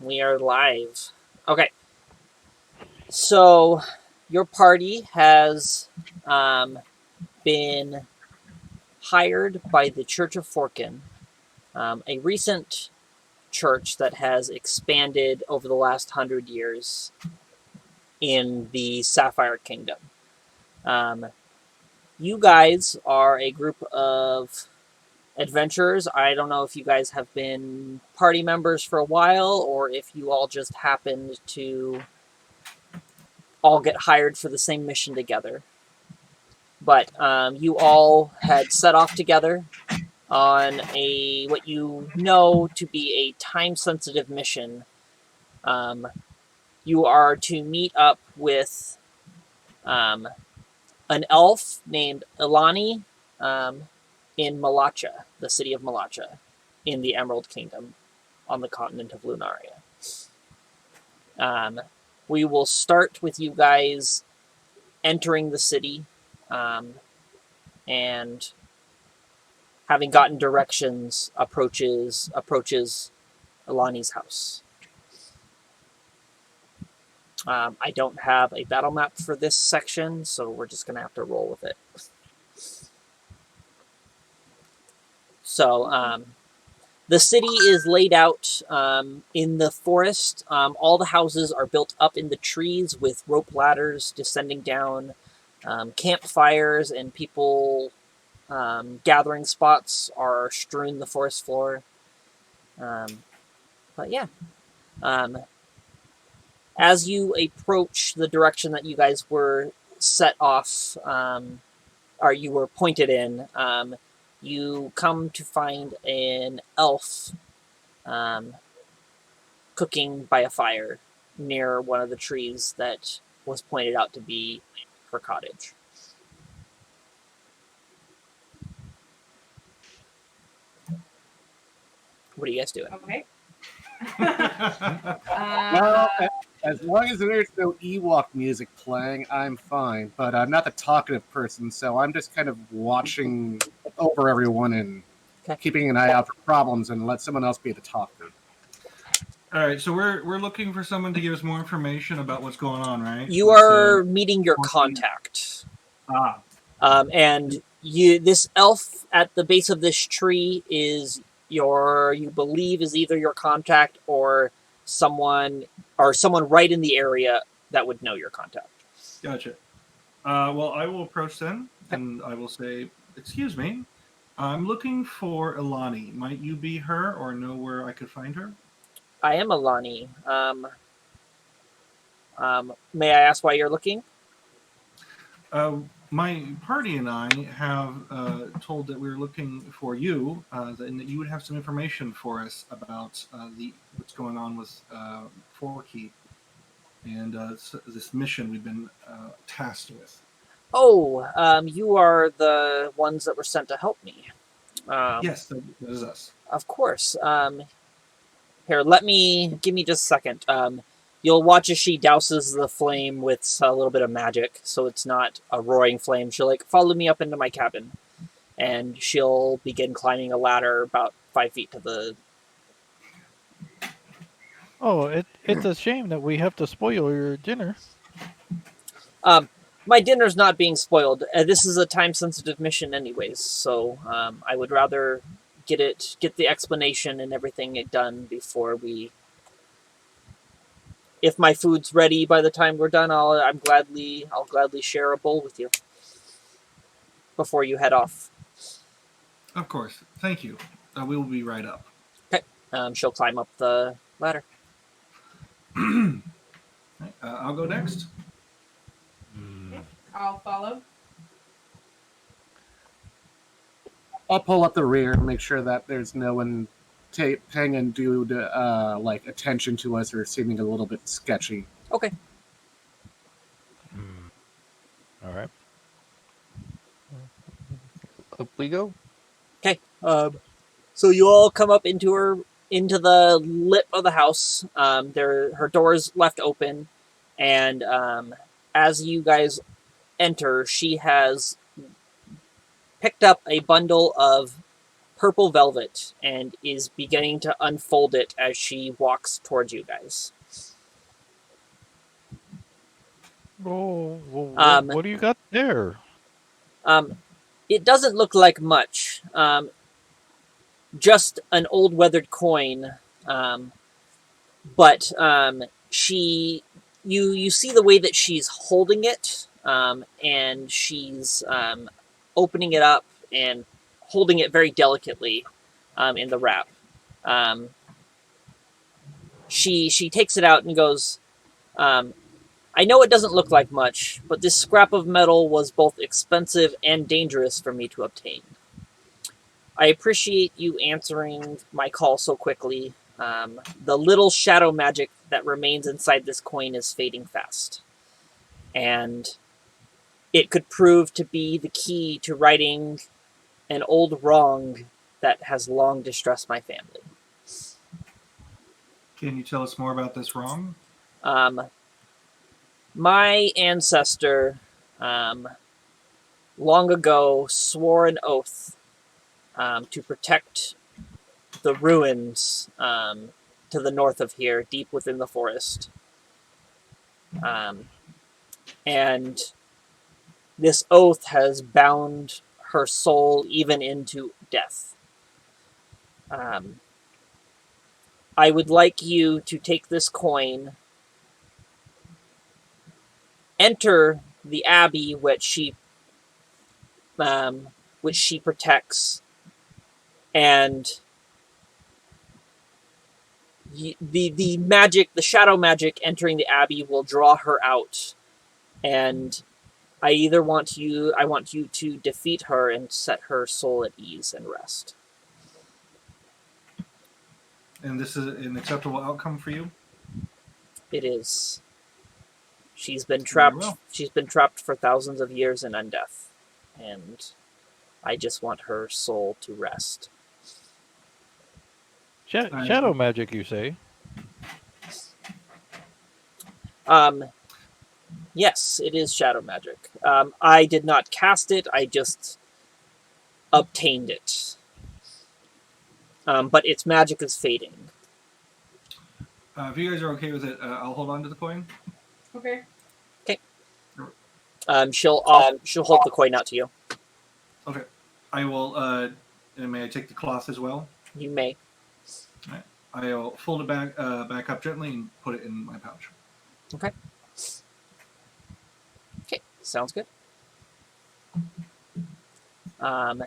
We are live. Okay. So, your party has been hired by the Church of Forkin, a recent church that has expanded over the last 100 years in the Sapphire Kingdom. You guys are a group of adventurers. I don't know if you guys have been party members for a while or if you all just happened to all get hired for the same mission together. But you all had set off together on what you know to be a time-sensitive mission. You are to meet up with an elf named Ilani in Malacha, the city of Malacha, in the Emerald Kingdom on the continent of Lunaria. We will start with you guys entering the city and having gotten directions approaches Ilani's house. I don't have a battle map for this section, so we're just going to have to roll with it. So, the city is laid out in the forest. All the houses are built up in the trees with rope ladders descending down. Campfires and people gathering spots are strewn the forest floor. But yeah. As you approach the direction that you guys were set off, or you were pointed in, you come to find an elf cooking by a fire near one of the trees that was pointed out to be her cottage. What are you guys doing? Okay. Well, as long as there's no Ewok music playing, I'm fine. But I'm not the talkative person, so I'm just kind of watching over everyone and keeping an eye out for problems and let someone else be the talker. All right, so we're looking for someone to give us more information about what's going on, right? You are meeting your contact. And this elf at the base of this tree is you believe is either your contact or someone right in the area that would know your contact. Gotcha. Well, I will approach them and I will say, "Excuse me, I'm looking for Ilani. Might you be her or know where I could find her?" I am Ilani. May I ask why you're looking? My party and I have told that we're looking for you, and that you would have some information for us about what's going on with Forky and this mission we've been tasked with. Oh, you are the ones that were sent to help me. Yes, that is us. Of course. Here, give me just a second. You'll watch as she douses the flame with a little bit of magic, so it's not a roaring flame. She'll follow me up into my cabin, and she'll begin climbing a ladder about 5 feet to the... Oh, it's a shame that we have to spoil your dinner. My dinner's not being spoiled. This is a time-sensitive mission anyways, so I would rather get the explanation and everything done before we... If my food's ready by the time we're done, I'll gladly share a bowl with you before you head off. Of course. Thank you. We will be right up. Okay. She'll climb up the ladder. I'll go next. I'll follow. I'll pull up the rear and make sure that there's no one paying undue attention to us or seeming a little bit sketchy. Okay. All right. Up we go. Okay. So you all come up into the lip of the house. Her door is left open, and as you guys enter, she has picked up a bundle of purple velvet and is beginning to unfold it as she walks towards you guys. Oh, what do you got there? It doesn't look like much. Just an old weathered coin. But she, you see the way that she's holding it, and she's opening it up and holding it very delicately in the wrap. She takes it out and goes, I know it doesn't look like much, but this scrap of metal was both expensive and dangerous for me to obtain. I appreciate you answering my call so quickly. The little shadow magic that remains inside this coin is fading fast. And it could prove to be the key to righting an old wrong that has long distressed my family. Can you tell us more about this wrong? My ancestor, long ago, swore an oath to protect the ruins to the north of here, deep within the forest. And this oath has bound her soul even into death. I would like you to take this coin, enter the Abbey which she protects, and the magic, the shadow magic entering the Abbey will draw her out, and I want you to defeat her and set her soul at ease and rest. And this is an acceptable outcome for you? It is. She's been trapped. Well. She's been trapped for thousands of years in undeath, and I just want her soul to rest. Shadow magic, you say? Yes, it is shadow magic. I did not cast it. I just obtained it. But its magic is fading. If you guys are okay with it, I'll hold on to the coin. Okay. Okay. She'll hold the coin out to you. Okay. I will. May I take the cloth as well? You may. Right. I'll fold it back up gently and put it in my pouch. Okay. Okay. Sounds good. Okay.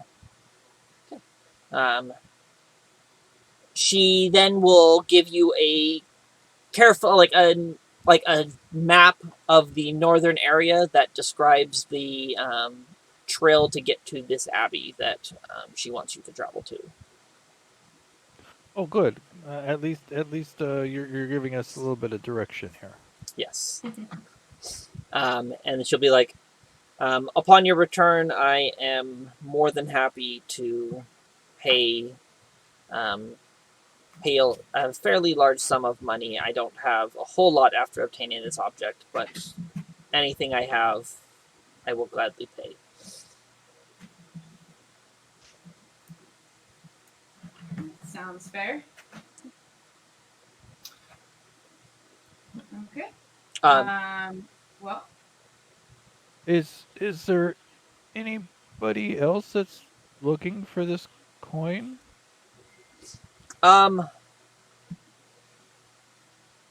She then will give you a careful, like a map of the northern area that describes the trail to get to this abbey that she wants you to travel to. Oh, good. At least you're giving us a little bit of direction here. Yes. And she'll be like, upon your return, I am more than happy to pay a fairly large sum of money. I don't have a whole lot after obtaining this object, but anything I have, I will gladly pay. Sounds fair. Okay. Well, Is there anybody else that's looking for this coin?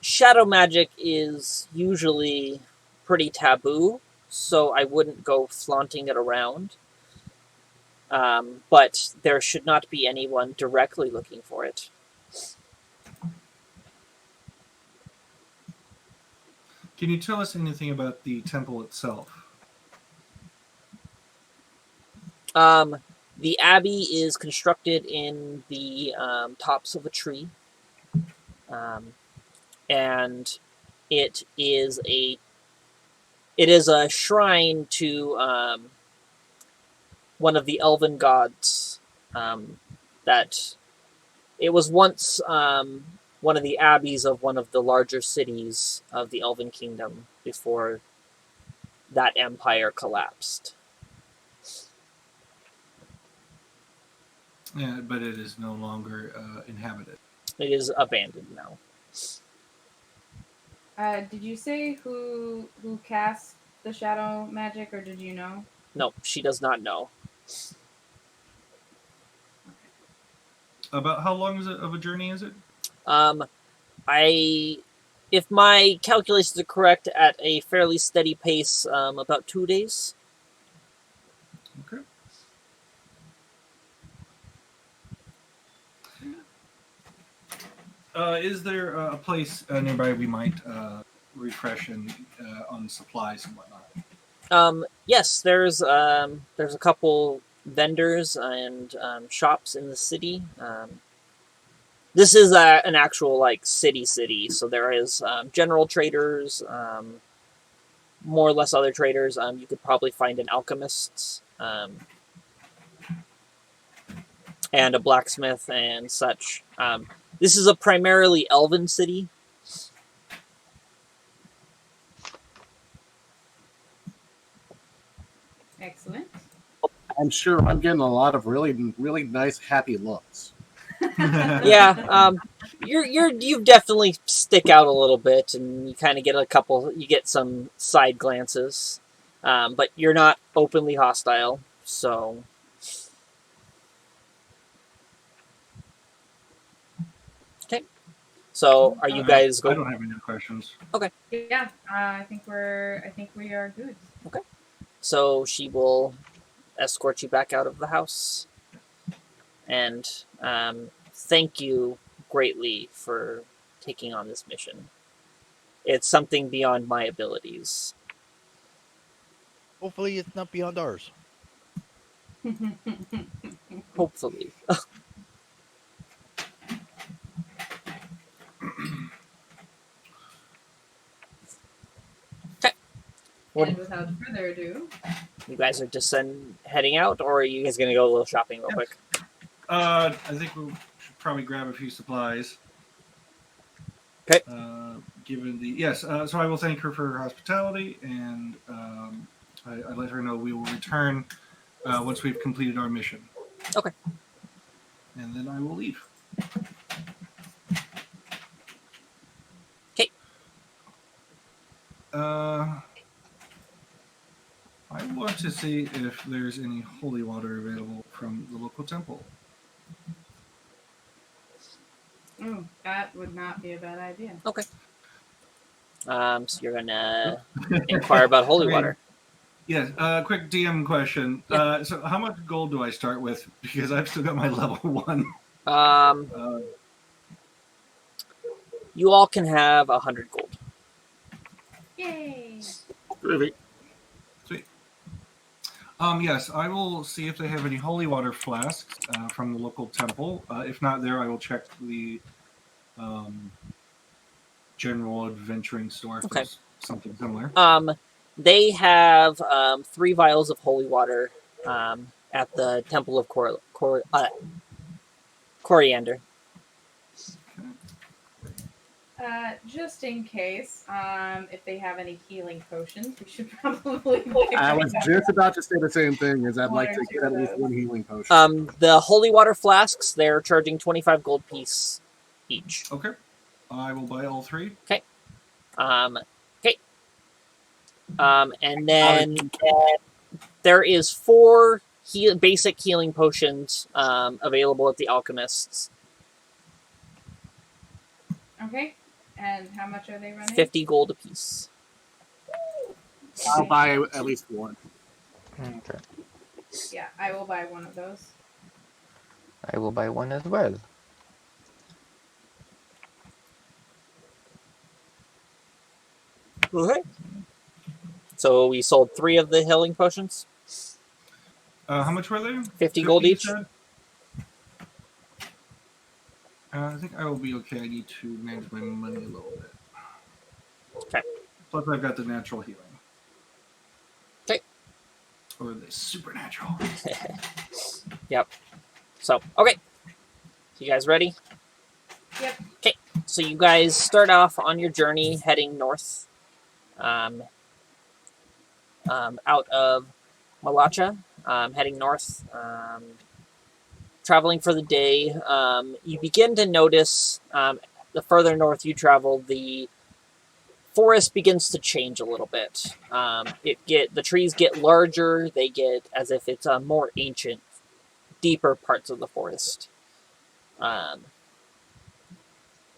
Shadow magic is usually pretty taboo, so I wouldn't go flaunting it around. But there should not be anyone directly looking for it. Can you tell us anything about the temple itself? The abbey is constructed in the tops of a tree, and it is a shrine to one of the elven gods. That it was once one of the abbeys of one of the larger cities of the Elven Kingdom before that empire collapsed. Yeah, but it is no longer inhabited. It is abandoned now. Did you say who cast the shadow magic, or did you know? No, she does not know. About how long of a journey is it? If my calculations are correct, at a fairly steady pace, about 2 days. Okay. Is there a place nearby we might refresh and on supplies and whatnot? Yes, there's a couple vendors and shops in the city. This is an actual like city, so there is general traders, more or less other traders. You could probably find an alchemist and a blacksmith and such. This is a primarily elven city. Excellent. I'm sure I'm getting a lot of really, really nice, happy looks. Yeah, you definitely stick out a little bit, and you kind of get you get some side glances, but you're not openly hostile. So, okay. So, are you guys I going? don't have any questions. Yeah, I think we are good. So she will escort you back out of the house, and thank you greatly for taking on this mission. It's something beyond my abilities. Hopefully, it's not beyond ours. Hopefully. And without further ado, You guys are just heading out, or are you guys going to go a little shopping real quick? I think we should probably grab a few supplies. Okay. Given the yes, so I will thank her for her hospitality, and I let her know we will return once we've completed our mission. Okay. And then I will leave. Okay. I want to see if there's any holy water available from the local temple. that would not be a bad idea. Okay. So you're going to inquire about holy water. Yes, quick DM question. Yeah. So how much gold do I start with? Because I've still got my level 1. You all can have 100 gold. Yay! Groovy. Sweet. Yes, I will see if they have any holy water flasks from the local temple. If not there, I will check the general adventuring store if there's something similar. They have 3 vials of holy water at the Temple of Coriander. Just in case, if they have any healing potions, we should probably. I was just about to say the same thing, as I'd like to get at least one healing potion. The holy water flasks, they're charging 25 gold piece each. Okay. I will buy all 3. Okay. And then there is 4 basic healing potions available at the alchemists. Okay. And how much are they running? 50 gold apiece. I'll buy at least one. Okay. Yeah, I will buy one of those. I will buy one as well. Okay. So we sold 3 of the healing potions. How much were they? 50 gold each. I think I will be okay. I need to manage my money a little bit. Okay. Plus, I've got the natural healing. Okay. Or the supernatural. Yep. So, okay. So you guys ready? Yep. Okay. So you guys start off on your journey heading north. Out of Malacha, heading north. traveling for the day, you begin to notice the further north you travel, the forest begins to change a little bit. The trees get larger. They get as if it's a more ancient, deeper parts of the forest,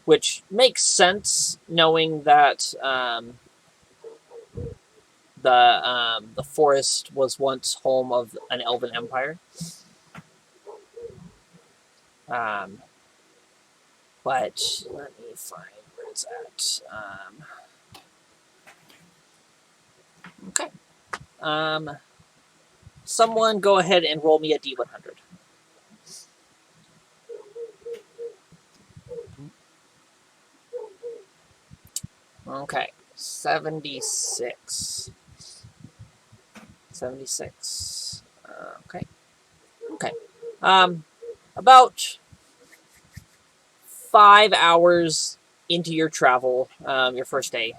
which makes sense knowing that the forest was once home of an elven empire. But let me find where it's at. Okay. Someone go ahead and roll me a D100. Okay. 76. 76. Okay. Okay. About 5 hours into your travel, your first day,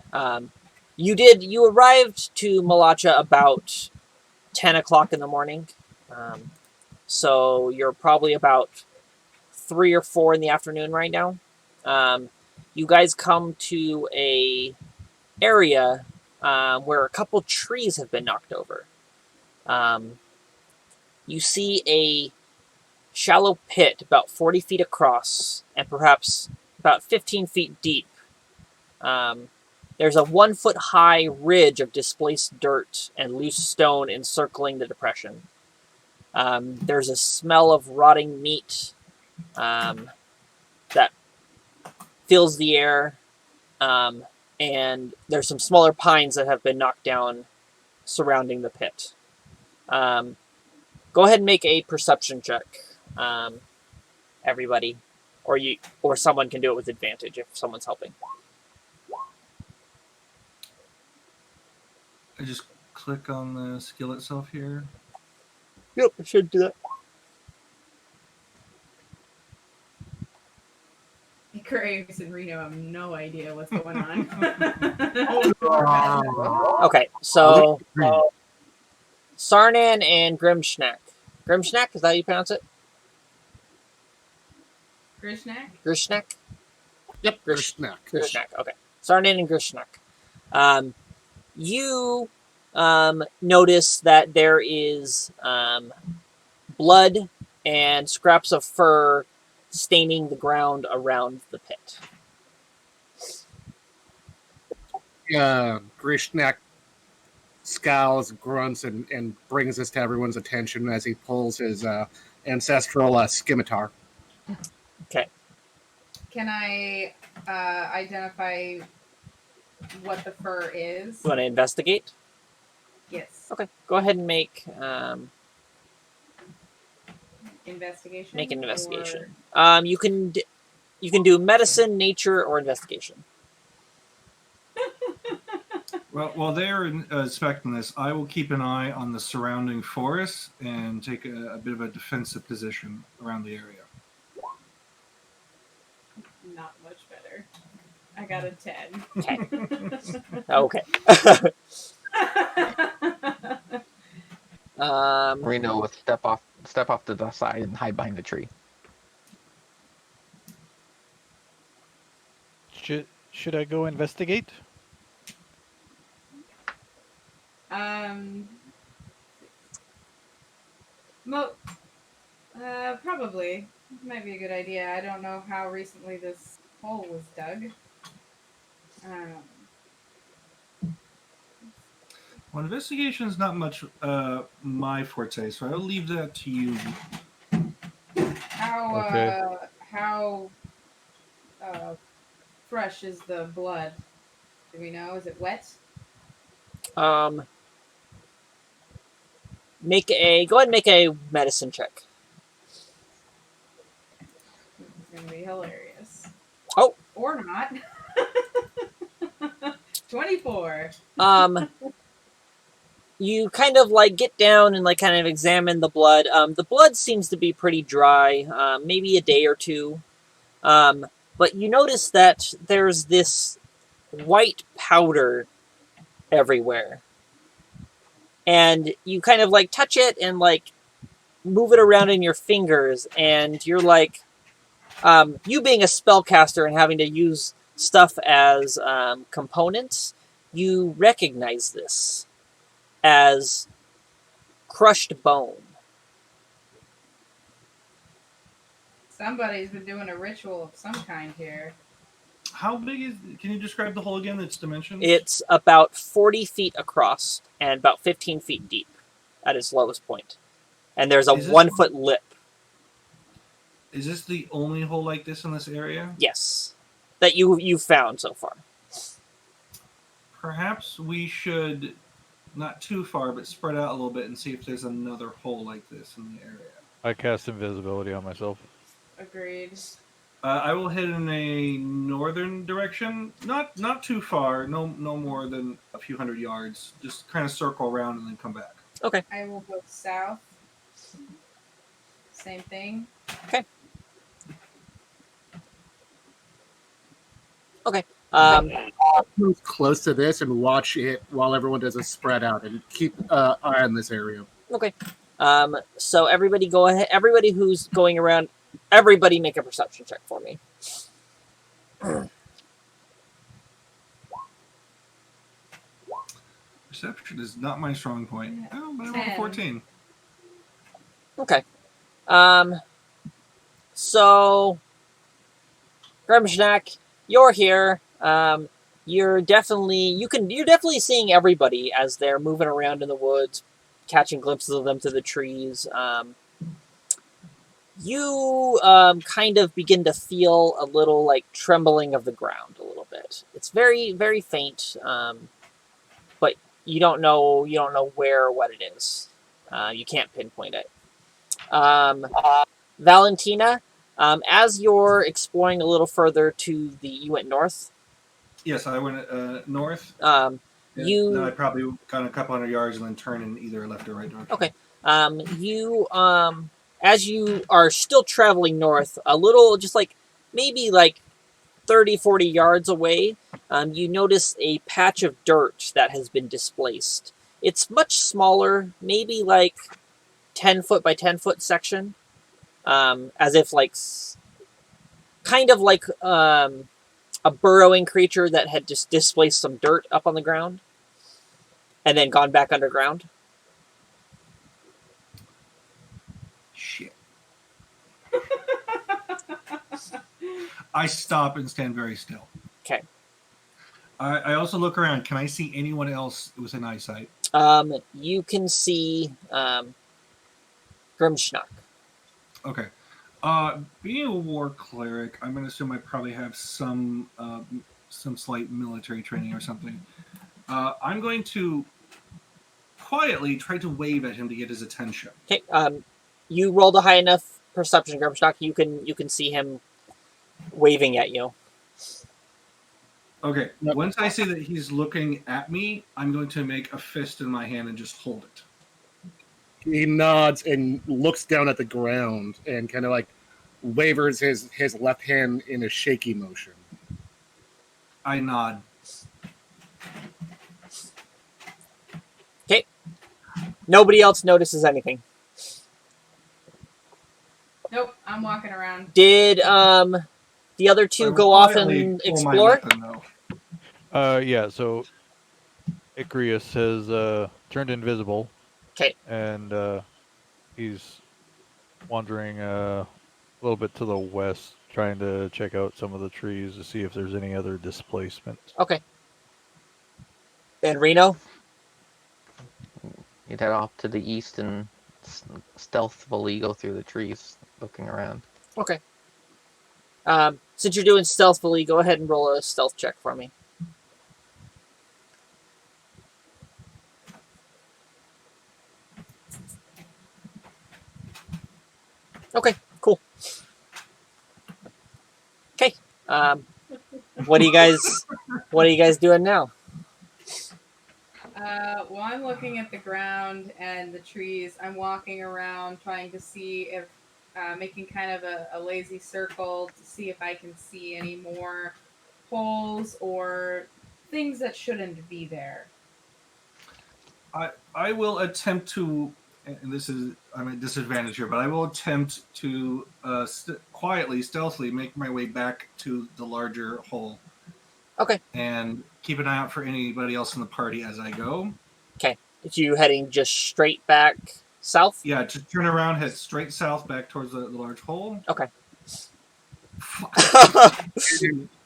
you arrived to Malacha about 10 o'clock in the morning. So you're probably about 3 or 4 in the afternoon right now. You guys come to a area where a couple trees have been knocked over. You see a shallow pit about 40 feet across and perhaps about 15 feet deep. There's a 1 foot high ridge of displaced dirt and loose stone encircling the depression. There's a smell of rotting meat that fills the air, and there's some smaller pines that have been knocked down surrounding the pit. Go ahead and make a perception check, everybody, or someone can do it with advantage if someone's helping. I just click on the skill itself here. Yep, I should do that. Graves and Reno have no idea what's going on. Okay, so Sarnan and Grimschnack. Grimschnack, is that how you pronounce it? Grishnak? Grishnak? Yep, Grishnak. Grishnak, okay. Sarnan and Grishnak. You notice that there is blood and scraps of fur staining the ground around the pit. Grishnak scowls, grunts, and brings this to everyone's attention as he pulls his ancestral scimitar. Okay. Can I identify what the fur is? You want to investigate? Yes. Okay. Go ahead and make Investigation. an investigation. You can do medicine, nature, or investigation. Well, while they're inspecting this, I will keep an eye on the surrounding forest and take a bit of a defensive position around the area. Not much better. I got a 10. Okay. Reno will step off to the side and hide behind the tree. Should I go investigate? Probably. Might be a good idea. I don't know how recently this hole was dug. Well, investigation is not much my forte, so I'll leave that to you. How fresh is the blood? Do we know? Is it wet? go ahead and make a medicine check. It's gonna be hilarious. Oh. Or not. 24. You kind of get down and kind of examine the blood. The blood seems to be pretty dry, maybe a day or two. But you notice that there's this white powder everywhere. And you kind of touch it and move it around in your fingers, and you're like, you being a spellcaster and having to use stuff as components, you recognize this as crushed bone. Somebody's been doing a ritual of some kind here. How big is? Can you describe the hole again? Its dimensions. It's about 40 feet across and about 15 feet deep at its lowest point. And there's a 1 foot lip. Is this the only hole like this in this area? Yes. That you've found so far. Perhaps we should, not too far, but spread out a little bit and see if there's another hole like this in the area. I cast invisibility on myself. Agreed. I will head in a northern direction, not too far, no more than a few hundred yards. Just kind of circle around and then come back. Okay. I will go south. Same thing. Okay. Move close to this and watch it while everyone does a spread out and keep eye on this area. Okay. So everybody go ahead. Everybody who's going around, everybody make a perception check for me. Perception is not my strong point. Oh, but I rolled a 10. 14. Okay. So Grimshack, you're here. You're definitely seeing everybody as they're moving around in the woods, catching glimpses of them through the trees. You kind of begin to feel a little like trembling of the ground a little bit. It's very, very faint, but you don't know where or what it is. You can't pinpoint it. Valentina, as you're exploring a little further you went north. Yes, I went north. Then I probably gone a couple hundred yards and then turn in either left or right direction. Okay. As you are still traveling north, a little, just like maybe like 30, 40 yards away, you notice a patch of dirt that has been displaced. It's much smaller, maybe like 10 foot by 10 foot section, as if like kind of like a burrowing creature that had just displaced some dirt up on the ground and then gone back underground. Shit. I stop and stand very still. Okay. I also look around. Can I see anyone else within eyesight? You can see Grimschnack. Okay. Being a war cleric, I'm going to assume I probably have some slight military training or something. I'm going to quietly try to wave at him to get his attention. Okay. You rolled a high enough perception, Grimschnack. You can see him waving at you. Okay. Once I see that he's looking at me, I'm going to make a fist in my hand and just hold it. He nods and looks down at the ground and kind of like wavers his left hand in a shaky motion. I nod. Okay. Nobody else notices anything. Nope, I'm walking around. Did the other two go off and explore? Yeah, so Icrius has turned invisible. Okay. And he's wandering a little bit to the west, trying to check out some of the trees to see if there's any other displacement. Okay. And Reno? You'd head off to the east and stealthily go through the trees, looking around. Okay. Since you're doing stealthily, go ahead and roll a stealth check for me. Okay, cool. Okay. What are you guys doing now? Well, I'm looking at the ground and the trees. I'm walking around trying to see if, making kind of a lazy circle to see if I can see any more holes or things that shouldn't be there. I will attempt to and this is I'm at disadvantage here, but I will attempt to quietly, stealthily make my way back to the larger hole. Okay. And keep an eye out for anybody else in the party as I go. Okay. Is you heading just straight back south? Yeah, just turn around, head straight south back towards the large hole. Okay.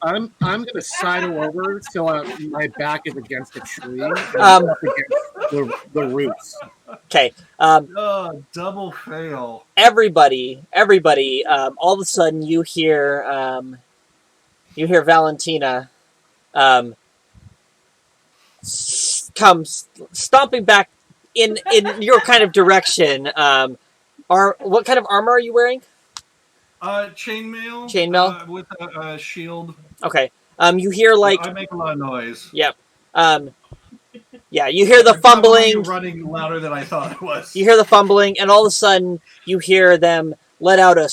I'm gonna sidle over so my back is against the tree and up against the roots. Okay. Double fail. Everybody. All of a sudden, you hear Valentina, come stomping back in your kind of direction. What kind of armor are you wearing? Chainmail. Chainmail with a shield. Okay. You hear like I make a lot of noise. Yep. Yeah, you hear the fumbling. Running louder than I thought it was. You hear the fumbling, and all of a sudden you hear them let out a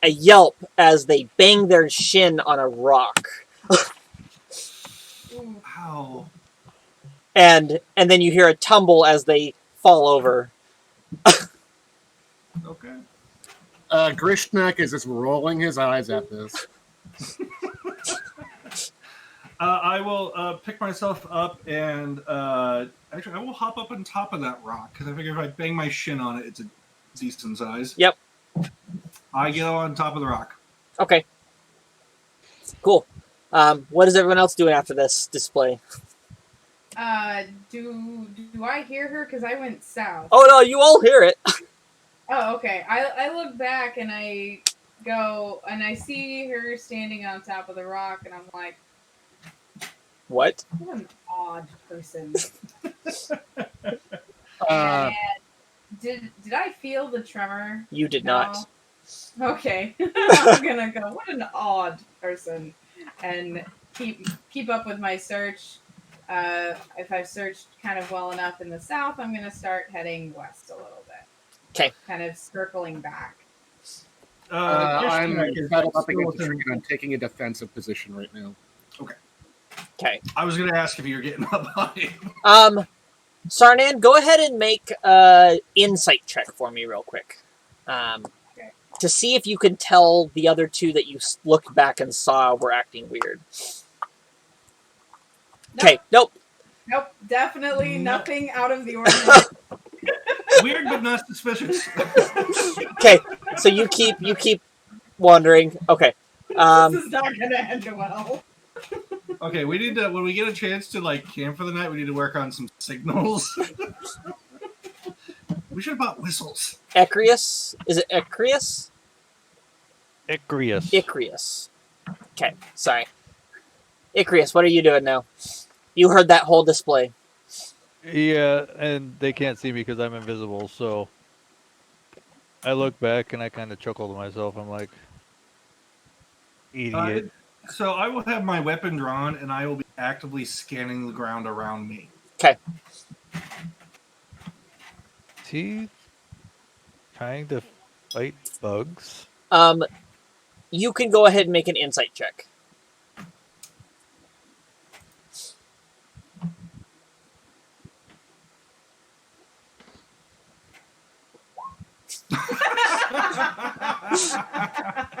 yelp as they bang their shin on a rock. Ow. And then you hear a tumble as they fall over. Okay. Grishnak is just rolling his eyes at this. I will pick myself up and actually I will hop up on top of that rock because I figure if I bang my shin on it, it's a decent size. Yep. I get on top of the rock. Okay. Cool. What is everyone else doing after this display? Do I hear her? Because I went south. Oh no, you all hear it. Oh, okay. I look back and I go and I see her standing on top of the rock, and I'm like, what? What an odd person. Did I feel the tremor? You did not. Okay. I'm gonna go, what an odd person, and keep up with my search. If I've searched kind of well enough in the south, I'm gonna start heading west a little bit. Okay. Kind of circling back. I'm settled up against the tree and I'm taking a defensive position right now. Okay. Okay. I was going to ask if you were getting up on it. Sarnan, go ahead and make insight check for me real quick. Okay. To see if you can tell the other two that you looked back and saw were acting weird. Okay. Nope. Nope. Definitely nothing out of the ordinary. Weird but not suspicious. Okay. So you keep wandering. Okay. This is not going to end well. Okay, we need to, when we get a chance to like camp for the night, we need to work on some signals. We should have bought whistles. Ecrius? Is it Ecrius? Icrius. Icrius. Okay, sorry. Icrius, what are you doing now? You heard that whole display. Yeah, and they can't see me because I'm invisible, so I look back and I kind of chuckle to myself. I'm like, idiot. So I will have my weapon drawn, and I will be actively scanning the ground around me. Okay. Is he trying to fight bugs? You can go ahead and make an insight check.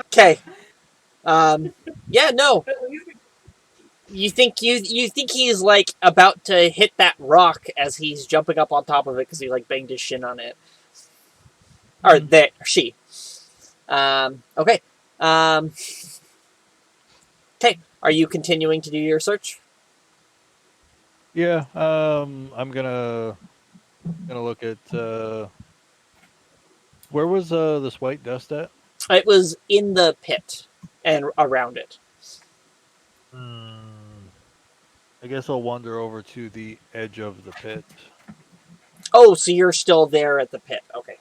Okay. Yeah, no. You think he's like about to hit that rock as he's jumping up on top of it because he like banged his shin on it. Or there, she. Okay. Okay. Are you continuing to do your search? Yeah. I'm gonna look at where was this white dust at? It was in the pit and around it. I guess I'll wander over to the edge of the pit. Oh, so you're still there at the pit. Okay.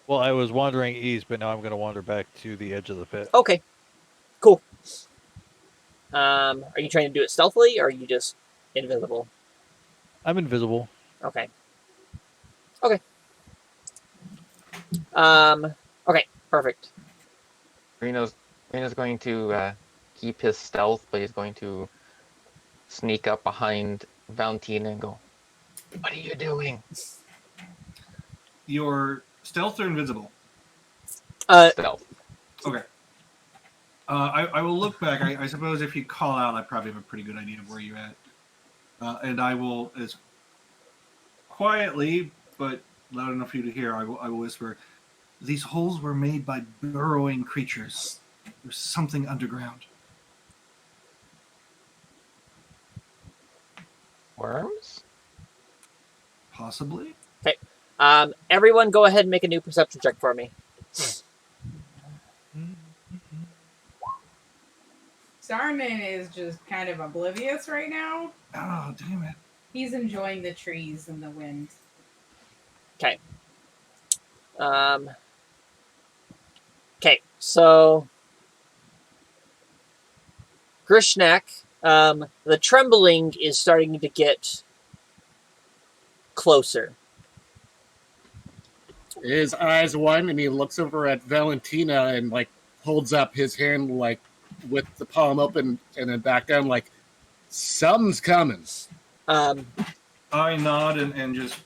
Well, I was wandering east, but now I'm going to wander back to the edge of the pit. Okay. Cool. Are you trying to do it stealthily, or are you just invisible? I'm invisible. Okay. Okay. Okay. Perfect. Reno's going to keep his stealth, but he's going to sneak up behind Valentina and go, "What are you doing?" Your stealth or invisible? Stealth. Okay. I will look back. I suppose if you call out, I probably have a pretty good idea of where you're at. And I will, as quietly, but loud enough for you to hear, I will whisper, these holes were made by burrowing creatures. There's something underground. Worms? Possibly? Okay. Everyone go ahead and make a new perception check for me. Starman is just kind of oblivious right now. Oh, damn it. He's enjoying the trees and the wind. Okay, so Grishnak, the trembling is starting to get closer. His eyes widen and he looks over at Valentina and like holds up his hand like with the palm open and then back down like something's coming. I nod and just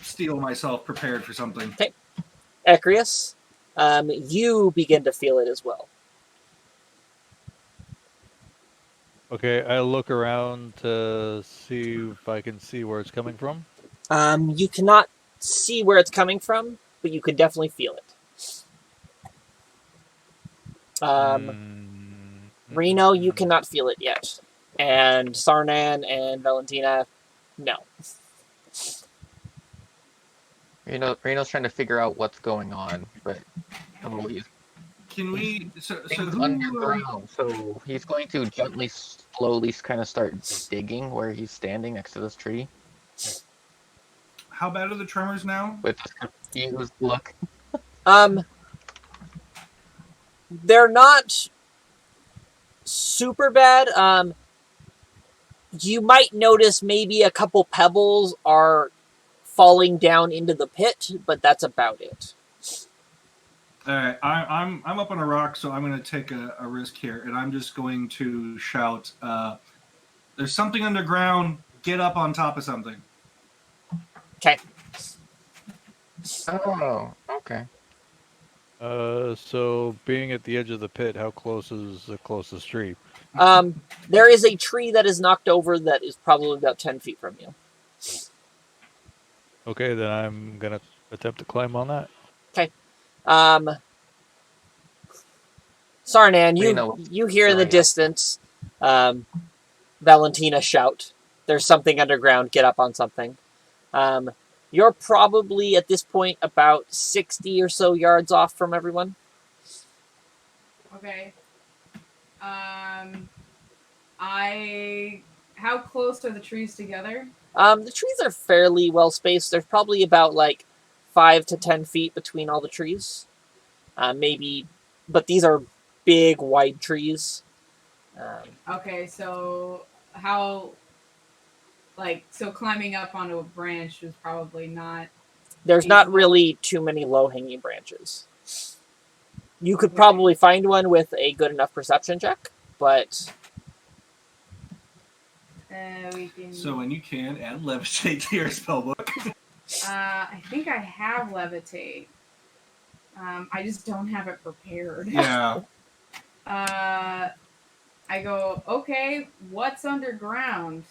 steel myself prepared for something. Ecrius, you begin to feel it as well. Okay, I look around to see if I can see where it's coming from. You cannot see where it's coming from, but you can definitely feel it. Reno, you cannot feel it yet. And Sarnan and Valentina, no. Reno's trying to figure out what's going on, but he's Can we... So underground. So he's going to gently, slowly kind of start digging where he's standing next to this tree. How bad are the tremors now? With a confused look. They're not super bad. You might notice maybe a couple pebbles are falling down into the pit, but that's about it. All right, I'm up on a rock, so I'm going to take a risk here, and I'm just going to shout, there's something underground, get up on top of something. Okay. Oh, okay. So being at the edge of the pit, how close is the closest tree? There is a tree that is knocked over that is probably about 10 feet from you. Okay, then I'm gonna attempt to climb on that. Okay. Sarnan, you hear in the distance Valentina shout, there's something underground, get up on something. You're probably, at this point, about 60 or so yards off from everyone. Okay. How close are the trees together? The trees are fairly well spaced. There's probably about like 5 to 10 feet between all the trees. Maybe, but these are big, wide trees. Okay, so so climbing up onto a branch is probably not... There's not really too many low-hanging branches. You could probably find one with a good enough perception check, but... we can... So when you can, add levitate to your spellbook. I think I have levitate. I just don't have it prepared. Yeah. I go, okay, what's underground?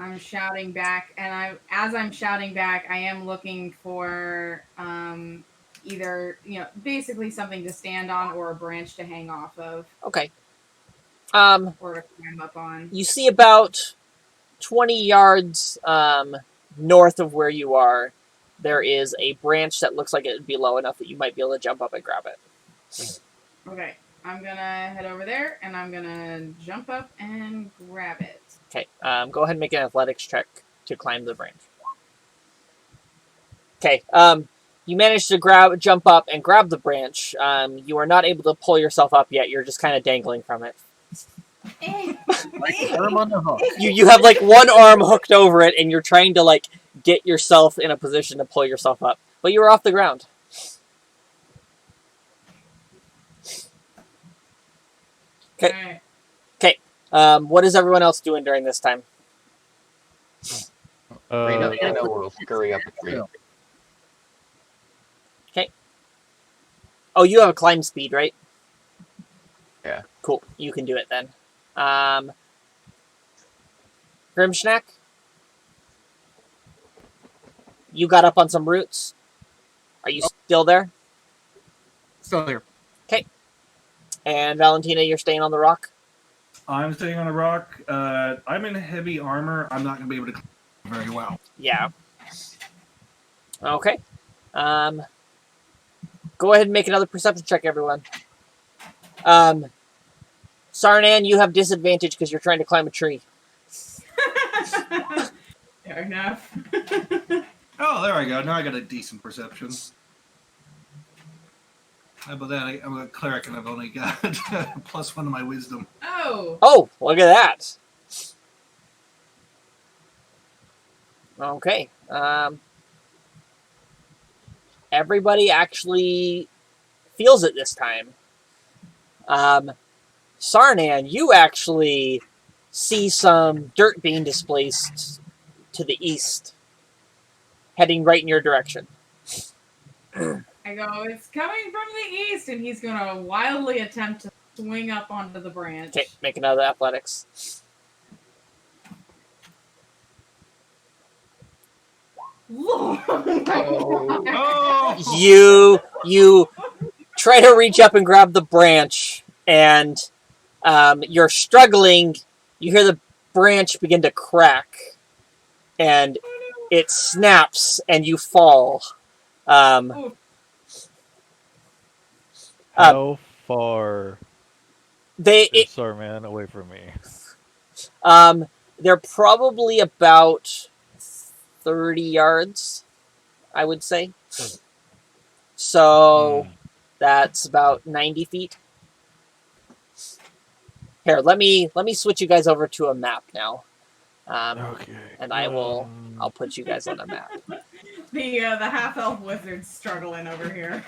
I'm shouting back, and as I'm shouting back, I am looking for either, basically something to stand on or a branch to hang off of. Okay. Or to climb up on. You see about 20 yards north of where you are, there is a branch that looks like it would be low enough that you might be able to jump up and grab it. Okay, I'm gonna head over there, and I'm gonna jump up and grab it. Okay, go ahead and make an athletics check to climb the branch. Okay, you managed to jump up and grab the branch. You are not able to pull yourself up yet. You're just kind of dangling from it. Arm on the hook. You have like one arm hooked over it, and you're trying to like get yourself in a position to pull yourself up, but you are off the ground. Okay. Okay. What is everyone else doing during this time? Reno, Uh, Reno will scurry up a tree. Okay. Oh, you have a climb speed, right? Yeah. Cool. You can do it then. Grimschnack, you got up on some roots. Are you still there? Still here. Okay. And Valentina, you're staying on the rock? I'm staying on a rock. I'm in heavy armor. I'm not going to be able to climb very well. Yeah. Okay. Go ahead and make another perception check, everyone. Sarnan, you have disadvantage because you're trying to climb a tree. Fair enough. Oh, there I go. Now I got a decent perception. How about that? I'm a cleric and I've only got +1 to my wisdom. Oh. Oh, look at that. Okay. Everybody actually feels it this time. Sarnan, you actually see some dirt being displaced to the east, heading right in your direction. I go, it's coming from the east, and he's going to wildly attempt to swing up onto the branch. Okay, make another athletics. Lord, You try to reach up and grab the branch, and you're struggling. You hear the branch begin to crack, and it snaps, and you fall. how far is Sarman away from me? They're probably about 30 yards, I would say. So that's about 90 feet. Here, let me switch you guys over to a map now. Okay. And I'll put you guys on a map. the half-elf wizard's struggling over here.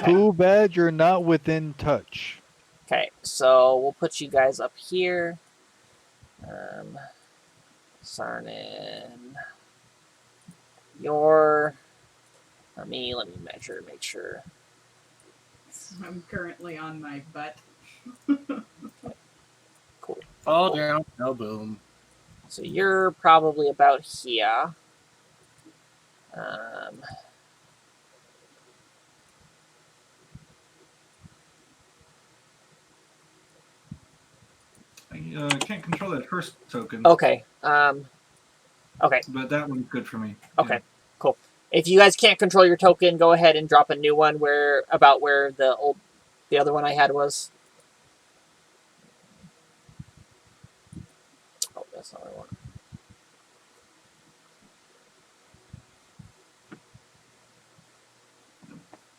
Too bad you're not within touch. Okay, so we'll put you guys up here. Sarnan. Let me measure, make sure. I'm currently on my butt. Cool. Fall down, no boom. So you're probably about here. I can't control that first token. Okay. Okay. But that one's good for me. Okay. Yeah. Cool. If you guys can't control your token, go ahead and drop a new one where the other one I had was. Oh, that's not what I want.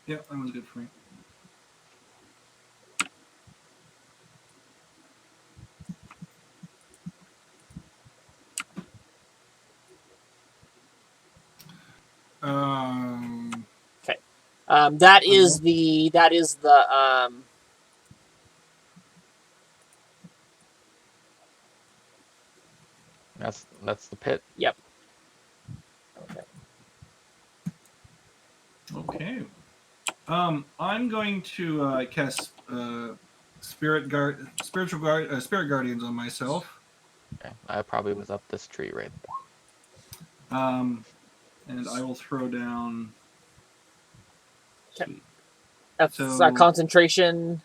Yeah, that one's good for me. Okay. That is the That's the pit. Yep. Okay. I'm going to cast spirit guardians on myself. Okay. I probably was up this tree right And I will throw down. Okay. That's concentration.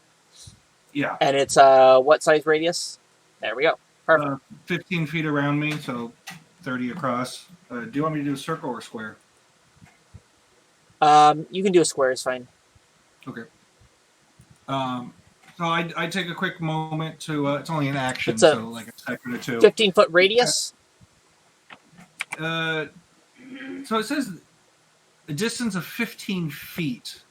Yeah. And it's what size radius? There we go. Perfect. 15 feet around me, so 30 across. Do you want me to do a circle or square? You can do a square, it's fine. Okay. So I take a quick moment to. It's only an action, it's so like a second or two. 15-foot radius. So it says a distance of 15 feet,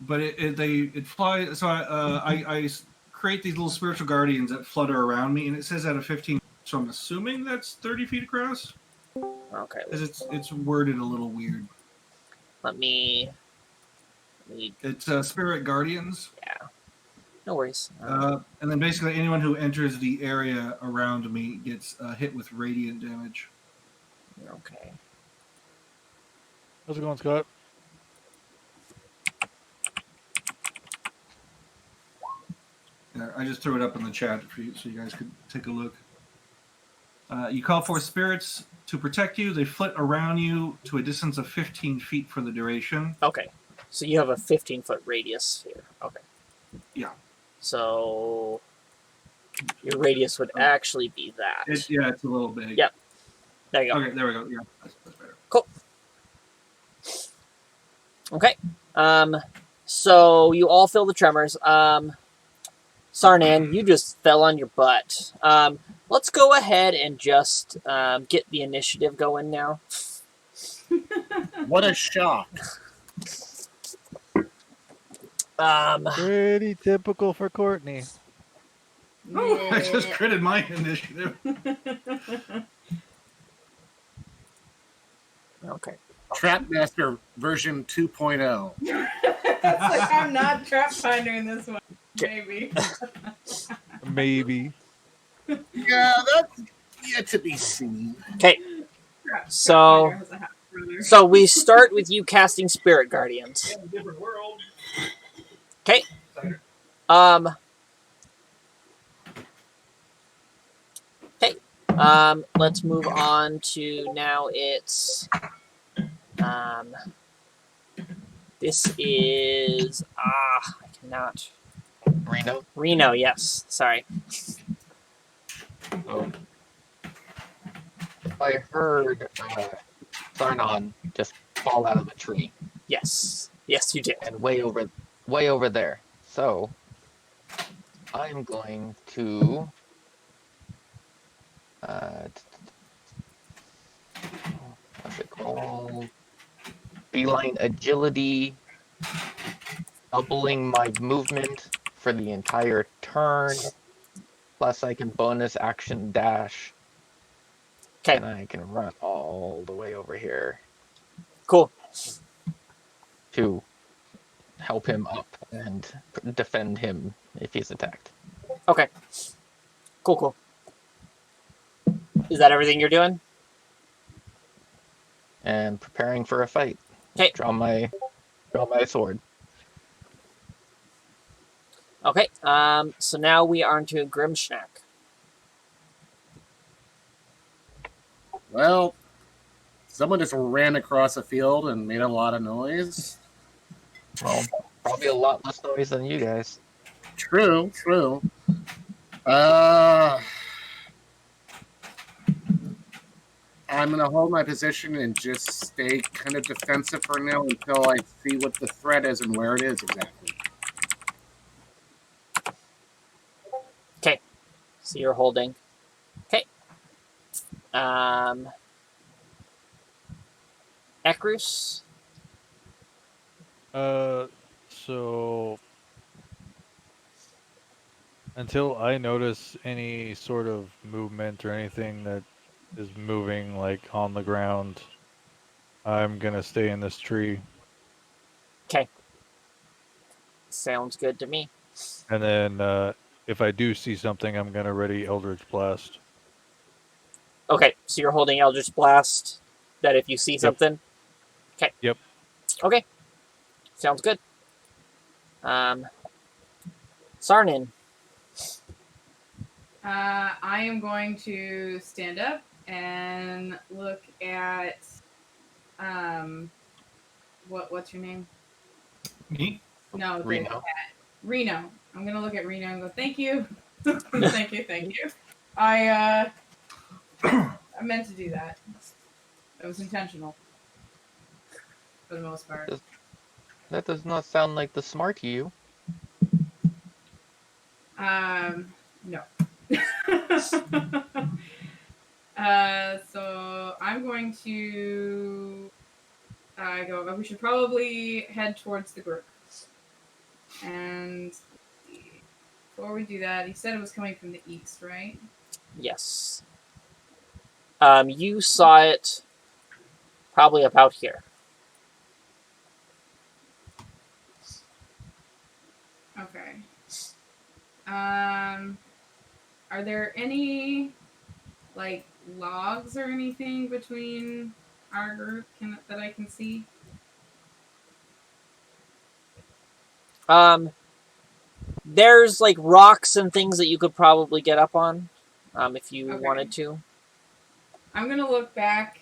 but it flies. So I create these little spiritual guardians that flutter around me, and it says out of 15. So I'm assuming that's 30 feet across. Okay. Because it's worded a little weird. Let me. It's spirit guardians. Yeah. No worries. And then basically anyone who enters the area around me gets hit with radiant damage. Okay. How's it going, Scott? I just threw it up in the chat for you, so you guys could take a look. You call for spirits to protect you. They flit around you to a distance of 15 feet for the duration. Okay. So you have a 15-foot radius here. Okay. Yeah. So your radius would actually be that. It's a little big. Yep. There you go. Okay, there we go. Yeah, that's better. Cool. Okay. So you all feel the tremors. Sarnan, you just fell on your butt. Let's go ahead and just get the initiative going now. What a shock. Pretty typical for Courtney. Oh, I just critted my initiative. Okay. Trapmaster version 2.0. It's like I'm not trap finder in this one. Maybe. Maybe. Yeah, that's yet to be seen. Okay. Trap So- finder has a half brother. So we start with you casting Spirit Guardians. Different world. Okay. Let's move on to now it's this is I cannot Reno, yes. Sorry. I heard Sarnon just fall out of a tree Yes. Yes, you did. and way over there. So I'm going to what's it called? Beeline agility, doubling my movement for the entire turn. Plus I can bonus action dash. Okay. And I can run all the way over here Cool. to help him up and defend him if he's attacked. Okay. Cool. Is that everything you're doing? And preparing for a fight. Okay. Draw my sword. Okay. So now we are into Grimschnack. Well, someone just ran across a field and made a lot of noise. Well, probably a lot less noise than you guys. True. I'm going to hold my position and just stay kind of defensive for now until I see what the threat is and where it is exactly. Okay. So you're holding. Okay. Ekrus. So until I notice any sort of movement or anything that is moving like on the ground, I'm gonna stay in this tree. Okay. Sounds good to me. And then if I do see something, I'm gonna ready Eldritch Blast. Okay, so you're holding Eldritch Blast. That if you see something. Okay. Yep. Okay. Sounds good. Sarnin. I am going to stand up and look at what's your name? Me? No, the Reno. cat. Reno. I'm gonna look at Reno and go, thank you. thank you. I meant to do that. It was intentional. For the most part. That does not sound like the smart you. No. So I'm going to go. We should probably head towards the group. And before we do that, he said it was coming from the east, right? Yes. You saw it probably about here. Okay. Are there any like logs or anything between our group that I can see? There's like rocks and things that you could probably get up on, if you Okay. wanted to. I'm gonna look back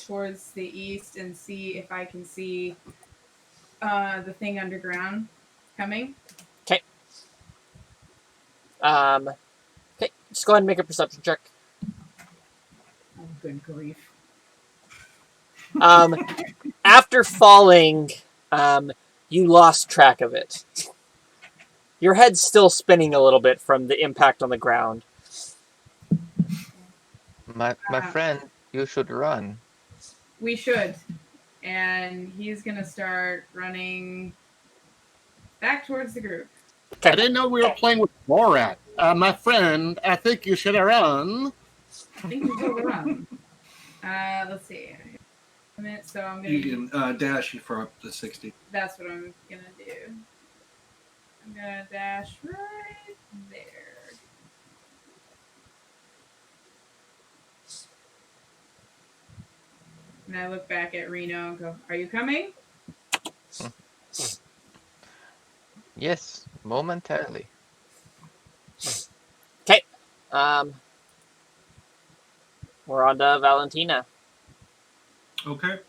towards the east and see if I can see the thing underground coming. Okay. Okay, just go ahead and make a perception check. Oh, good grief. After falling, you lost track of it. Your head's still spinning a little bit from the impact on the ground. My friend, you should run. We should. And he's gonna start running back towards the group. I didn't know we were playing with Borat. My friend, I think you should run. I think we should run. Let's see. So I'm gonna. You can dash you for up to 60. That's what I'm gonna do. I'm gonna dash right there. And I look back at Reno and go, "Are you coming?" Yes, momentarily. Okay. We're on to Valentina. Okay.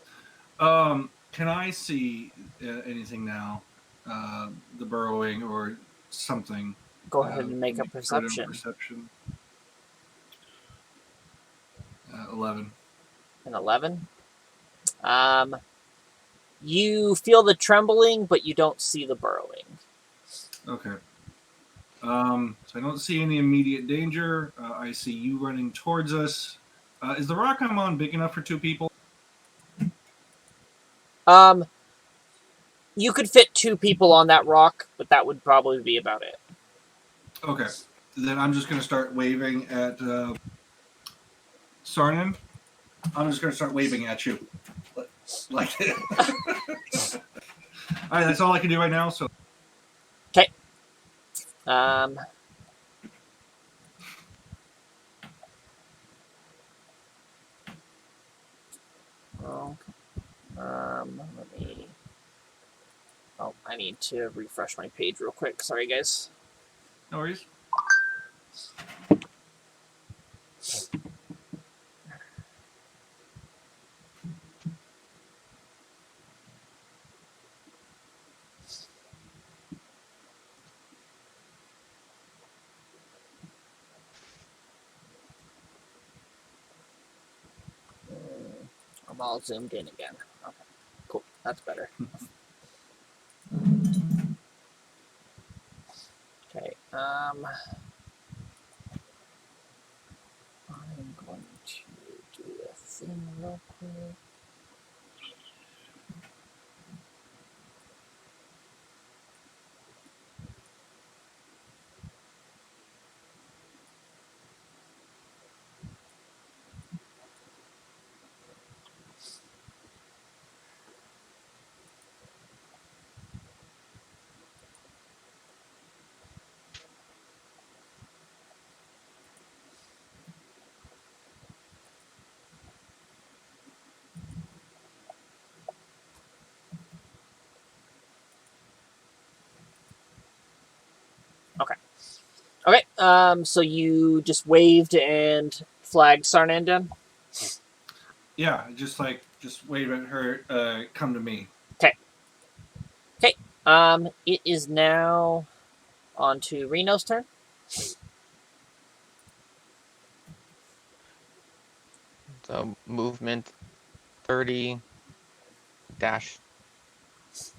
Can I see anything now? The burrowing or something? Go ahead and make a perception. Perception. 11. An 11. You feel the trembling, but you don't see the burrowing. Okay. So I don't see any immediate danger. I see you running towards us. Is the rock I'm on big enough for 2 people? You could fit 2 people on that rock, but that would probably be about it. Okay. Then I'm just going to start waving at Sarnan. I'm just going to start waving at you. Like all right, that's all I can do right now. So Okay. Let me. Oh, I need to refresh my page real quick. Sorry, guys. no worries. I'm all zoomed in again. Okay, cool. That's better. Okay. I'm going to do a thing real quick. Okay. So you just waved and flagged Sarnandan? Yeah, just wave at her. Come to me. Okay. It is now on to Reno's turn. So movement 30 dash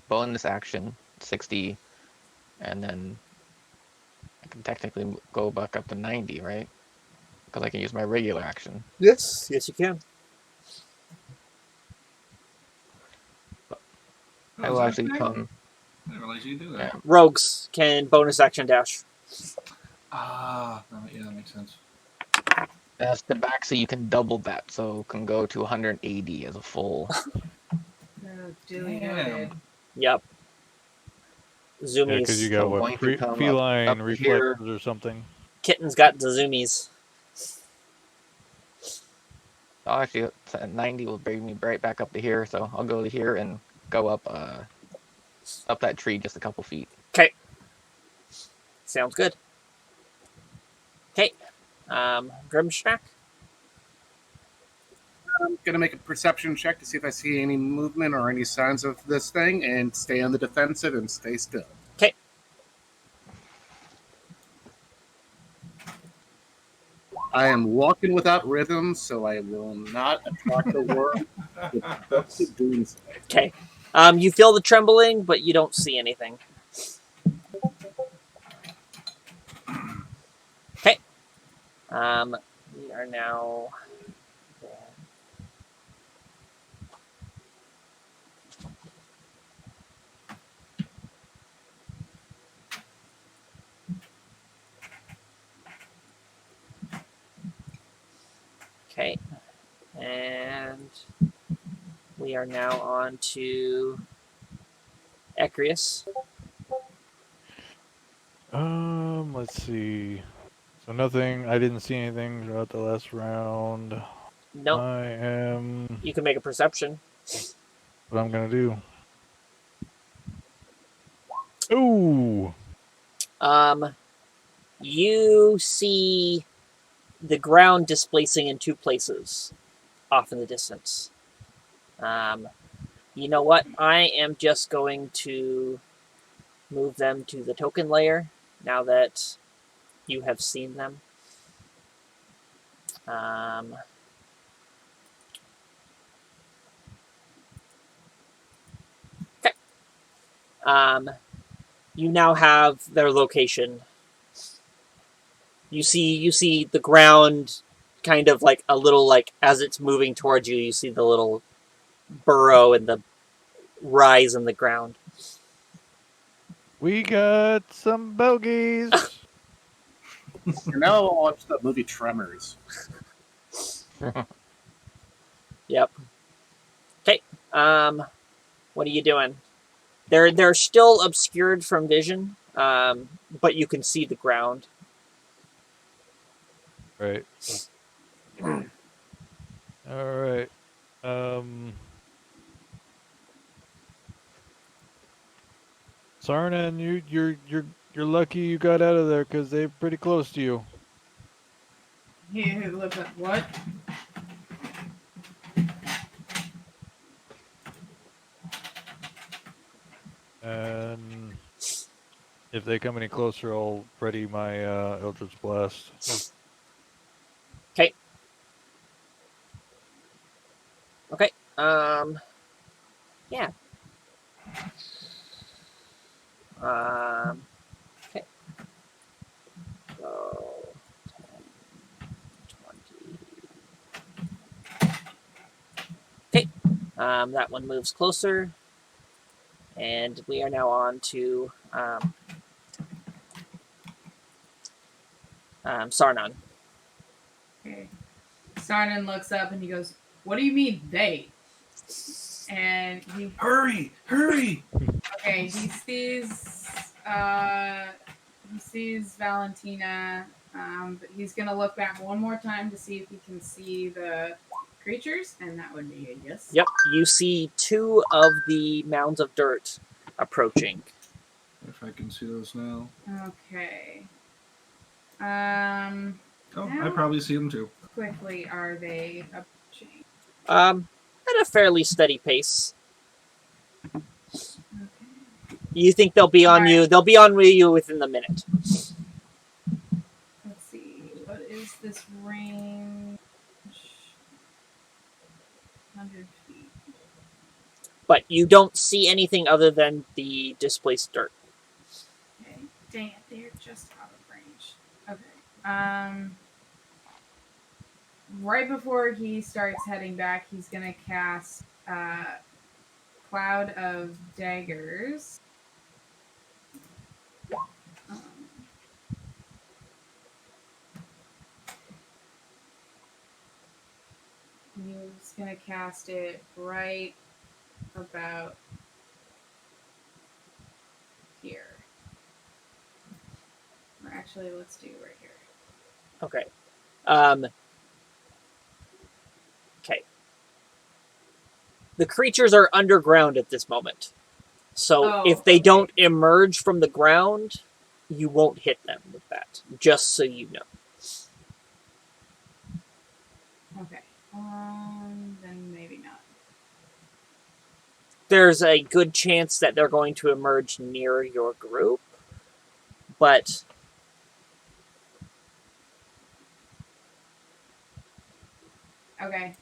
bonus action 60, and then I can technically go back up to 90, right? Because I can use my regular action. Yes, you can. I will actually come. I didn't realize you do that. Yeah. Rogues can bonus action dash. Yeah, that makes sense. That's the back, so you can double that, so can go to 180 as a full. Duly Damn. noted. Yep. Yeah, Zoomies. because you got So what going to come feline up here. reflexes or something. Kitten's got the zoomies. Oh, actually, 90 will bring me right back up to here. So I'll go to here and go up that tree just a couple feet. Okay. Sounds good. Okay. Grimschnack. I'm gonna make a perception check to see if I see any movement or any signs of this thing, and stay on the defensive and stay still. Okay. I am walking without rhythm, so I will not attract the worm with books of doomsday. Okay. You feel the trembling, but you don't see anything. Okay. We are now. Okay. And we are now on to Ecrius. Let's see. So nothing. I didn't see anything throughout the last round. Nope. I am. You can make a perception. What I'm gonna do? Ooh. You see the ground displacing in two places off in the distance. You know what? I am just going to move them to the token layer now that you have seen them. Okay. You now have their location. You see the ground kind of like a little like as it's moving towards you, you see the little burrow and the rise in the ground. We got some bogeys. And now I'll watch the movie Tremors. Yep. Okay. What are you doing? They're still obscured from vision, but you can see the ground. Right. All right. Sarnan, you're lucky you got out of there because they're pretty close to you. Yeah, look at what? And if they come any closer, I'll ready my Eldritch Blast. Okay. Okay. Yeah. Okay. So 10, 20. Okay. That one moves closer. And we are now on to Sarnan. Okay. Sarnan looks up and he goes, "What do you mean they?" And he Hurry! okay. He sees Valentina, but he's gonna look back one more time to see if he can see the creatures, and that would be a yes. Yep. You see two of the mounds of dirt approaching. If I can see those now. Okay. Oh, I probably see them too. Quickly are they approaching? At a fairly steady pace. Okay. You think they'll be on you? They'll be on you within the minute. Let's see. What is this range? 100 feet. But you don't see anything other than the displaced dirt. Okay. Dang it, they're just out of range. Okay. Right before he starts heading back, he's gonna cast Cloud of Daggers. He's gonna cast it right about here. Or actually, let's do right here. Okay. The creatures are underground at this moment. So Oh, if they okay. don't emerge from the ground, you won't hit them with that. Just so you know. Okay. Then maybe not. There's a good chance that they're going to emerge near your group, but Okay.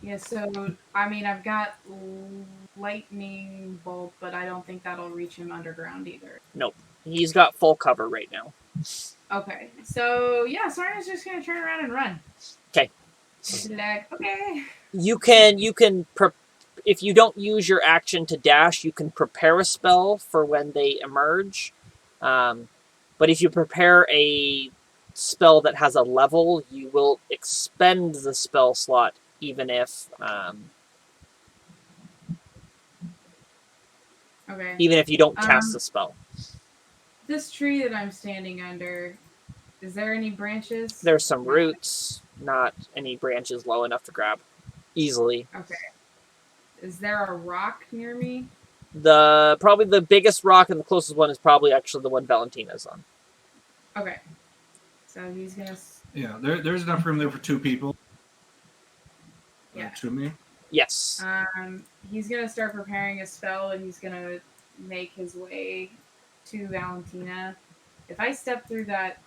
Yeah, so I mean, I've got lightning bolt, but I don't think that'll reach him underground either. nope. He's got full cover right now. Okay, so yeah, Sarna's just gonna turn around and run. Okay. Like, okay. You can if you don't use your action to dash, you can prepare a spell for when they emerge. But if you prepare a spell that has a level, you will expend the spell slot even if Okay. you don't cast the spell. This tree that I'm standing under, is there any branches? There's some No. roots, not any branches low enough to grab easily. Okay. Is there a rock near me? Probably the biggest rock and the closest one is probably actually the one Valentina's on. Okay. So he's gonna. Yeah, there's enough room there for 2 people. Yeah. To me. Yes. He's gonna start preparing a spell, and he's gonna make his way to Valentina. If I step through that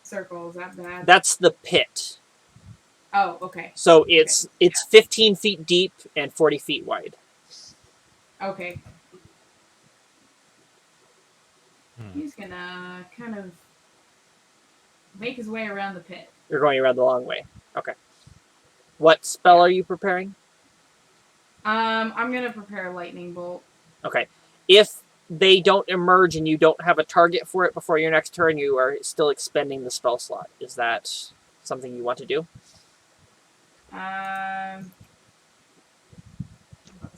circle, is that bad? That's the pit. Oh, okay. So it's 15 feet deep and 40 feet wide. Okay. He's gonna kind of make his way around the pit. You're going around the long way. Okay. What spell are you preparing? I'm gonna prepare a lightning bolt. Okay. If they don't emerge and you don't have a target for it before your next turn, you are still expending the spell slot. Is that something you want to do? You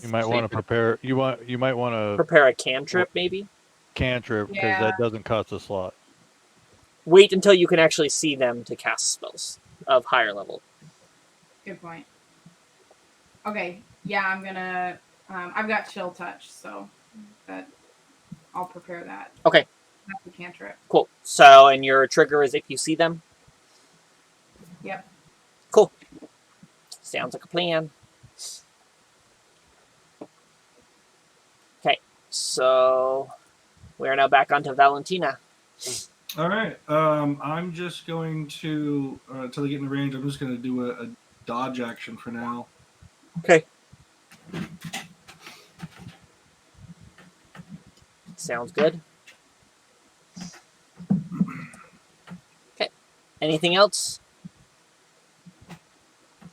might want to prepare. You might want to prepare a cantrip, maybe. Cantrip, because that doesn't cost a slot. Wait until you can actually see them to cast spells of higher level. Good point. Okay, yeah, I'm gonna. I've got chill touch, so that I'll prepare that. Okay. That's the cantrip. Cool. So, and your trigger is if you see them. Yep. Cool. Sounds like a plan. Okay, so we are now back onto Valentina. All right. I'm just going to until they get in the range. I'm just going to do a dodge action for now. Okay. Sounds good. Okay. Anything else?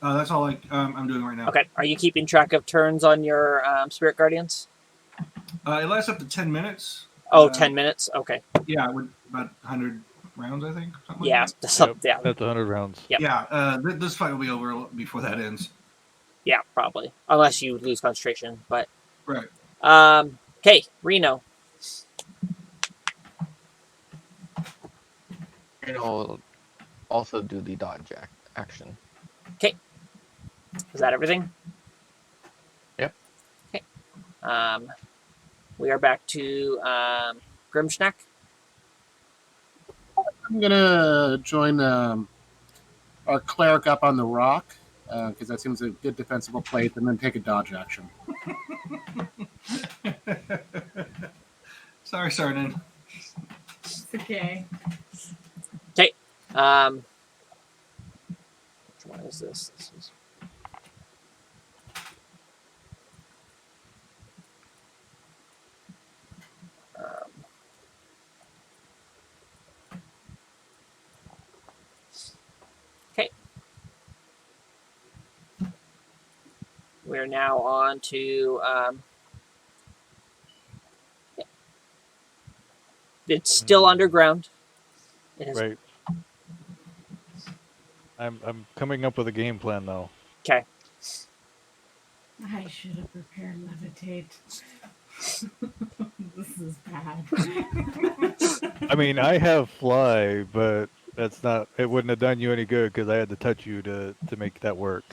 That's all I'm doing right now. Okay. Are you keeping track of turns on your Spirit Guardians? It lasts up to 10 minutes. 10 minutes? Okay. Yeah, with about 100 rounds, I think. Yeah, like that. Yeah, that's 100 rounds. Yep. Yeah, this fight will be over before that ends. Yeah, probably. Unless you lose concentration, but... Right. Okay, Reno. Reno will also do the dodge action. Okay. Is that everything? Yep. Okay. We are back to Grimschnack. I'm gonna join our cleric up on the rock because that seems a good defensible place, and then take a dodge action. Sorry, Sarnan. It's okay. Okay. Which one is this? This is... Okay. We're now on to... it's still underground. It is... Right. I'm coming up with a game plan though. Okay. I should have prepared levitate. This is bad. I mean, I have fly, but that's not. It wouldn't have done you any good because I had to touch you to make that work.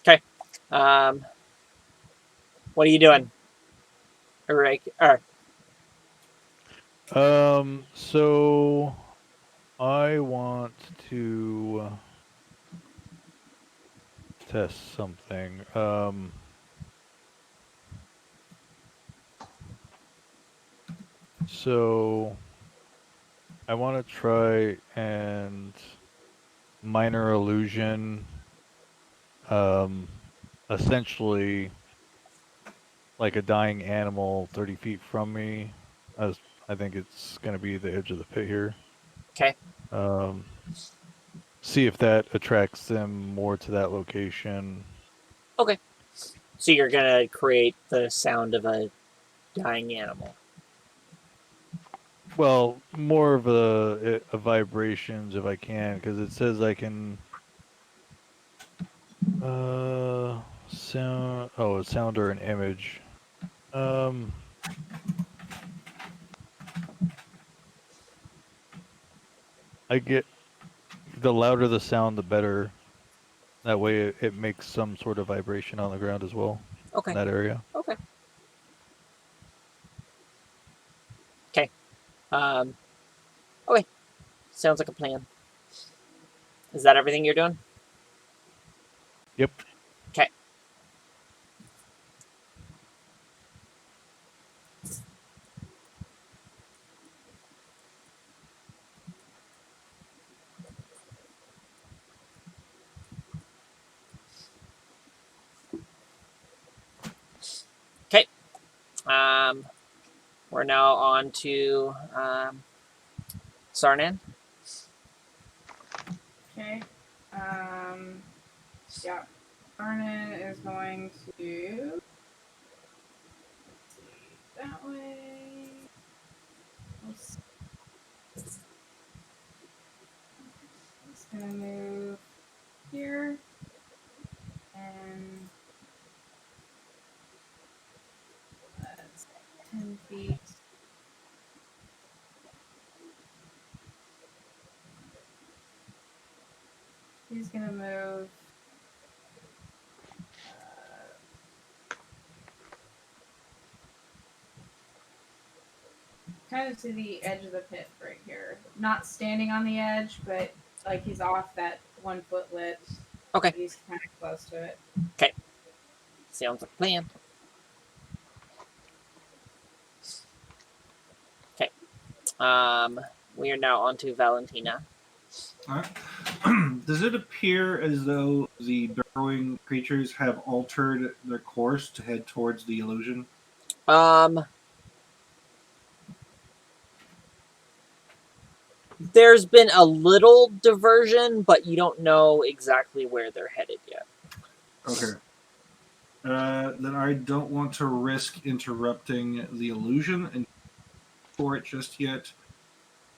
Okay. What are you doing? So I want to test something. So I want to try and minor illusion, essentially like a dying animal 30 feet from me. As I think it's going to be the edge of the pit here. Okay. See if that attracts them more to that location. Okay. So you're gonna create the sound of a dying animal. Well, more of a vibrations if I can, because it says I can. Sound. Oh, a sound or an image. I get the louder the sound, the better. That way, it makes some sort of vibration on the ground as well. Okay. In that area. Okay. Okay. Okay. Sounds like a plan. Is that everything you're doing? Yep. Okay. Okay. We're now on to Sarnan. Okay. Yeah. Arnon is going to that way. He's gonna move here and that's 10 feet. He's gonna move kind of to the edge of the pit right here. Not standing on the edge, but like he's off that 1 foot lit. Okay. He's kind of close to it. Okay. Sounds like a plan. Okay. We are now on to Valentina. All right. Does it appear as though the burrowing creatures have altered their course to head towards the illusion? There's been a little diversion, but you don't know exactly where they're headed yet. Okay. Then I don't want to risk interrupting the illusion and for it just yet.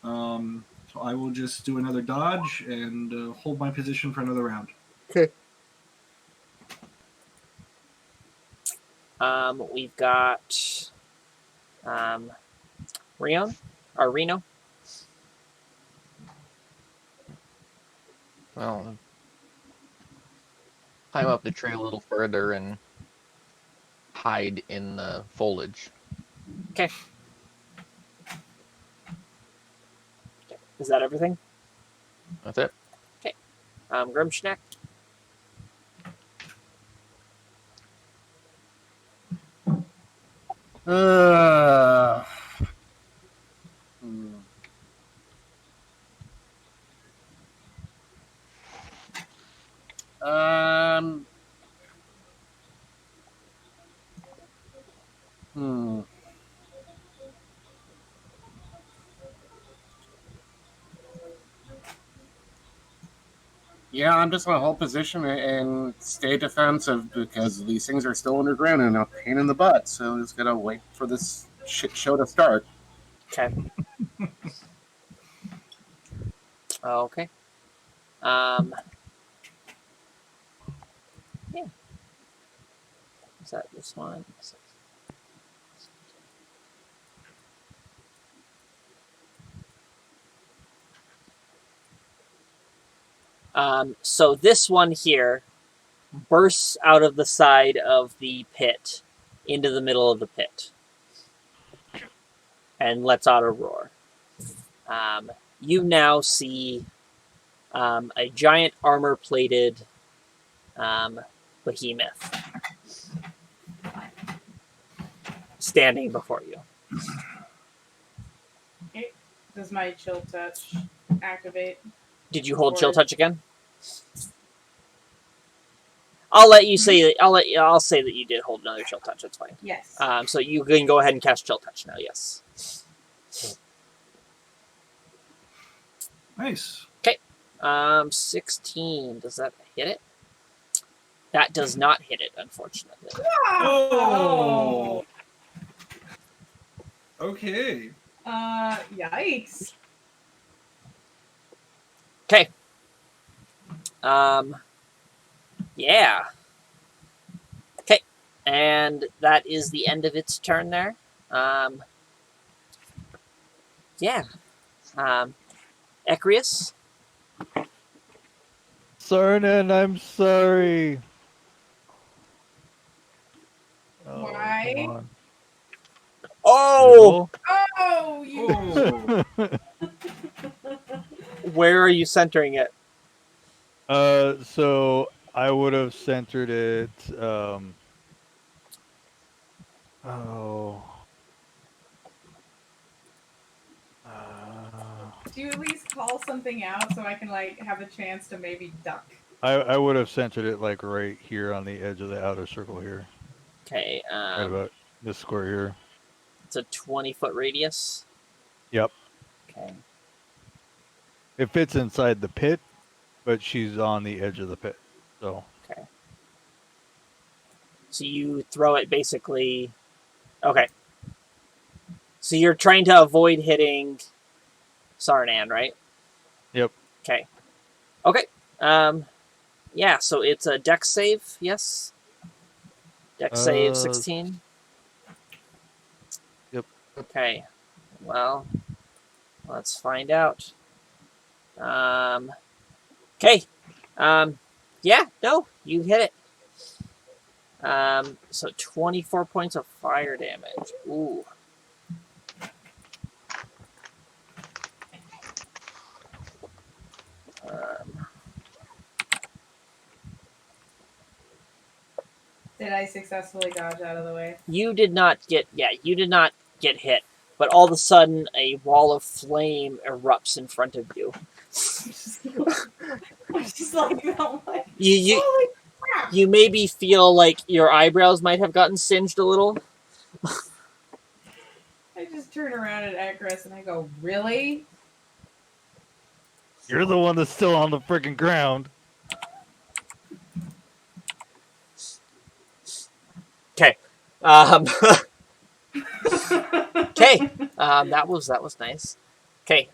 So I will just do another dodge and hold my position for another round. Okay. We've got Reno. Well, climb up the tree a little further and hide in the foliage. Okay. Is that everything? That's it. Okay. Grimschneck. Hmm. Hmm. Yeah, I'm just gonna hold position and stay defensive because these things are still underground and a pain in the butt. So I'm just gonna wait for this shit show to start. Okay. Okay. Is that this one? So this one here bursts out of the side of the pit into the middle of the pit and lets out a roar. You now see a giant armor-plated behemoth standing before you. Okay. Does my chill touch activate? Did you hold Or- chill touch again? I'll let you say that. I'll say that you did hold another chill touch. That's fine. Yes. So you can go ahead and cast chill touch now. Yes. Nice. 16. Does that hit it? That does not hit it, unfortunately. Oh. Okay. Yikes. Okay. Yeah. Okay. And that is the end of its turn there. Yeah. Ecrius? Sarnan, I'm sorry. Why? Come on. Oh! Oh, you. Oh. Where are you centering it? So I would have centered it. Oh. Do you at least call something out so I can like have a chance to maybe duck? I would have centered it like right here on the edge of the outer circle here, Okay. right about this square here. It's a 20-foot radius. Yep. Okay. It fits inside the pit, but she's on the edge of the pit. So. Okay. So you throw it basically. Okay. So you're trying to avoid hitting Sarnan, right? Yep. Okay. Okay. Yeah, so it's a dex save, yes? Dex save 16? Yep. Okay. Well, let's find out. Okay. Yeah, no, you hit it. So 24 points of fire damage. Ooh. Did I successfully dodge out of the way? You did not get hit, but all of a sudden a wall of flame erupts in front of you. I'm just like, oh my, You holy crap! you maybe feel like your eyebrows might have gotten singed a little. I just turn around at Akris and I go, really? You're the one that's still on the freaking ground. Okay. Okay. That was nice. Okay.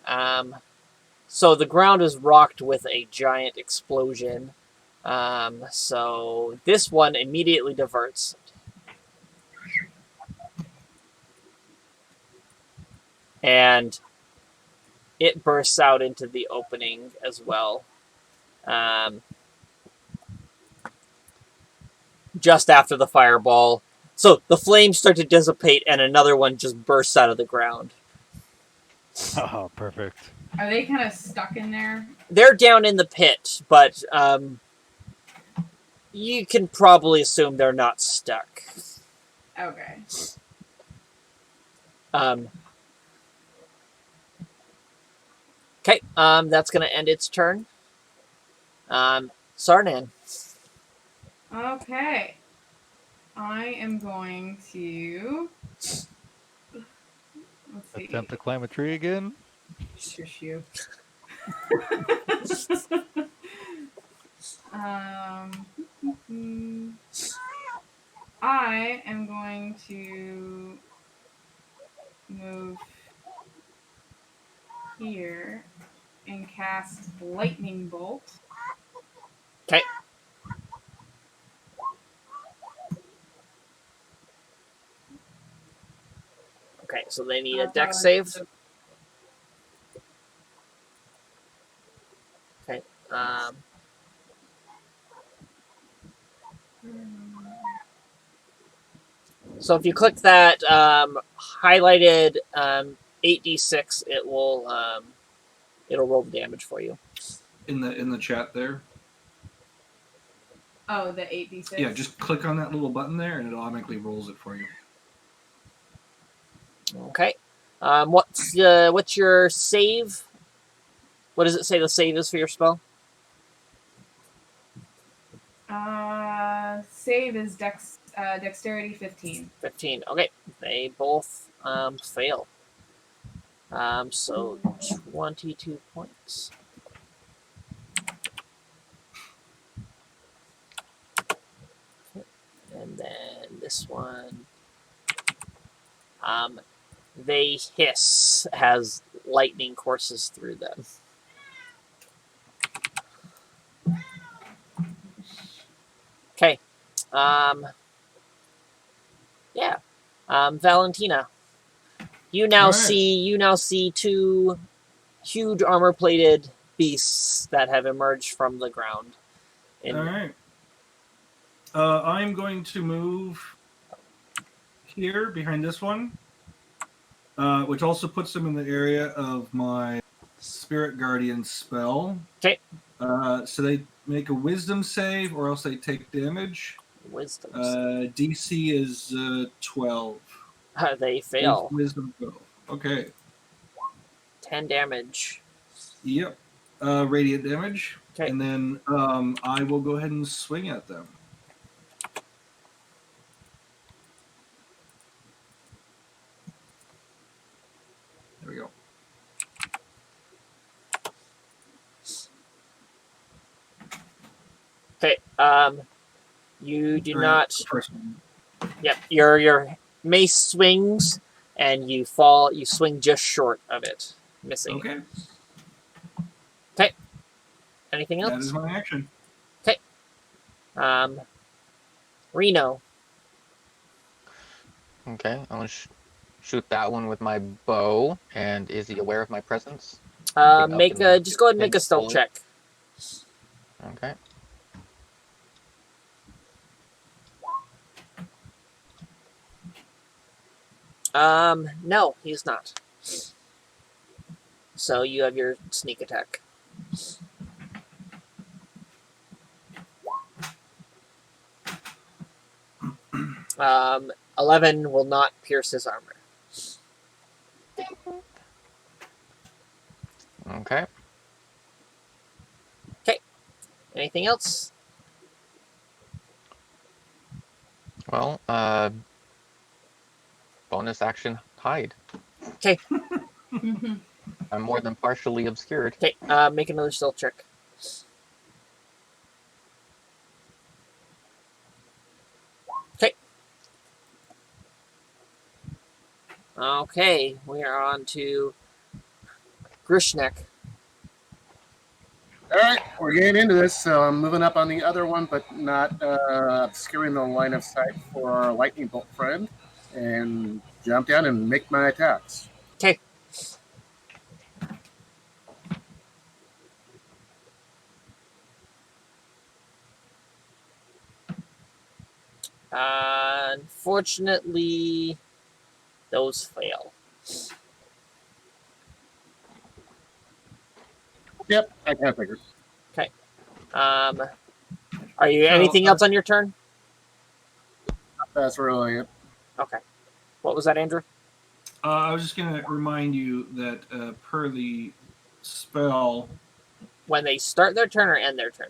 So the ground is rocked with a giant explosion. So this one immediately diverts. And it bursts out into the opening as well. Just after the fireball. So the flames start to dissipate and another one just bursts out of the ground. Oh, perfect. Are they kind of stuck in there? They're down in the pit, but you can probably assume they're not stuck. Okay. Okay, that's going to end its turn. Sarnan. Okay. I am going to. Let's see. Attempt to climb a tree again. Shush you. I am going to move here and cast Lightning Bolt. Okay. Okay, so they need a dex save. Okay. So if you click that highlighted 8d6, it'll roll the damage for you. In the chat there. Oh, the 8d6. Yeah, just click on that little button there, and it automatically rolls it for you. Okay. What's your save? What does it say the save is for your spell? Save is dexterity 15. 15. Okay, they both fail. So 22 points. And then this one, they hiss as lightning courses through them. Okay. Yeah. Valentina, you now see two huge armor-plated beasts that have emerged from the ground. All right. I'm going to move here behind this one, which also puts them in the area of my Spirit Guardian spell. Okay. So they make a Wisdom save, or else they take damage. Wisdom. DC is 12. They fail. Wisdom 12. Okay. 10 damage. Yep. Radiant damage. Okay. And then I will go ahead and swing at them. There we go. Okay. You do not. First one. Yep. Your mace swings, and you fall. You swing just short of it, missing. Okay. Okay. Anything else? That is my action. Okay. Reno. Okay, I'm gonna shoot that one with my bow. And is he aware of my presence? Just go ahead and make a stealth check. Okay. No, he's not. So you have your sneak attack. 11 will not pierce his armor. Okay. Okay. Anything else? Well, bonus action hide. Okay. I'm more than partially obscured. Okay. Make another stealth check. Okay. Okay. We are on to Grishnek. All right, we're getting into this, so I'm moving up on the other one, but not obscuring the line of sight for our lightning bolt friend, and jump down and make my attacks. Okay. Unfortunately, those fail. Yep, I kind of figured. Okay. Are you anything else on your turn? That's really it. Okay. What was that, Andrew? I was just going to remind you that per the spell, When they start their turn or end their turn?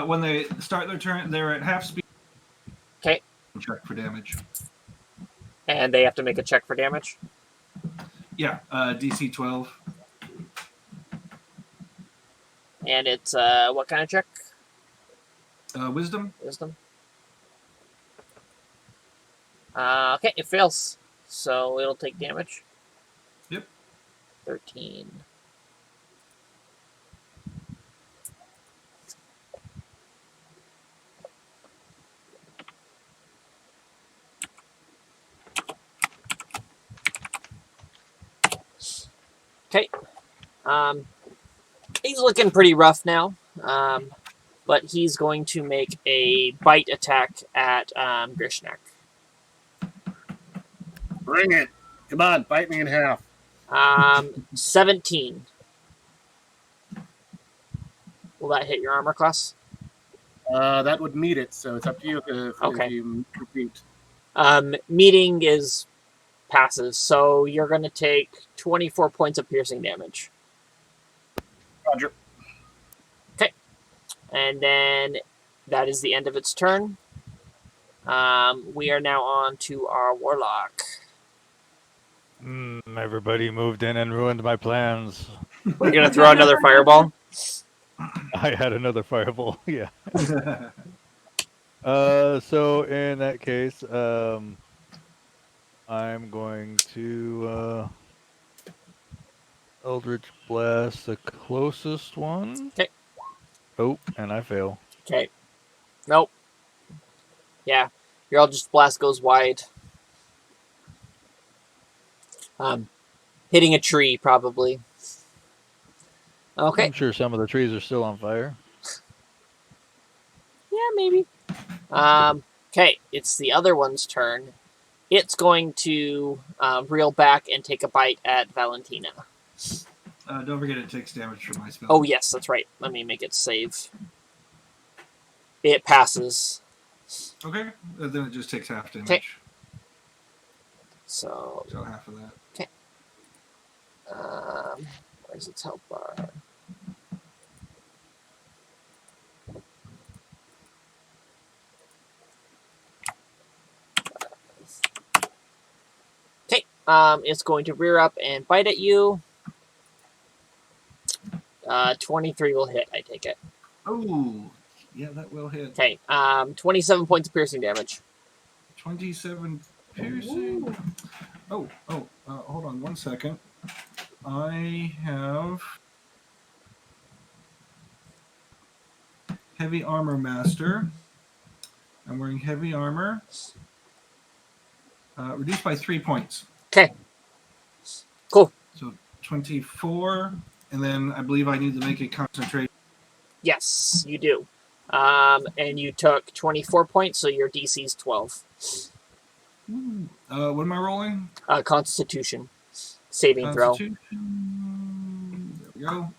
when they start their turn, they're at half speed. Okay. Check for damage. And they have to make a check for damage? Yeah, DC 12. And it's what kind of check? Wisdom. Wisdom. Okay, it fails. So it'll take damage. Yep. 13. Okay. He's looking pretty rough now. But he's going to make a bite attack at Grishnak. Bring it. Come on, bite me in half. 17. Will that hit your armor class? That would meet it, so it's up to you if Okay. you repeat. Meeting is passes, so you're going to take 24 points of piercing damage. Roger. Okay. And then that is the end of its turn. We are now on to our warlock. Everybody moved in and ruined my plans. We're going to throw another fireball. I had another fireball. Yeah. So in that case, I'm going to Eldritch Blast the closest one. Okay. Oh, and I fail. Okay. Nope. Yeah. Your Eldritch Blast goes wide. Hitting a tree, probably. Okay. I'm sure some of the trees are still on fire. Yeah, maybe. Okay, it's the other one's turn. It's going to reel back and take a bite at Valentina. Don't forget it takes damage from my spell. Oh, yes, that's right. Let me make it save. It passes. Okay, then it just takes half damage. Okay. So half of that. Okay. Where's its health bar? Okay. It's going to rear up and bite at you. 23 will hit, I take it. Oh, yeah, that will hit. Okay. 27 points of piercing damage. 27 piercing. Oh, hold on 1 second. I have heavy armor master. I'm wearing heavy armor. Reduced by 3 points. Okay. Cool. So 24, and then I believe I need to make a concentration. Yes, you do. And you took 24 points, so your DC is 12. What am I rolling? Constitution. Saving throw. Constitution. There we go.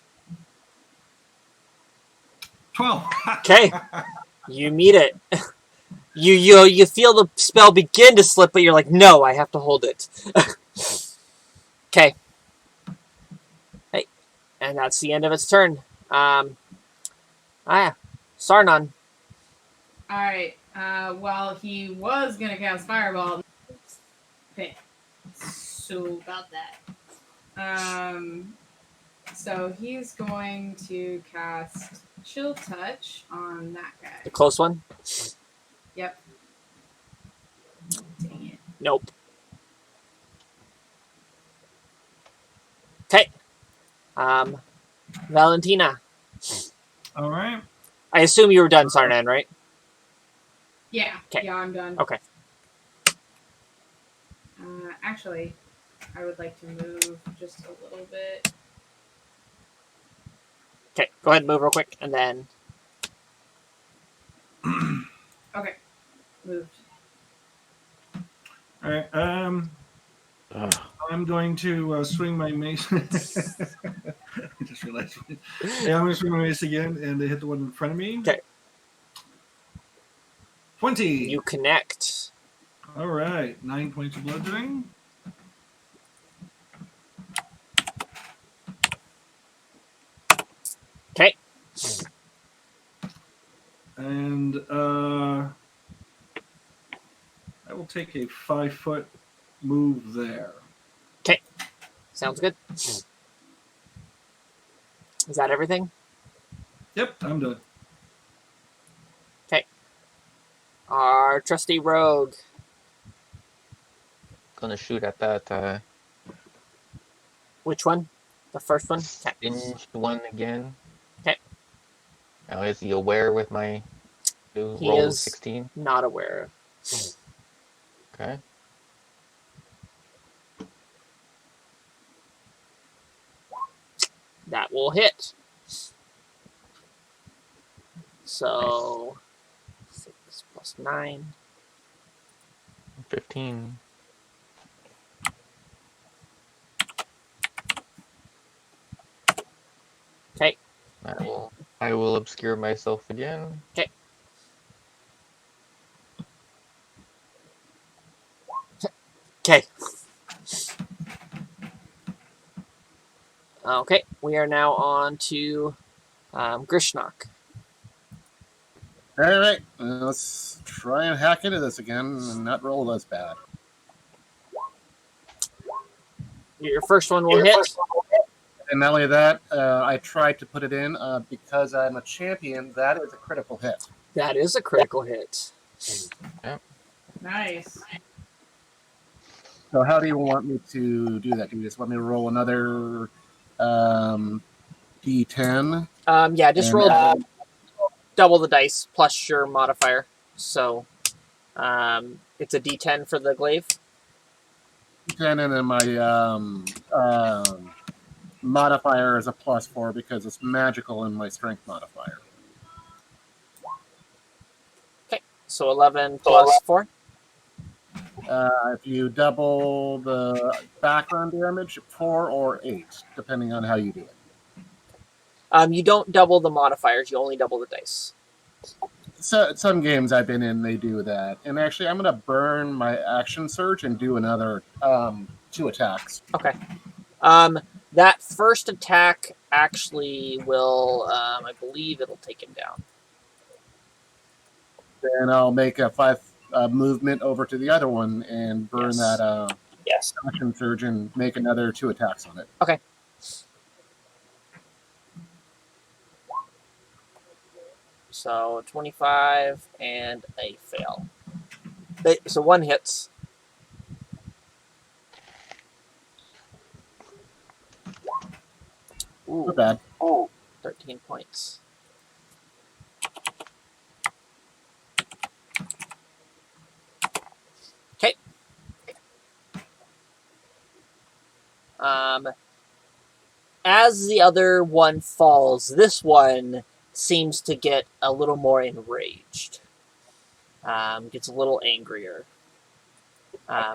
12. Okay. You meet it. You feel the spell begin to slip, but you're like, no, I have to hold it. Okay. Hey. And that's the end of its turn. Sarnon. Alright, well, he was gonna cast Fireball. Okay, so about that. So he's going to cast Chill Touch on that The guy. close one? Yep. Dang it. Nope. Okay. Valentina. All right. I assume you were done, Sarnan, right? Yeah. Okay. Yeah, I'm done. Okay. Actually, I would like to move just a little bit. Okay, go ahead and move real quick, and then... Okay. Moved. All right. I'm going to swing my mace. I just realized. Yeah, I'm going to swing my mace again and hit the one in front of me. Okay. 20. You connect. All right. 9 points of bludgeoning. Okay. And I will take a 5-foot move there. Okay. Sounds good. Is that everything? Yep, I'm done. Okay. Our trusty rogue. Gonna shoot at that Which one? The first one? Okay. singed one again. Okay. Now, is he aware with my new He roll of is 16? not aware. Okay. That will hit. So 6 plus 9. 15. Okay. I will obscure myself again. Okay. Okay. Okay. We are now on to Grishnak. All right, let's try and hack into this again and not roll as bad. Your first one will hit. And not only that, I tried to put it in because I'm a champion. That is a critical hit. That is a critical hit. Nice. So how do you want me to do that? Do you just want me to roll another D10? Yeah, just And roll double the dice plus your modifier. So it's a D10 for the glaive. D10, and then my modifier is a +4 because it's magical in my strength modifier. Okay, so 11 plus 4. If you double the background damage, 4 or 8, depending on how you do it. You don't double the modifiers, you only double the dice. So some games I've been in, they do that. And actually, I'm going to burn my action surge and do another 2 attacks. Okay. That first attack actually will, I believe it'll take him down. Then I'll make a 5 movement over to the other one and burn that action surge and make another 2 attacks on it. Okay. So 25 and a fail. So 1 hits. Ooh, Not bad. 13 points. Okay. As the other one falls, this one seems to get a little more enraged. Gets a little angrier.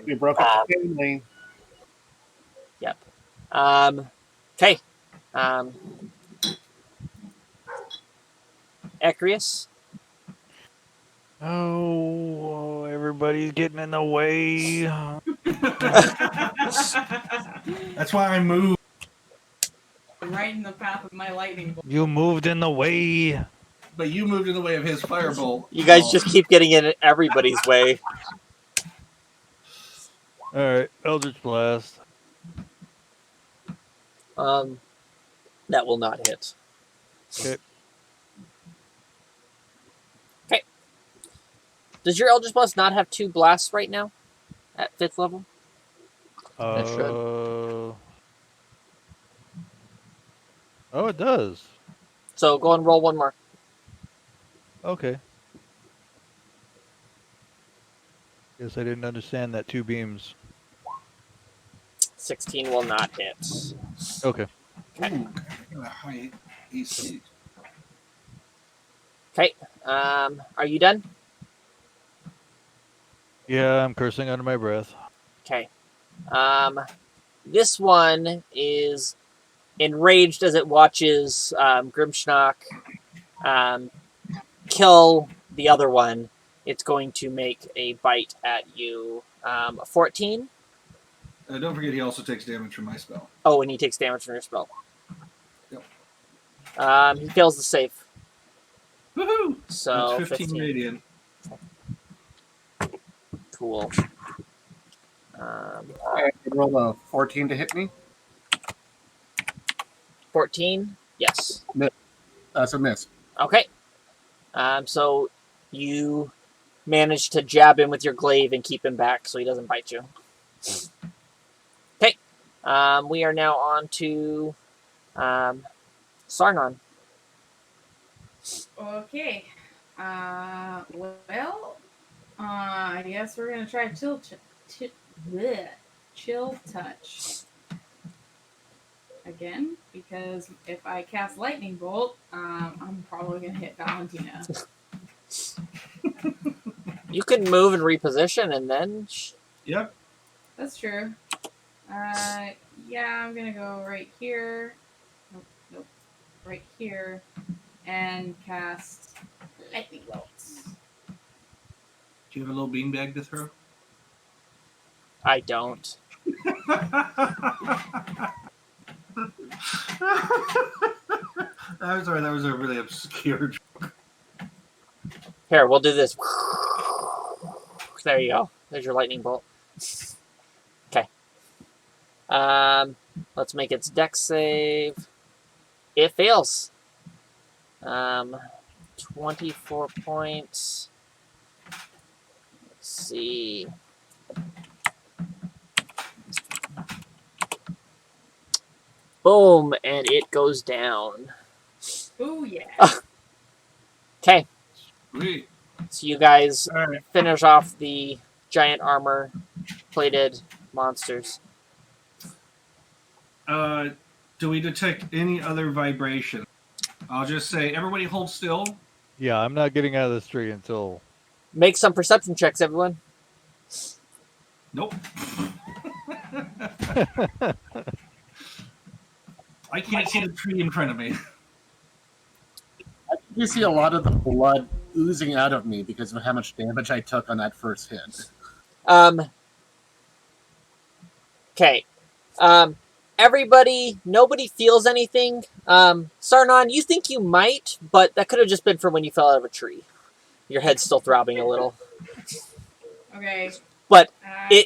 You broke up the family. Yep. Okay. Ecrius. Oh, everybody's getting in the way. That's why I moved. Right in the path of my lightning bolt. You moved in the way. But you moved in the way of his firebolt. You guys just keep getting in everybody's way. All right, Eldritch Blast. That will not hit. Okay. Okay. Does your Eldritch Blast not have 2 blasts right now? At 5th level? It should. Oh, it does. So go and roll 1 more. Okay. Guess I didn't understand that 2 beams. 16 will not hit. Okay. Ooh, a high AC. Okay. Are you done? Yeah, I'm cursing under my breath. Okay. This one is enraged as it watches Grimschnock kill the other one. It's going to make a bite at you. 14. Don't forget, he also takes damage from my spell. Oh, and he takes damage from your spell. Yep. He fails the save. Woohoo! So That's 15 radiant. Cool. Roll a 14 to hit me. 14. Yes. That's a miss. Okay. So you manage to jab him with your glaive and keep him back so he doesn't bite you. Okay. We are now on to Sargon. Okay. I guess we're gonna try chill touch. again, because if I cast lightning bolt, I'm probably gonna hit Valentina. You can move and reposition, and then Yep. That's true. Yeah, I'm gonna go right here. Nope. Right here, and cast lightning bolts. Do you have a little beanbag to throw? I don't. I'm sorry, that was a really obscure joke. Here, we'll do this. There you go. There's your lightning bolt. Okay. Let's make its dex save. It fails. 24 points. Let's see. Boom, and it goes down. Ooh, yeah. Okay, Sweet. so you guys All right. finish off the giant armor-plated monsters. Do we detect any other vibration? I'll just say, everybody hold still. Yeah, I'm not getting out of this tree until. Make some perception checks, everyone. Nope. I can't see the tree in front of me. You see a lot of the blood oozing out of me because of how much damage I took on that first hit. Okay. Everybody, nobody feels anything. Sarnon, you think you might, but that could have just been from when you fell out of a tree. Your head's still throbbing a little. Okay. But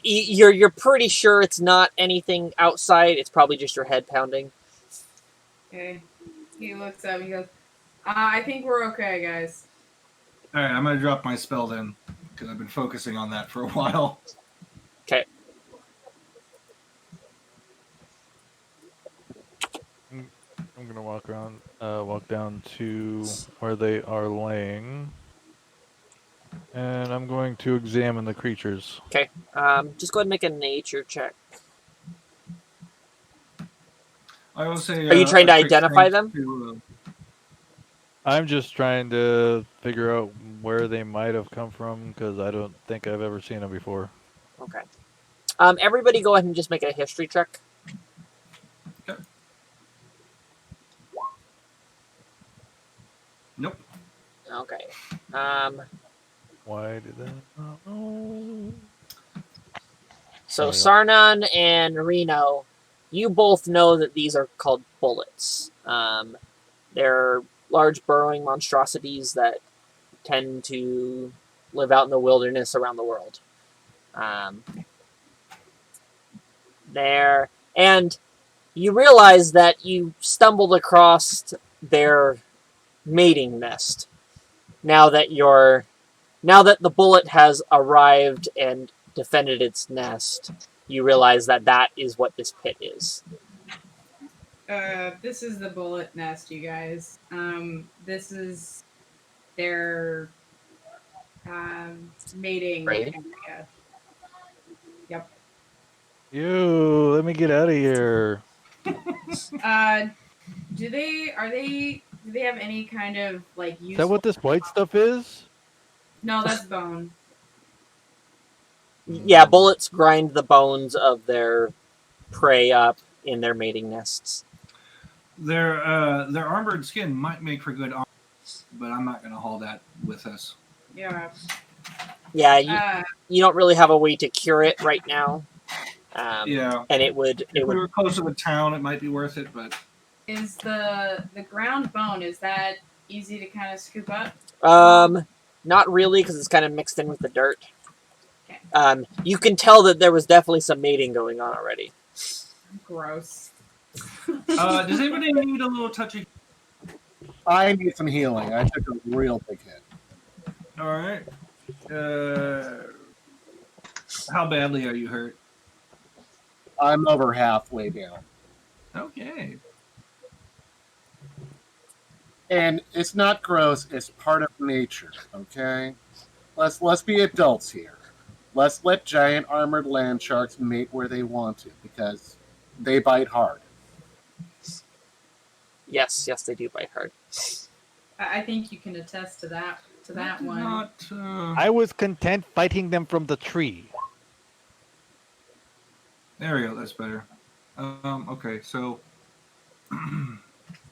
you're pretty sure it's not anything outside. It's probably just your head pounding. Okay. He looks up and he goes, I think we're okay, guys. All right, I'm going to drop my spell then, because I've been focusing on that for a while. Okay. I'm gonna walk down to where they are laying, and I'm going to examine the creatures. Okay. Just go ahead and make a nature check. I will say. Are you trying to a quick identify thanks them? to, I'm just trying to figure out where they might have come from because I don't think I've ever seen them before. Okay. Everybody go ahead and just make a history check. Okay. Nope. Okay. Why did that not know? So Sorry. Sarnon and Reno, you both know that these are called bullets. They're large burrowing monstrosities that tend to live out in the wilderness around the world. And you realize that you stumbled across their mating nest. Now that the bullet has arrived and defended its nest, you realize that that is what this pit is. This is the bullet nest, you guys. This is their mating Right. area. Yep. You, let me get out of here. Do they have any kind of like useful? Is that what this white stuff is? No, that's bone. Yeah, bullets grind the bones of their prey up in their mating nests. Their armored skin might make for good armor, but I'm not going to haul that with us. Yeah. Yeah, you don't really have a way to cure it right now. Yeah. And it would. If we were close to the town, it might be worth it, but. Is the ground bone, is that easy to kind of scoop up? Not really, because it's kind of mixed in with the dirt. Okay. You can tell that there was definitely some mating going on already. Gross. Does anybody need a little touchy? I need some healing. I took a real big hit. All right. How badly are you hurt? I'm over halfway down. Okay. And it's not gross, it's part of nature, okay? Let's be adults here. Let's let giant armored land sharks mate where they want to, because they bite hard. Yes, they do bite hard. I think you can attest to that one. Not. I was content fighting them from the tree. There we go. That's better. Okay, so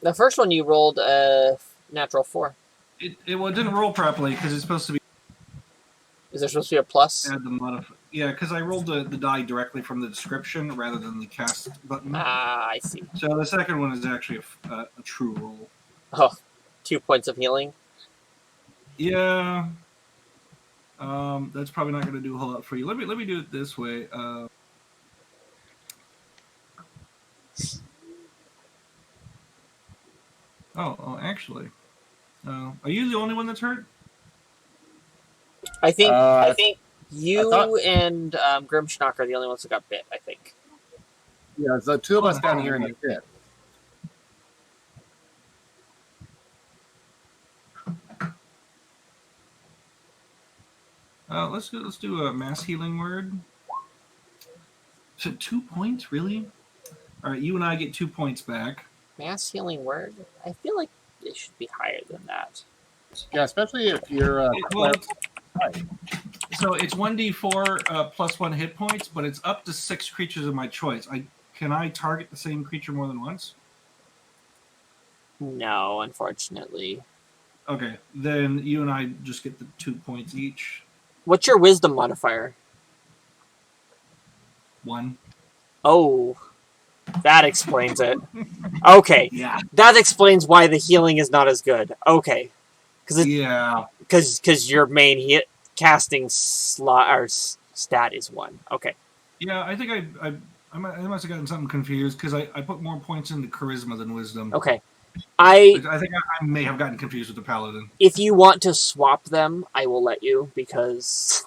The first one you rolled a natural 4. it didn't roll properly because it's supposed to be Is there supposed to be a plus? add the modify. Yeah, because I rolled the die directly from the description rather than the cast button. Ah, I see. So the second one is actually a true roll. Oh, 2 points of healing. Yeah. That's probably not going to do a whole lot for you. Let me do it this way. Actually, are you the only one that's hurt? I think I you thought- and Grimschnock are the only ones that got bit, I think. Yeah, there's the two of us down here in the pit. Let's do a mass healing word. So 2 points, really? All right, you and I get 2 points back. Mass healing word? I feel like it should be higher than that. Yeah, especially if you're. Well, so it's 1d4 plus 1 hit points, but it's up to 6 creatures of my choice. Can I target the same creature more than once? No, unfortunately. Okay, then you and I just get the 2 points each. What's your wisdom modifier? 1. Oh, that explains it. Okay, Yeah. that explains why the healing is not as good. Okay, Yeah. because your main casting slot or stat is 1. Okay. Yeah, I think I must have gotten something confused because I put more points into charisma than wisdom. Okay. I think I may have gotten confused with the paladin. If you want to swap them, I will let you, because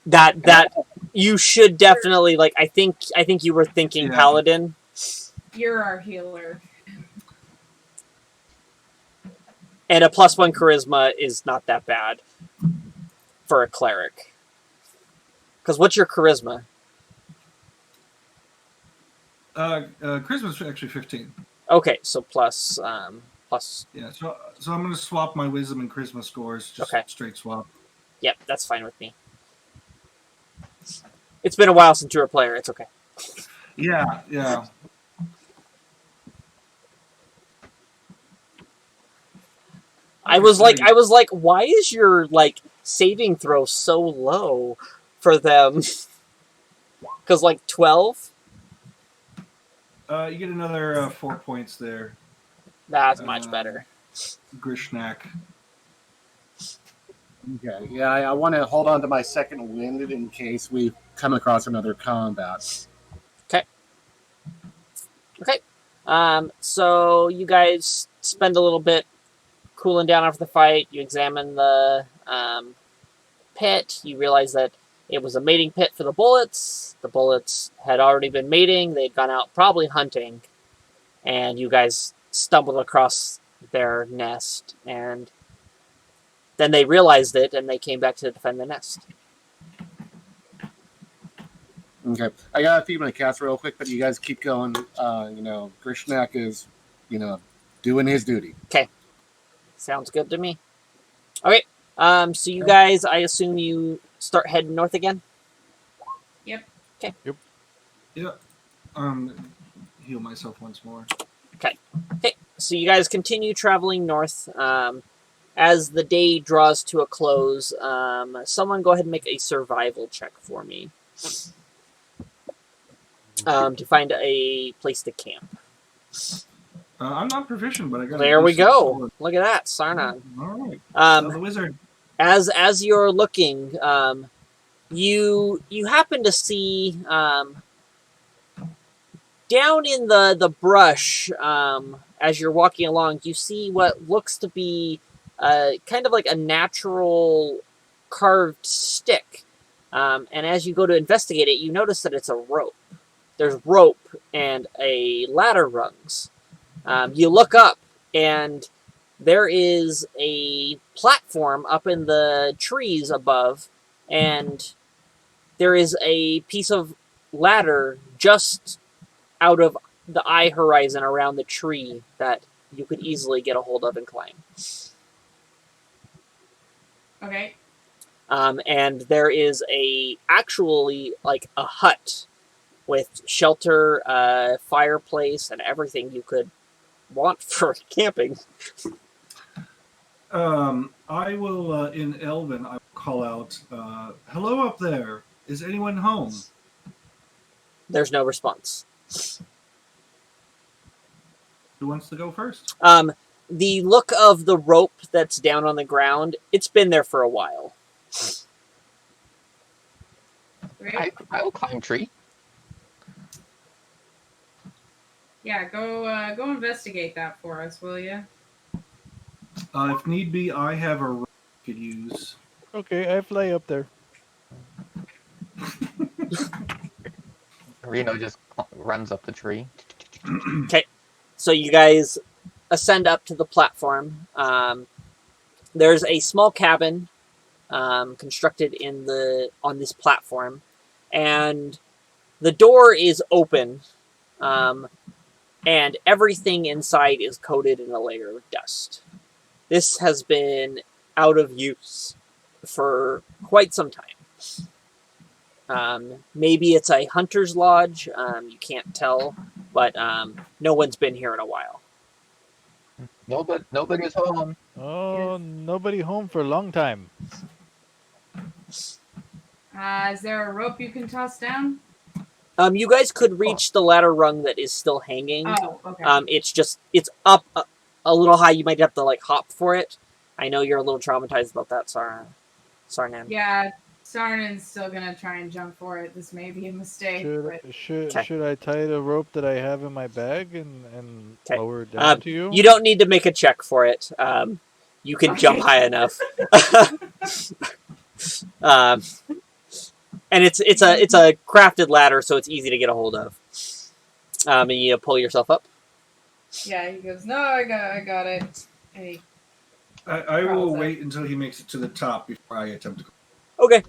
that you should definitely, like, I think you were thinking Yeah. paladin. You're our healer. And a +1 charisma is not that bad for a cleric. Because what's your charisma? Charisma's actually 15. Okay, so plus. Yeah, so I'm going to swap my wisdom and charisma scores. Just Okay. straight swap. Yep, that's fine with me. It's been a while since you were a player. It's okay. Yeah. I was like, why is your saving throw so low for them? Because 12. You get another 4 points there, That's much better. Grishnak. Okay, yeah, I want to hold on to my second wind in case we come across another combat. Okay. So you guys spend a little bit cooling down after the fight. You examine the pit. You realize that it was a mating pit for the bullets. The bullets had already been mating. They'd gone out probably hunting. And you guys stumbled across their nest. And then they realized it, and they came back to defend the nest. Okay, I gotta feed my cats real quick, but you guys keep going. Grishnak is, doing his duty. Sounds good to me. Okay. So you guys, I assume you start heading north again? Yep. Okay. Yep. Yeah. Heal myself once more. Okay. So you guys continue traveling north. As the day draws to a close, someone go ahead and make a survival check for me. To find a place to camp. I'm not proficient, but I got. There we go. Look at that, Sarnan. All right. The wizard. As you're looking, you happen to see down in the brush, as you're walking along, you see what looks to be kind of like a natural carved stick. And as you go to investigate it, you notice that it's a rope. There's rope and a ladder rungs. You look up, and there is a platform up in the trees above, and there is a piece of ladder just out of the eye horizon around the tree that you could easily get a hold of and climb. Okay. And there is actually like a hut with shelter, fireplace, and everything you could want for camping. I will, in Elven, I will call out, hello up there. Is anyone home? There's no response. Who wants to go first? The look of the rope that's down on the ground, it's been there for a while. Great. I will climb tree. Yeah, go investigate that for us, will you? If need be, I have a rope you could use. Okay, I fly up there. Reno just runs up the tree. Okay, so you guys ascend up to the platform. There's a small cabin constructed on this platform, and the door is open, and everything inside is coated in a layer of dust. This has been out of use for quite some time. Maybe it's a hunter's lodge. You can't tell, but no one's been here in a while. Nobody's home. Oh, nobody home for a long time. Is there a rope you can toss down? You guys could reach the ladder rung that is still hanging. Oh, okay. It's up a little high. You might have to like hop for it. I know you're a little traumatized about that, Sarnan. Yeah, Sarnan's still gonna try and jump for it. This may be a mistake. Should I tie the rope that I have in my bag and Okay. lower it down to you? You don't need to make a check for it. You can jump high enough. And it's a crafted ladder, so it's easy to get a hold of. And you pull yourself up. Yeah, he goes, no, I got it. And he I will crawls up. wait until he makes it to the top before I attempt to go. Okay.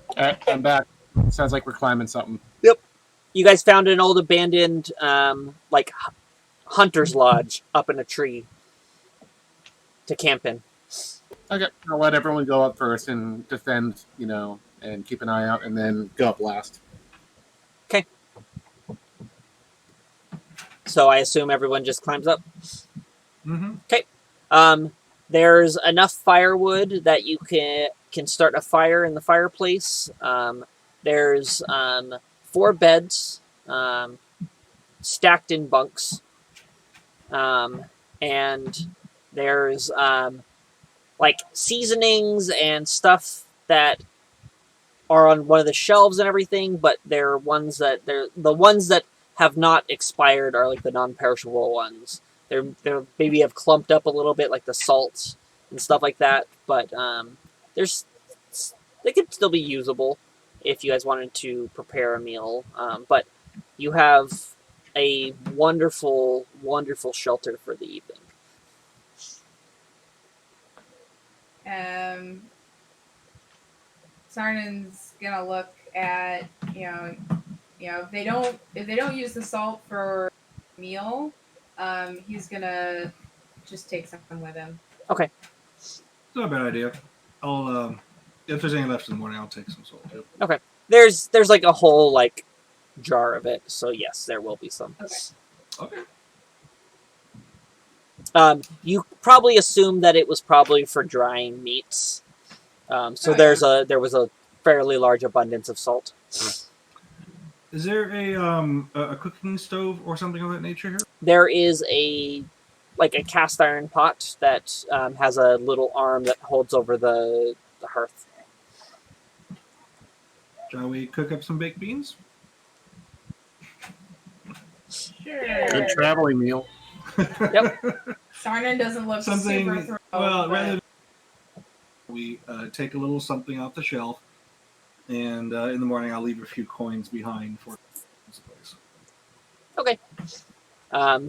I'm back. Sounds like we're climbing something. You guys found an old abandoned hunter's lodge up in a tree to camp in. Okay, I'll let everyone go up first and defend, and keep an eye out, and then go up last. Okay. So I assume everyone just climbs up. Mm-hmm. Okay. There's enough firewood that you can start a fire in the fireplace. There's 4 beds stacked in bunks. And there's seasonings and stuff that are on one of the shelves and everything, but the ones that have not expired are like the non-perishable ones. They're maybe have clumped up a little bit, like the salt and stuff like that, but they could still be usable if you guys wanted to prepare a meal. But you have a wonderful, wonderful shelter for the evening. Sarnan's gonna look at if they don't use the salt for meal, he's gonna just take something with him. Okay. It's not a bad idea. I'll if there's any left in the morning, I'll take some salt too. Okay. There's like a whole jar of it, so yes, there will be some. Okay. Okay. You probably assume that it was probably for drying meats. There was a fairly large abundance of salt. Is there a cooking stove or something of that nature here? There is a cast iron pot that has a little arm that holds over the hearth. Shall we cook up some baked beans? Sure. Good traveling meal. Yep. Sarnan doesn't look super thrilled. Well, but- rather than we take a little something off the shelf, and in the morning I'll leave a few coins behind for this place. Okay.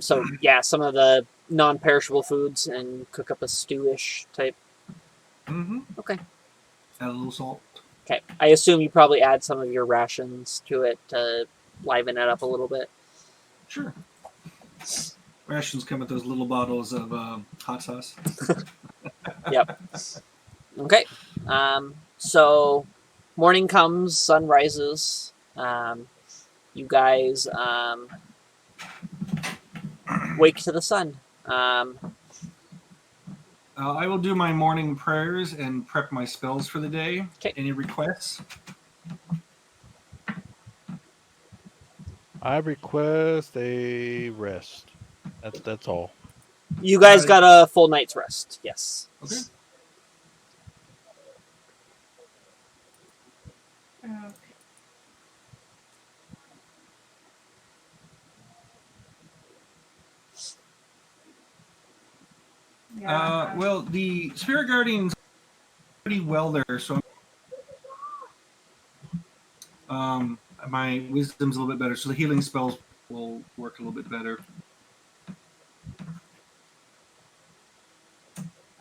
So yeah, some of the non-perishable foods and cook up a stewish type. Mm-hmm. Okay. Add a little salt. Okay. I assume you probably add some of your rations to it to liven it up a little bit. Sure. Rations come with those little bottles of hot sauce. Yep. Okay. So morning comes, sun rises. You guys wake to the sun. I will do my morning prayers and prep my spells for the day. Okay. Any requests? I request a rest. That's all. You guys got a full night's rest. Yes. Okay. Okay. Yeah. Well, the Spirit Guardian's pretty well there, so my wisdom's a little bit better, so the healing spells will work a little bit better.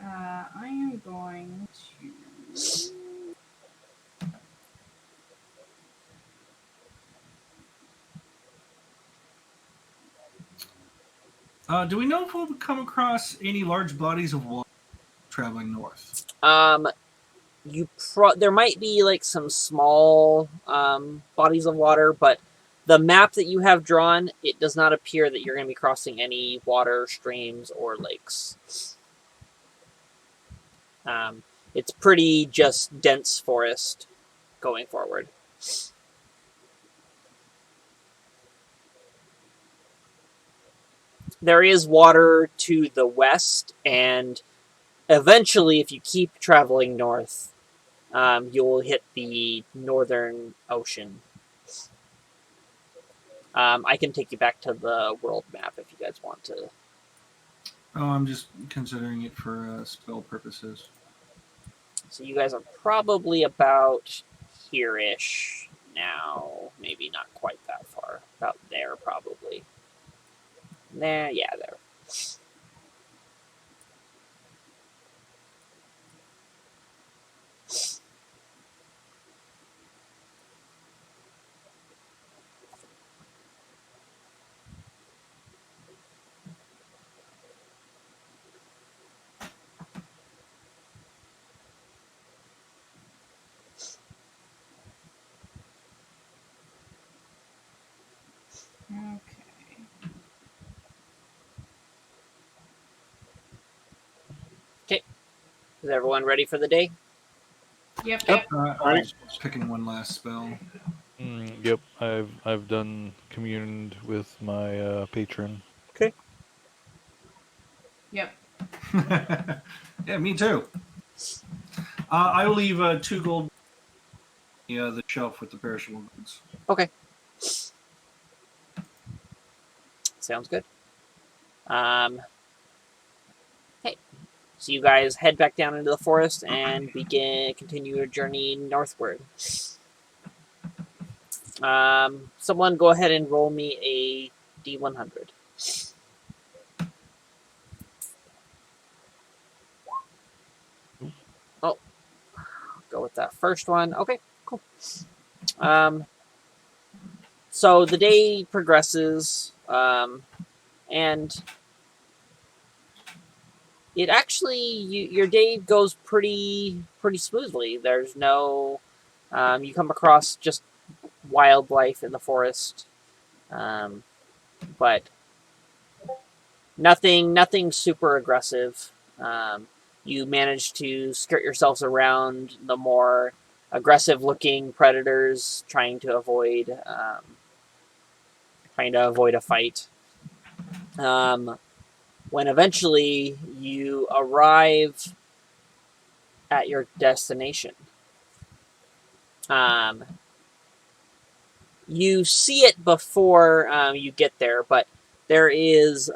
I am going to. Do we know if we'll come across any large bodies of water traveling north? There might be like some small bodies of water, but the map that you have drawn, it does not appear that you're going to be crossing any water, streams, or lakes. It's pretty just dense forest going forward. There is water to the west, and eventually, if you keep traveling north, you'll hit the northern ocean. I can take you back to the world map if you guys want to. Oh, I'm just considering it for spell purposes. So you guys are probably about here-ish now. Maybe not quite that far. About there, probably. There, yeah, there. Okay. Is everyone ready for the day? Yep. I was picking one last spell. Yep, I've done communed with my patron. Okay. Yep. Yeah, me too. I will leave 2 gold. Yeah, the shelf with the perishable goods. Okay. Sounds good. Hey, so you guys head back down into the forest and continue your journey northward. Someone go ahead and roll me a D100. Oh, go with that first one. Okay, cool. So the day progresses, and it actually your day goes pretty smoothly. There's no you come across just wildlife in the forest, but nothing super aggressive. You manage to skirt yourselves around the more aggressive looking predators, trying to avoid a fight. When eventually you arrive at your destination. You see it before you get there, but there is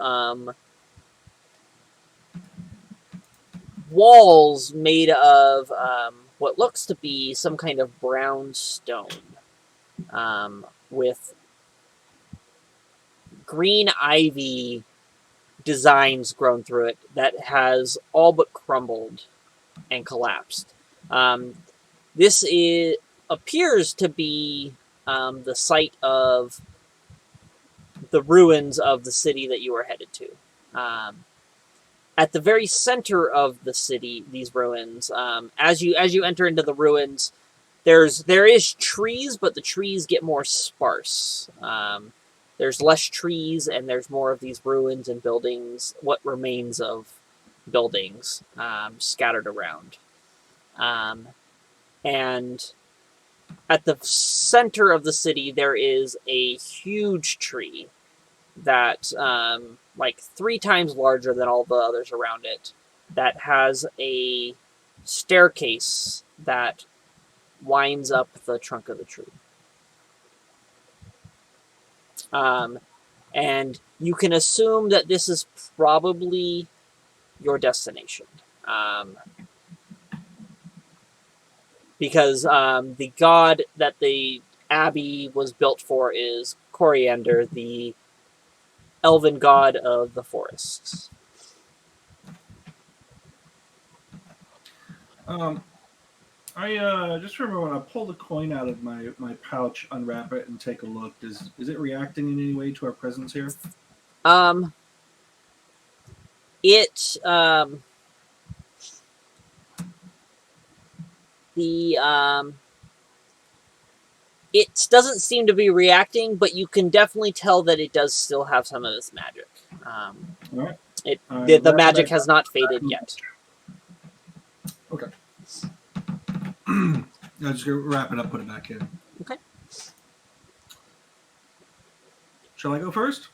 walls made of what looks to be some kind of brown stone with green ivy designs grown through it that has all but crumbled and collapsed. This appears to be the site of the ruins of the city that you are headed to. At the very center of the city, these ruins, as you enter into the ruins, there is trees, but the trees get more sparse. There's less trees, and there's more of these ruins and buildings, what remains of buildings, scattered around. And at the center of the city, there is a huge tree that, like 3 times larger than all the others around it, that has a staircase that winds up the trunk of the tree. And you can assume that this is probably your destination. Because the god that the Abbey was built for is Coriander, the elven god of the forests. I just remember when I pull the coin out of my pouch, unwrap it, and take a look. Is it reacting in any way to our presence here? It it doesn't seem to be reacting, but you can definitely tell that it does still have some of its magic. All right. The magic has not faded yet. Okay. I'll just wrap it up, put it back in. Okay. Shall I go first?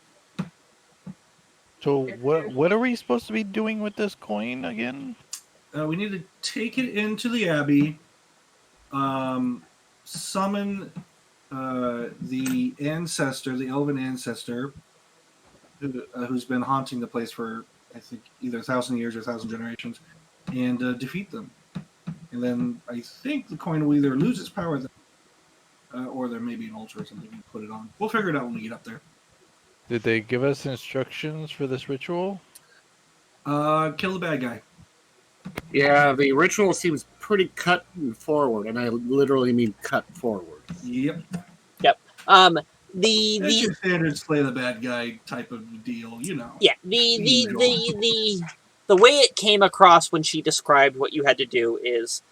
So what are we supposed to be doing with this coin again? We need to take it into the Abbey, summon the ancestor, the elven ancestor, who's been haunting the place for, I think, either 1,000 years or 1,000 generations, and defeat them. And then I think the coin will either lose its power, or there may be an altar or something we put it on. We'll figure it out when we get up there. Did they give us instructions for this ritual? Kill the bad guy. Yeah, the ritual seems pretty cut and forward, and I literally mean cut forward. Yep. The It's your standard slay the bad guy type of deal, you know. Yeah, the way it came across when she described what you had to do is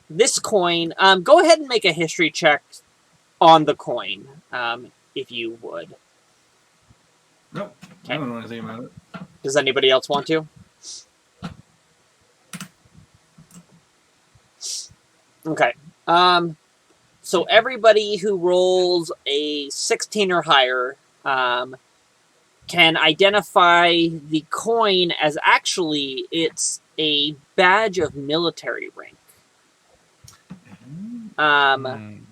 this coin. Go ahead and make a history check on the coin, if you would. Nope. Okay. I don't know anything about it. Does anybody else want to? Okay. So everybody who rolls a 16 or higher can identify the coin as actually it's a badge of military rank.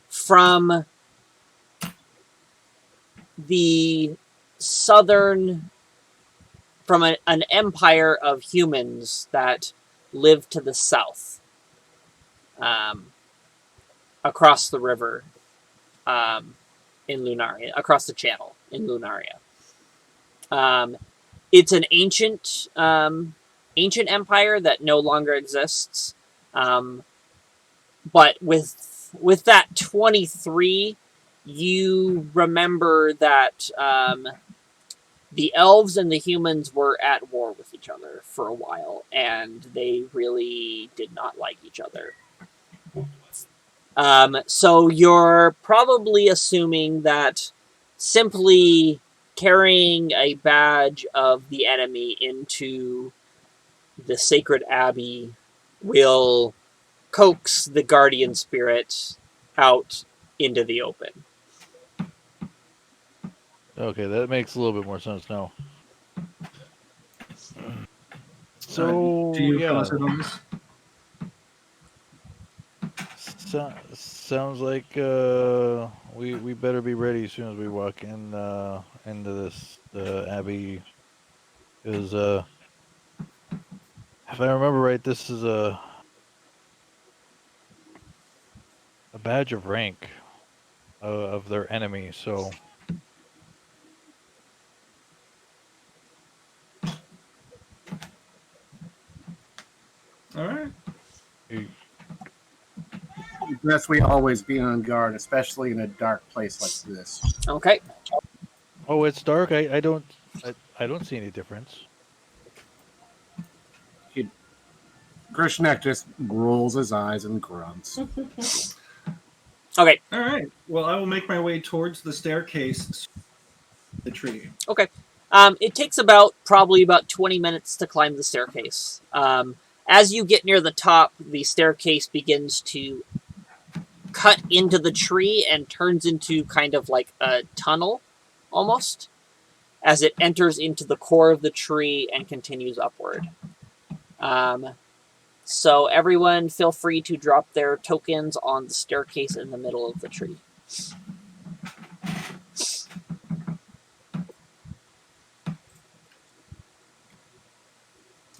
From the southern, from an empire of humans that live to the south, across the river, in Lunaria, across the channel in Lunaria. It's an ancient empire that no longer exists. But with that 23, you remember that the elves and the humans were at war with each other for a while, and they really did not like each other. So you're probably assuming that simply carrying a badge of the enemy into the sacred abbey will coax the guardian spirit out into the open. Okay, that makes a little bit more sense now. So do you yeah, fill us in on this? sounds like we better be ready as soon as we walk in into this abbey. Because if I remember right, this is a badge of rank of their enemy. So All right. Best we always be on guard, especially in a dark place like this. Okay. Oh, it's dark. I don't see any difference. Grishnek just rolls his eyes and grunts. Okay. All right. Well, I will make my way towards the staircase. The tree. Okay. It takes probably about 20 minutes to climb the staircase. As you get near the top, the staircase begins to cut into the tree and turns into kind of like a tunnel, almost, as it enters into the core of the tree and continues upward. So everyone feel free to drop their tokens on the staircase in the middle of the tree.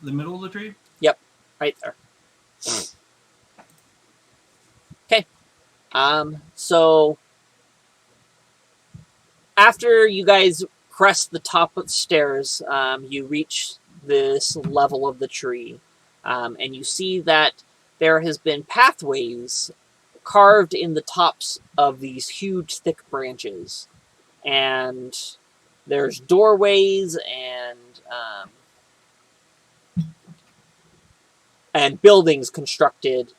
The middle of the tree? Yep, right there. Okay. So after you guys crest the top of the stairs, you reach this level of the tree, and you see that there has been pathways carved in the tops of these huge, thick branches, and there's doorways and buildings constructed,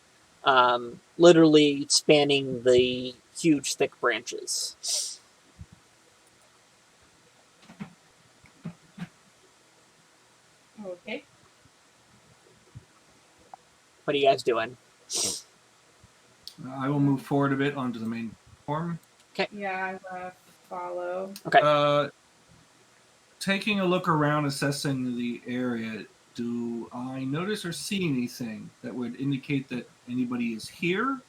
literally spanning the huge, thick branches. Okay. What are you guys doing? I will move forward a bit onto the main platform. Yeah, I'm gonna follow. Okay. Taking a look around, assessing the area, do I notice or see anything that would indicate that anybody is here,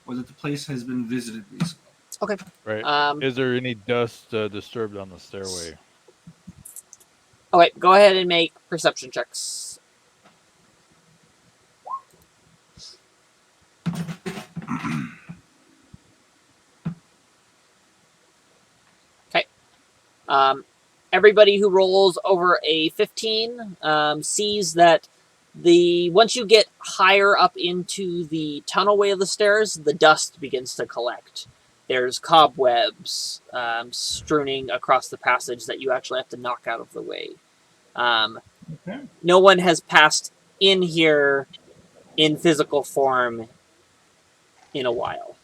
or that the place has been visited recently? Okay. Right. Is there any dust disturbed on the stairway? Okay, go ahead and make perception checks. Okay. Everybody who rolls over a 15 sees that once you get higher up into the tunnelway of the stairs, the dust begins to collect. There's cobwebs strewing across the passage that you actually have to knock out of the way. Okay. No one has passed in here in physical form in a while.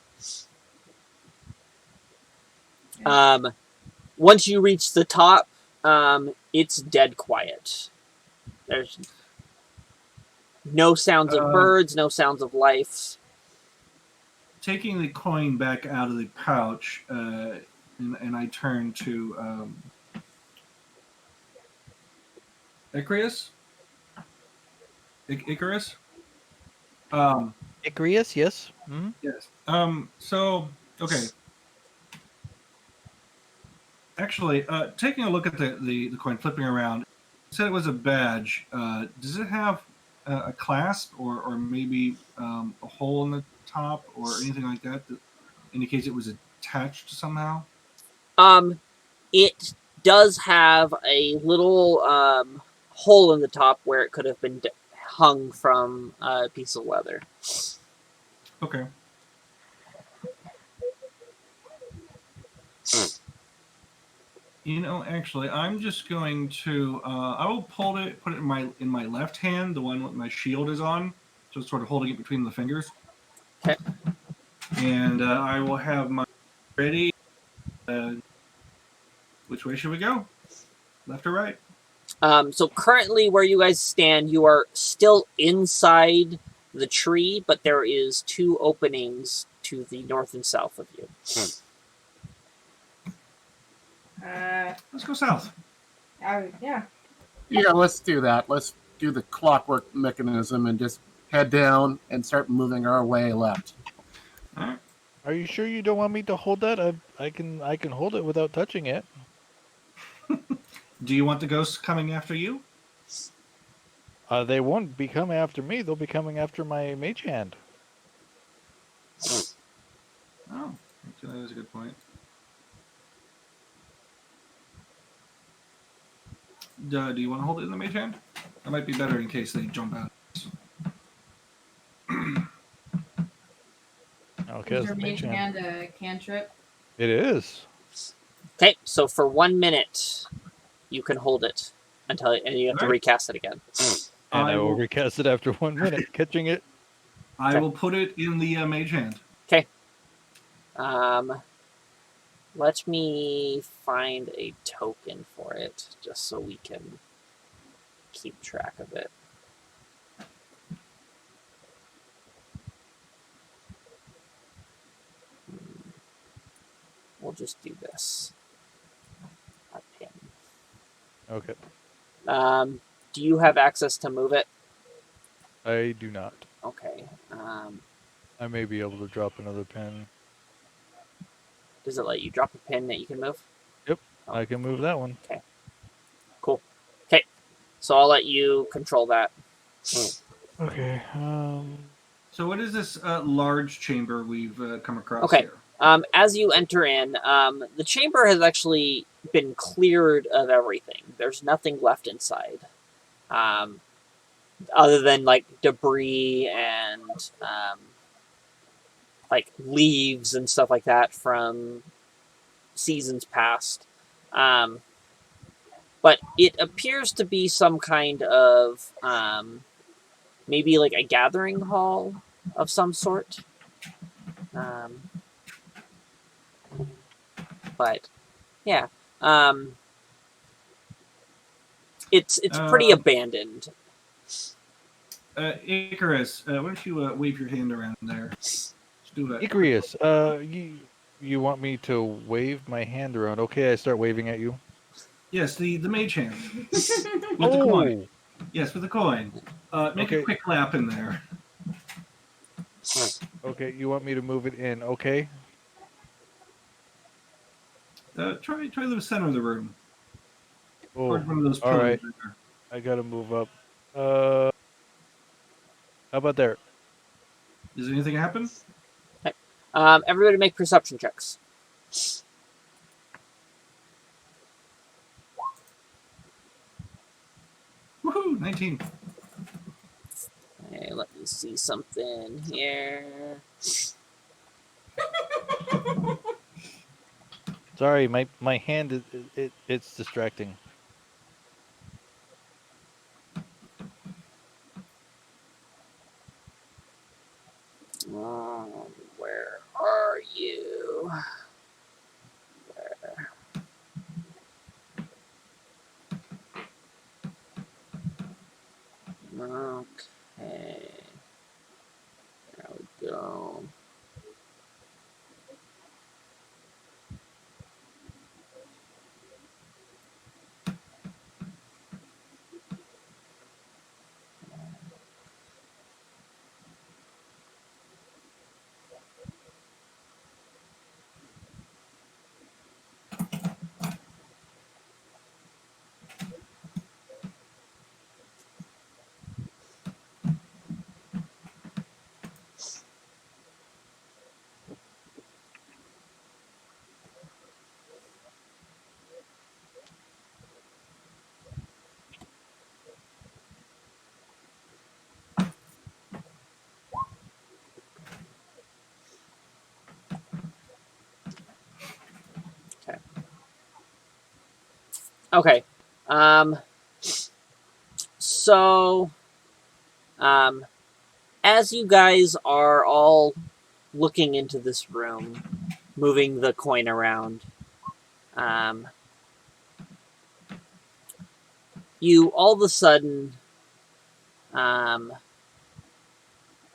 Once you reach the top, it's dead quiet. There's no sounds of birds, no sounds of life. Taking the coin back out of the pouch, and I turn to Icarus? Icarus? Icarus, yes. Mm-hmm. Yes. So, okay. Actually, taking a look at the coin, flipping around, it said it was a badge. Does it have a clasp or maybe a hole in the top or anything like that indicates it was attached somehow? It does have a little hole in the top where it could have been hung from a piece of leather. Okay. You know, actually, I'm just going to. I will put it in my left hand, the one with my shield is on, just sort of holding it between the fingers. Okay. And I will have my ready. Which way should we go? Left or right? So currently, where you guys stand, you are still inside the tree, but there is 2 openings to the north and south of you. Let's go south. Yeah. Yeah, let's do that. Let's do the clockwork mechanism and just head down and start moving our way left. All right. Are you sure you don't want me to hold that? I can hold it without touching it. Do you want the ghosts coming after you? They won't be coming after me. They'll be coming after my mage hand. Oh, that is a good point. Do you want to hold it in the mage hand? That might be better in case they jump out. Okay, Is it's your the mage mage hand. hand a cantrip? It is. Okay, so for 1 minute, you can hold it and you have to Alright. recast it again. And I will will- recast it after 1 minute, catching it. I Okay. will put it in the mage hand. Okay. Let me find a token for it, just so we can keep track of it. We'll just do this. A pin. Okay. Do you have access to move it? I do not. Okay. I may be able to drop another pin. Does it let you drop a pin that you can move? Yep, Oh. I can move that one. Cool. Okay. So I'll let you control that. Okay. So what is this large chamber we've come across Okay. here? As you enter in, the chamber has actually been cleared of everything. There's nothing left inside, other than like debris and like leaves and stuff like that from seasons past. But it appears to be some kind of maybe like a gathering hall of some sort. But yeah, it's pretty abandoned. Icarus, why don't you wave your hand around there? Let's do it. Icarus, you want me to wave my hand around? Okay, I start waving at you. Yes, the mage hand. With the coin. Yes, with the coin. Make Okay. a quick lap in there. Okay, you want me to move it in? Okay. Try the center of the room. Oh, Towards one of those all pillars right. there. I gotta move up. How about there? Does anything happen? Everybody make perception checks. Woohoo! 19. Okay, let me see something here. Sorry, my hand it's distracting. Where are you? Where? Okay. There we go. Okay. So, as you guys are all looking into this room, moving the coin around, you all of a sudden,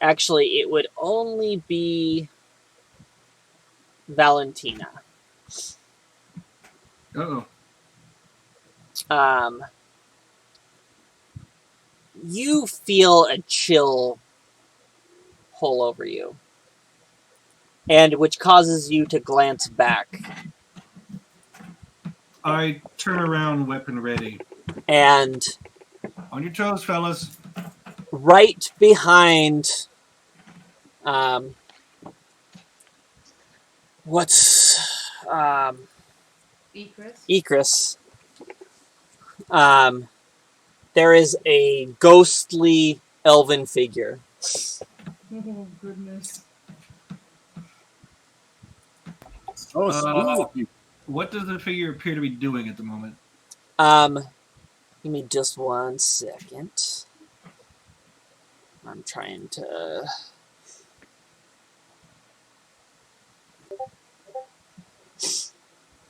actually, it would only be Valentina. Uh-oh. You feel a chill pull over you, and which causes you to glance back. I turn around, weapon ready. And On your toes, fellas. right behind, Ecris. there is a ghostly elven figure. Oh, goodness. So spooky. What does the figure appear to be doing at the moment? Give me just 1 second. I'm trying to.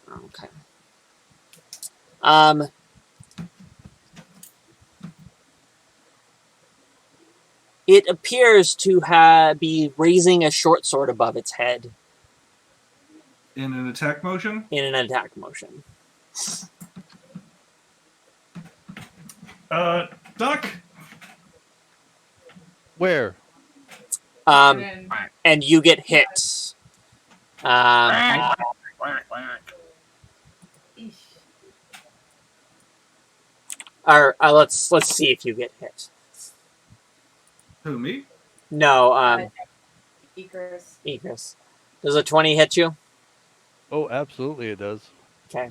Okay. It appears to be raising a short sword above its head In an attack motion? in an attack motion. Duck! Where? And And you get hit. eesh. Or let's see if you get hit. Who, me? No, Icarus. Igris. Does a 20 hit you? Oh, absolutely it does. Okay.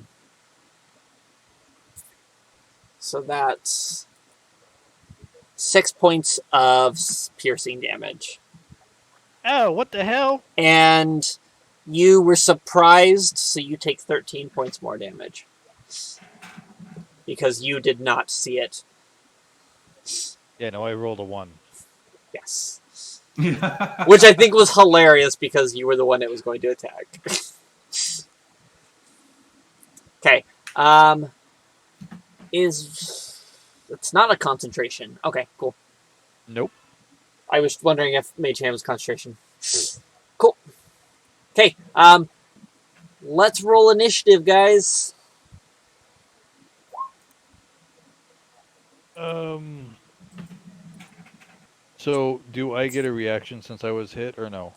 So that's 6 points of piercing damage. Oh, what the hell? And you were surprised, so you take 13 points more damage. Because you did not see it. Yeah, no, I rolled a 1. Yes. Yeah. Which I think was hilarious because you were the one that was going to attack. Okay. It's not a concentration. Okay, cool. Nope. I was wondering if Mage Hand was concentration. Cool. Okay, let's roll initiative, guys. So, do I get a reaction since I was hit or no?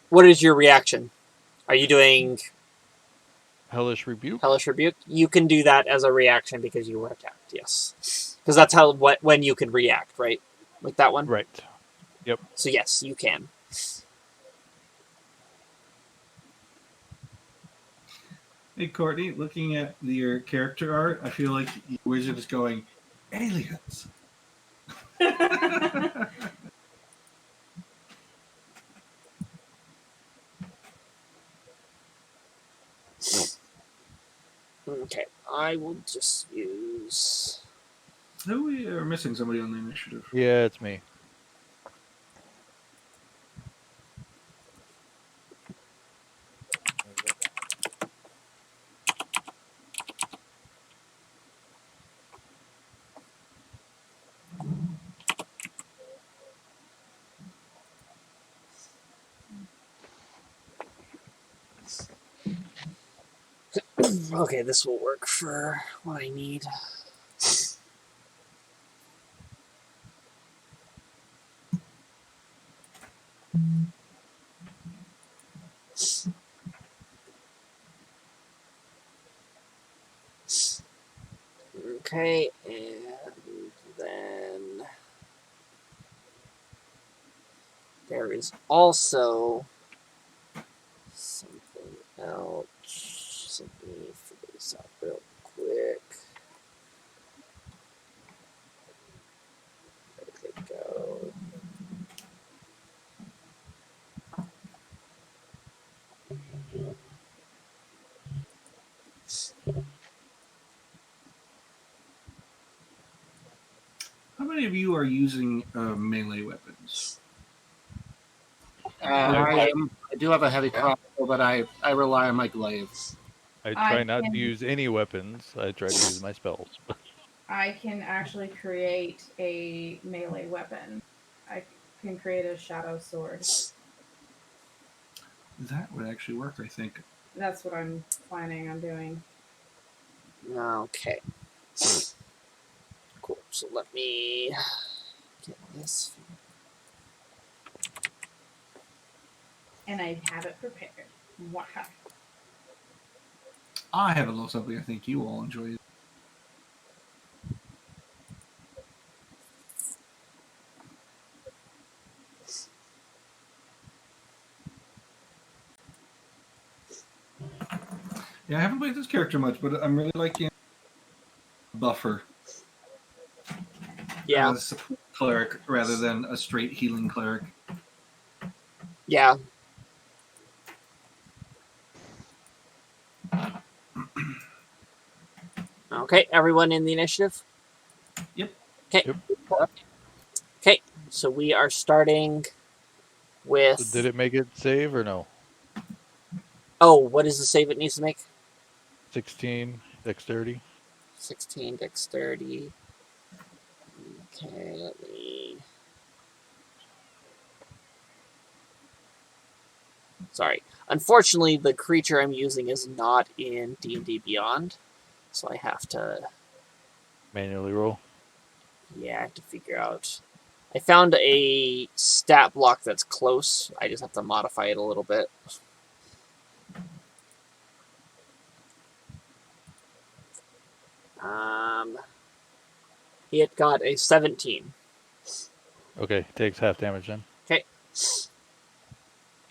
What is your reaction? Are you doing Hellish Rebuke? Hellish Rebuke? You can do that as a reaction because you were attacked, yes. Because that's when you can react, right? Like that one? Right. Yep. So yes, you can. Hey, Courtney, looking at your character art, I feel like your wizard is going, aliens. Okay, I will just use... No, we are missing somebody on the initiative. Yeah, it's me. Okay, this will work for what I need. Okay, and then there is also something else. Let me figure this out real quick. There we go. How many of you are using melee weapons? I do have a heavy crossbow, but I rely on my glaive. I try I not can- to use any weapons. I try to use my spells. I can actually create a melee weapon. I can create a shadow sword. That would actually work, I think. That's what I'm planning on doing. Okay. Cool. So let me get this. And I have it prepared. Wow. I have a little something I think you all enjoy. Yeah, I haven't played this character much, but I'm really liking buffer. Yeah. As a support cleric rather than a straight healing cleric. Yeah. Okay, everyone in the initiative? Yep. Okay. Yep. Okay, so we are starting with... So did it make it save or no? Oh, what is the save it needs to make? 16 dexterity. 16 dexterity. Okay, let me... Sorry. Unfortunately, the creature I'm using is not in D&D Beyond, so I have to... Manually roll. Yeah, I have to figure out... I found a stat block that's close. I just have to modify it a little bit. It got a 17. Okay, takes half damage then. Okay.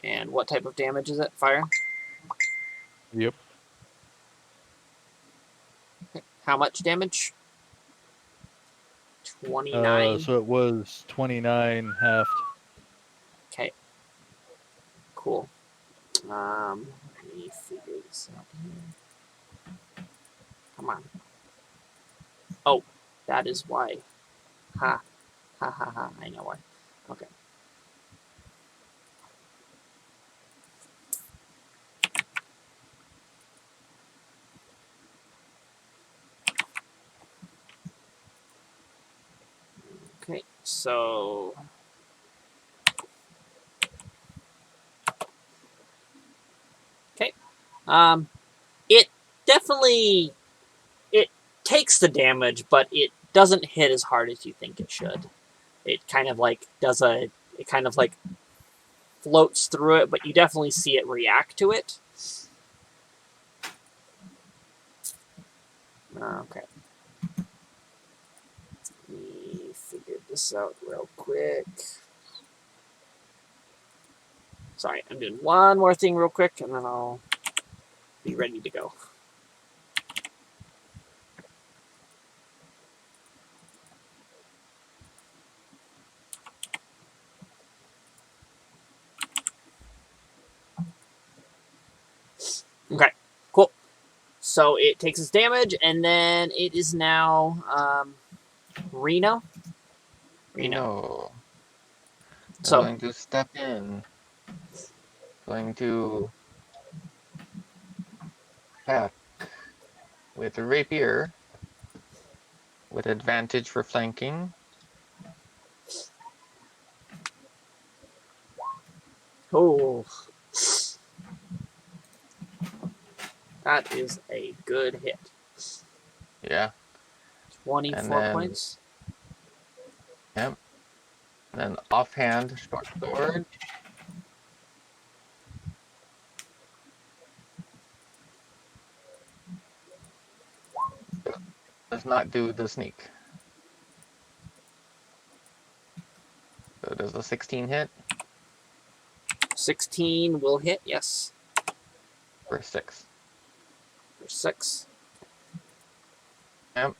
And what type of damage is it? Fire? Yep. Okay. How much damage? 29. So it was 29 halved. Okay. Cool. Let me figure this out here. Come on. Oh, that is why. Ha. Ha ha ha. I know why. Okay. Okay, so... Okay. It definitely... It takes the damage, but it doesn't hit as hard as you think it should. It kind of like does a... It kind of like floats through it, but you definitely see it react to it. Okay. Let me figure this out real quick. Sorry, I'm doing one more thing real quick, and then I'll be ready to go. Okay, cool. So it takes its damage, and then it is now Reno. No. So Going to step in. Going to attack with a rapier with advantage for flanking. oh, that is a good hit. Yeah. 24 And then- points. Yep. And then offhand short sword. Does not do the sneak. So does a 16 hit 16 will hit. Yes, for 6. for 6. Yep.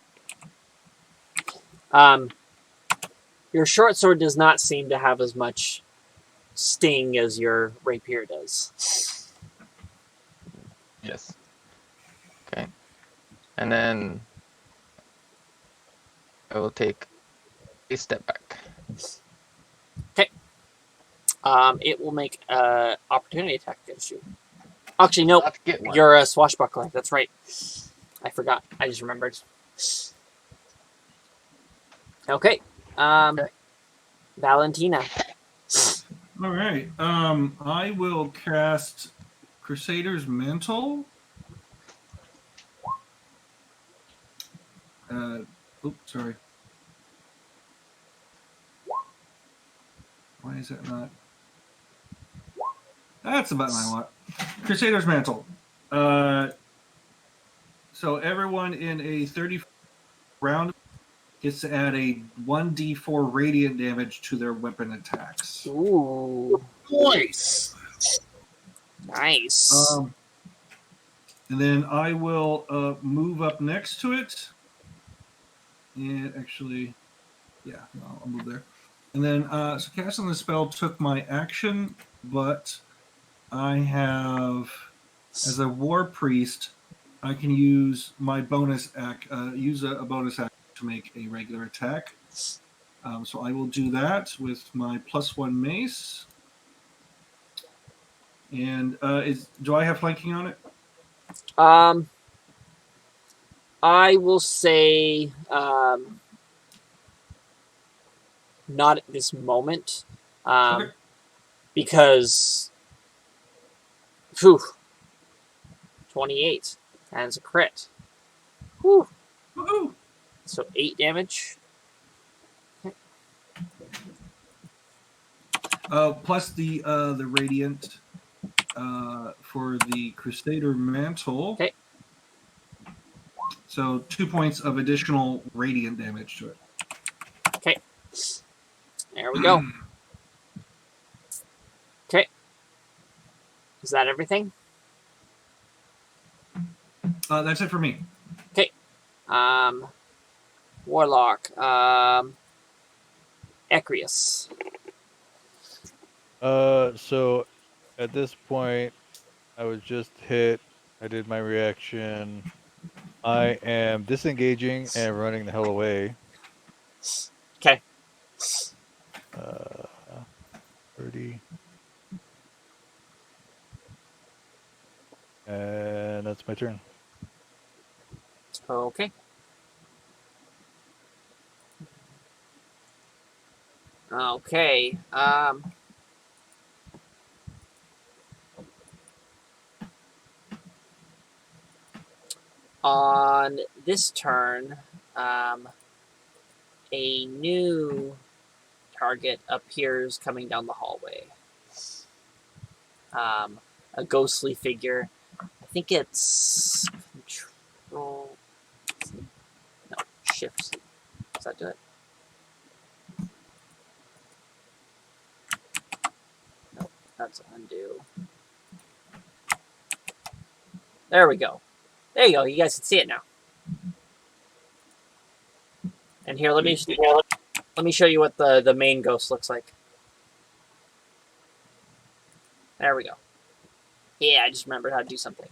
Your short sword does not seem to have as much sting as your rapier does. Yes. Okay. And then I will take a step back. It will make an opportunity attack against you. Actually, nope. Not get one. You're a swashbuckler. That's right. I forgot. I just remembered. Okay. Valentina. All right. I will cast Crusader's Mantle. Oops, sorry. Why is that not? That's the button I want. Crusader's Mantle. So everyone in a 30 round gets to add a 1d4 radiant damage to their weapon attacks. Ooh. Nice. Nice. And then I will move up next to it. And actually, yeah, I'll move there. And then, so casting the spell took my action, but I have, as a war priest, I can use my bonus act, use a bonus act to make a regular attack. So I will do that with my +1 mace. And do I have flanking on it? I will say not at this moment, Okay. because, whew, 28 and it's a crit. Whew. Woohoo! So 8 damage. Plus the radiant for the Crusader Mantle. Okay. So 2 points of additional radiant damage to it. Okay. There we go. Okay. Is that everything? That's it for me. Okay. Warlock. Ecrius. So at this point, I was just hit. I did my reaction. I am disengaging and running the hell away. Okay. 30. And that's my turn. Okay. Okay. On this turn, a new target appears coming down the hallway. A ghostly figure. I think it's control. No, shift. Does that do it? No, that's undo. There we go. There you go. You guys can see it now. And here, let me show you what the main ghost looks like. There we go. Yeah, I just remembered how to do something.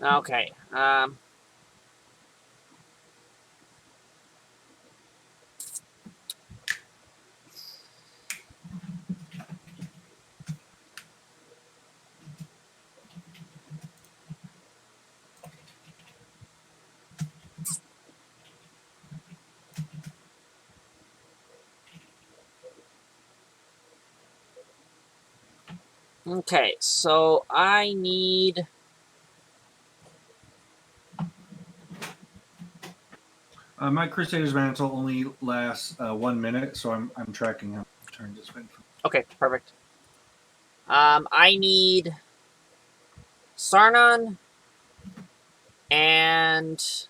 Okay. Okay, so I need. My Crusader's Mantle only lasts 1 minute, so I'm tracking how much turns it's been. Okay, perfect. I need Sarnon and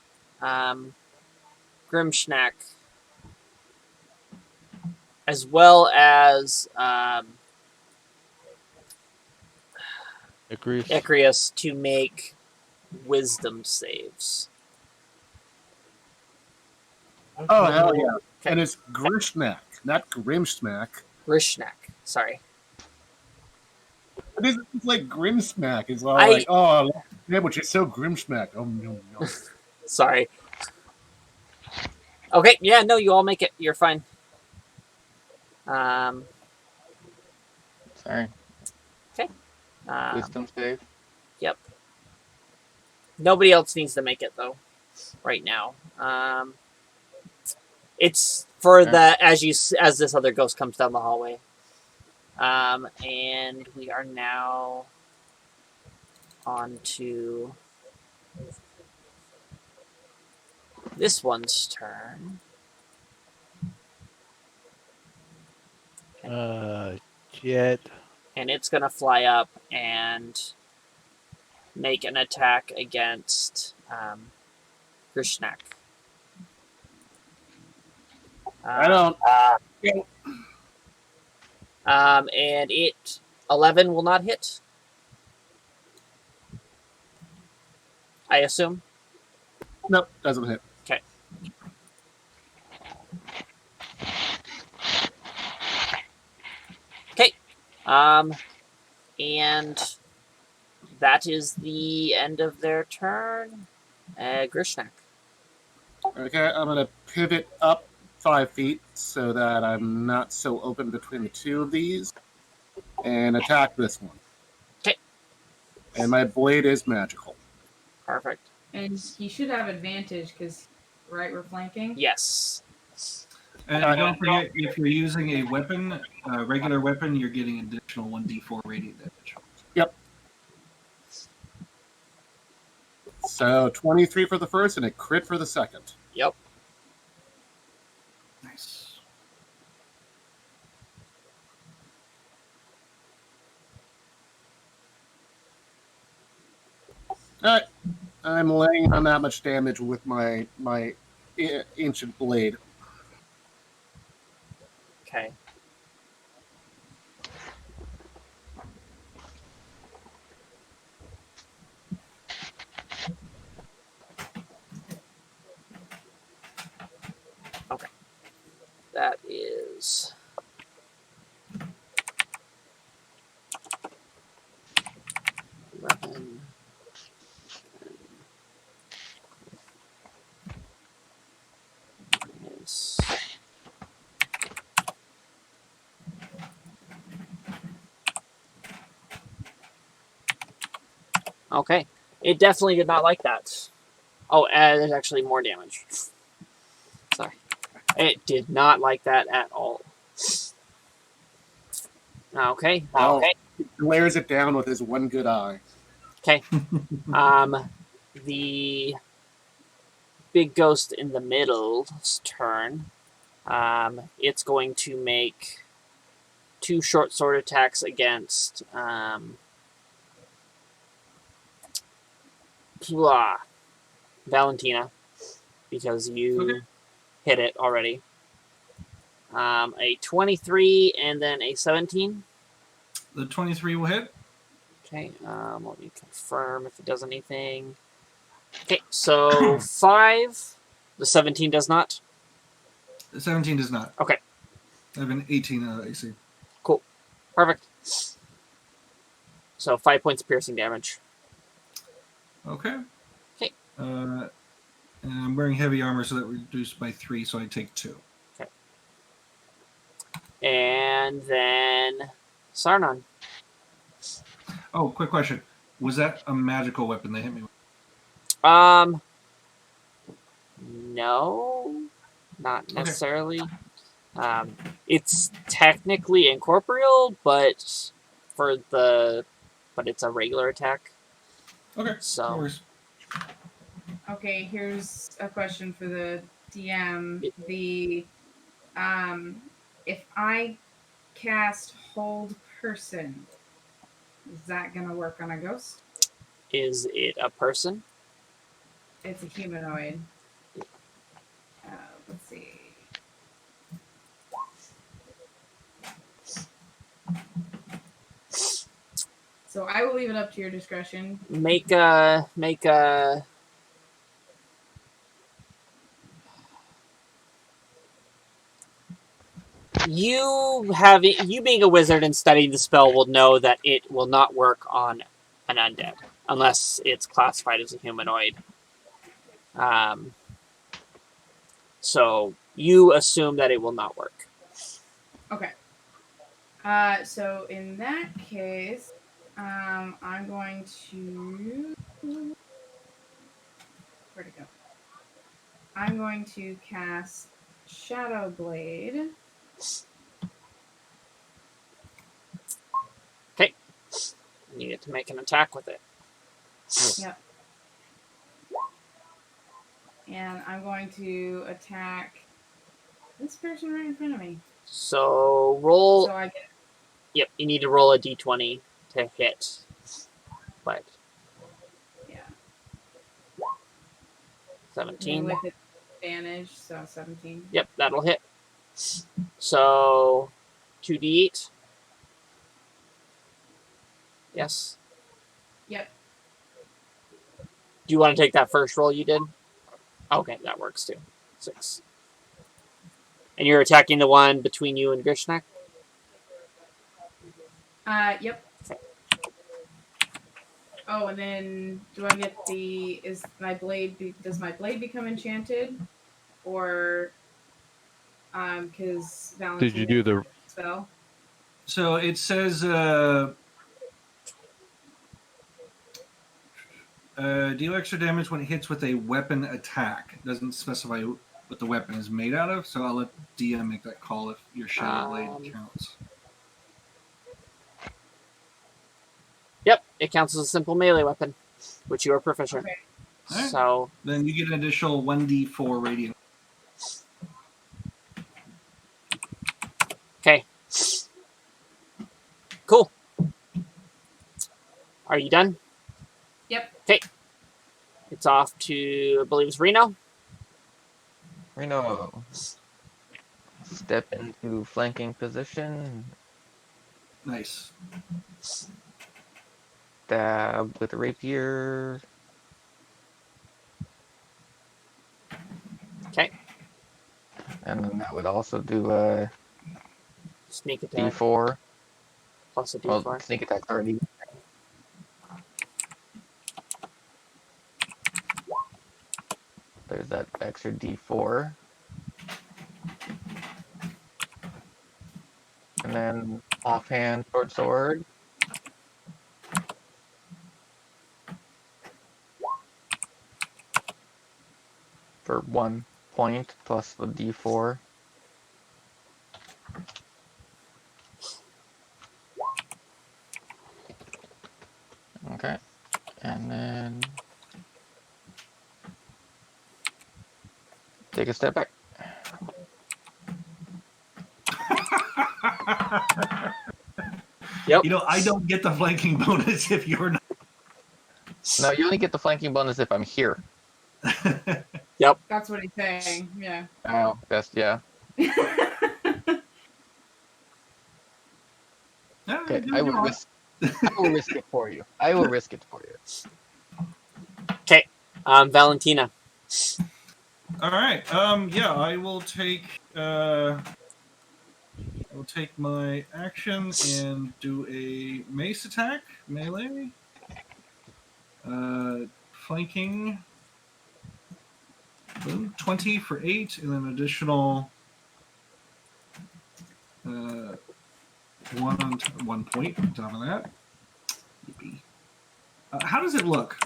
Grimschnack, as well as Ecrius to make wisdom saves. Oh, hell yeah. Okay. And it's Grishnak, not Grimsmack. Grishnak, sorry. It's like Grimsmack. It's all like, oh, yeah, but you're so Grimsmack. Oh, no. Sorry. Okay, yeah, no, you all make it. You're fine. Sorry. Okay. Wisdom save. Yep. Nobody else needs to make it though, right now. It's for the as this other ghost comes down the hallway. And we are now on to this one's turn. Jet. And it's gonna fly up and make an attack against Grishnak. I don't. And 11 will not hit. I assume. Nope, doesn't hit. Okay. Okay. And that is the end of their turn. Grishnak. Okay, I'm going to pivot up 5 feet so that I'm not so open between the two of these and attack this one. Okay. And my blade is magical. Perfect. And he should have advantage because, right, we're flanking? Yes. And don't forget, if you're using a weapon, a regular weapon, you're getting an additional 1d4 radiant damage. Yep. So 23 for the first and a crit for the second. Yep. Nice. All right. I'm laying on that much damage with my ancient blade. Okay. Okay. That is... Weapon. Yes. Okay. It definitely did not like that. Oh, there's actually more damage. Sorry. It did not like that at all. Okay. Oh, he glares it down with his one good eye. Okay. The big ghost in the middle's turn. It's going to make 2 short sword attacks against Valentina, because you hit it already. A 23 and then a 17. The 23 will hit. Okay, let me confirm if it does anything. Okay, so 5. The 17 does not. The 17 does not. Okay. I have an 18 AC. Cool. Perfect. So 5 points of piercing damage. Okay. Okay. And I'm wearing heavy armor, so that reduced by 3, so I take 2. Okay. And then Sarnon. Oh, quick question. Was that a magical weapon they hit me with? No, not necessarily. It's technically incorporeal, but it's a regular attack. Okay. So. No worries. Okay, here's a question for the DM. If I cast Hold Person, is that gonna work on a ghost? Is it a person? It's a humanoid. Let's see. So I will leave it up to your discretion. Make a. You being a wizard and studying the spell will know that it will not work on an undead unless it's classified as a humanoid. So you assume that it will not work. Okay. So in that case, I'm going to... Where'd it go? I'm going to cast Shadow Blade. Okay. You need to make an attack with it. Yep. And I'm going to attack this person right in front of me. So roll. So I get... Yep, you need to roll a d20 to hit. But Yeah. 17. With advantage, so 17. Yep, that'll hit. So 2d8. Yes. Yep. Do you want to take that first roll you did? Okay, that works too. 6. And you're attacking the one between you and Grishnak? Yep. Oh, and then do I get does my blade become enchanted? Or, because Did you Valentina do the? spell? So it says deal extra damage when it hits with a weapon attack. It doesn't specify what the weapon is made out of, so I'll let DM make that call if your Shadow Blade counts. Yep, it counts as a simple melee weapon, which you are proficient. Okay. Alright. So Then you get an additional 1d4 radiant. okay, cool. Are you done? Yep. Okay, it's off to I believe it's Reno. Reno, step into flanking position. Nice. Stab with a rapier. Okay, And then that would also do a sneak attack d4. plus a Well, d4. sneak attack already. There's that extra d4. And then offhand short sword. For 1 point plus the d4. Okay. And then take a step back. Yep. You know, I don't get the flanking bonus if you're not. No, you only get the flanking bonus if I'm here. That's what he's saying. Yeah. Oh, best, yeah. Okay, I will risk it for you. I will risk it for you. Okay, Valentina. All right. Yeah, I will take my action and do a mace attack, melee. Flanking. Boom, 20 for 8, and then additional 1 point on top of that. Yippee. How does it look?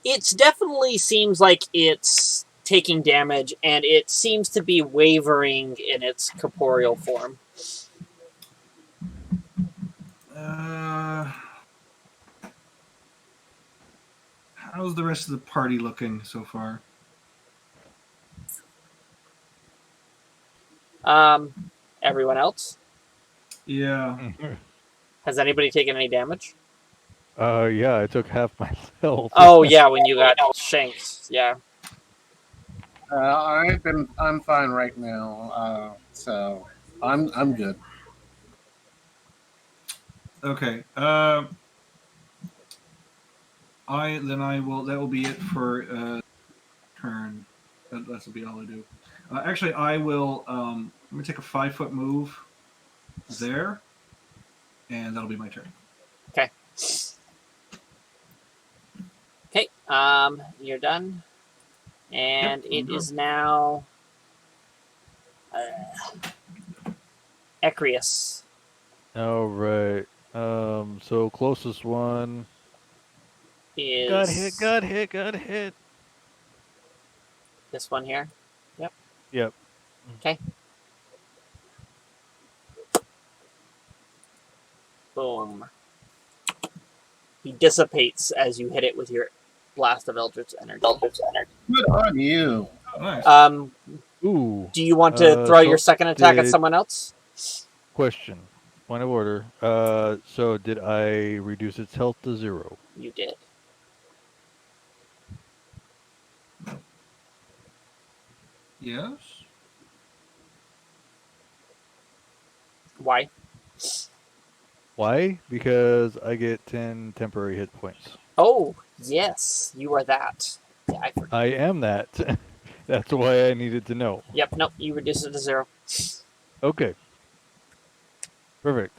It definitely seems like it's taking damage, and it seems to be wavering in its corporeal form. How's the rest of the party looking so far? Everyone else? Yeah. Has anybody taken any damage? Yeah, I took half myself. Oh yeah, when you got shanked. Yeah. I'm fine right now, so I'm good. Okay. That will be it for turn. That will be all I do. Actually, I will. Let me take a 5-foot move there, and that'll be my turn. Okay. Okay. You're done, and Yep, it is now Ecrius. All right. So closest one. Is Got hit. this one here? Yep. Yep. Okay. Boom. He dissipates as you hit it with your blast of Eldritch Energy. Good on you. Nice. Ooh. Do you want to throw so your second attack at did- someone else? Question. Point of order. So did I reduce its health to 0? You did. Yes. Why? Why? Because I get 10 temporary hit points. Oh, yes, you are that. Yeah, I forgot. I am that. That's why I needed to know. Yep, nope, you reduce it to 0. Okay. Perfect.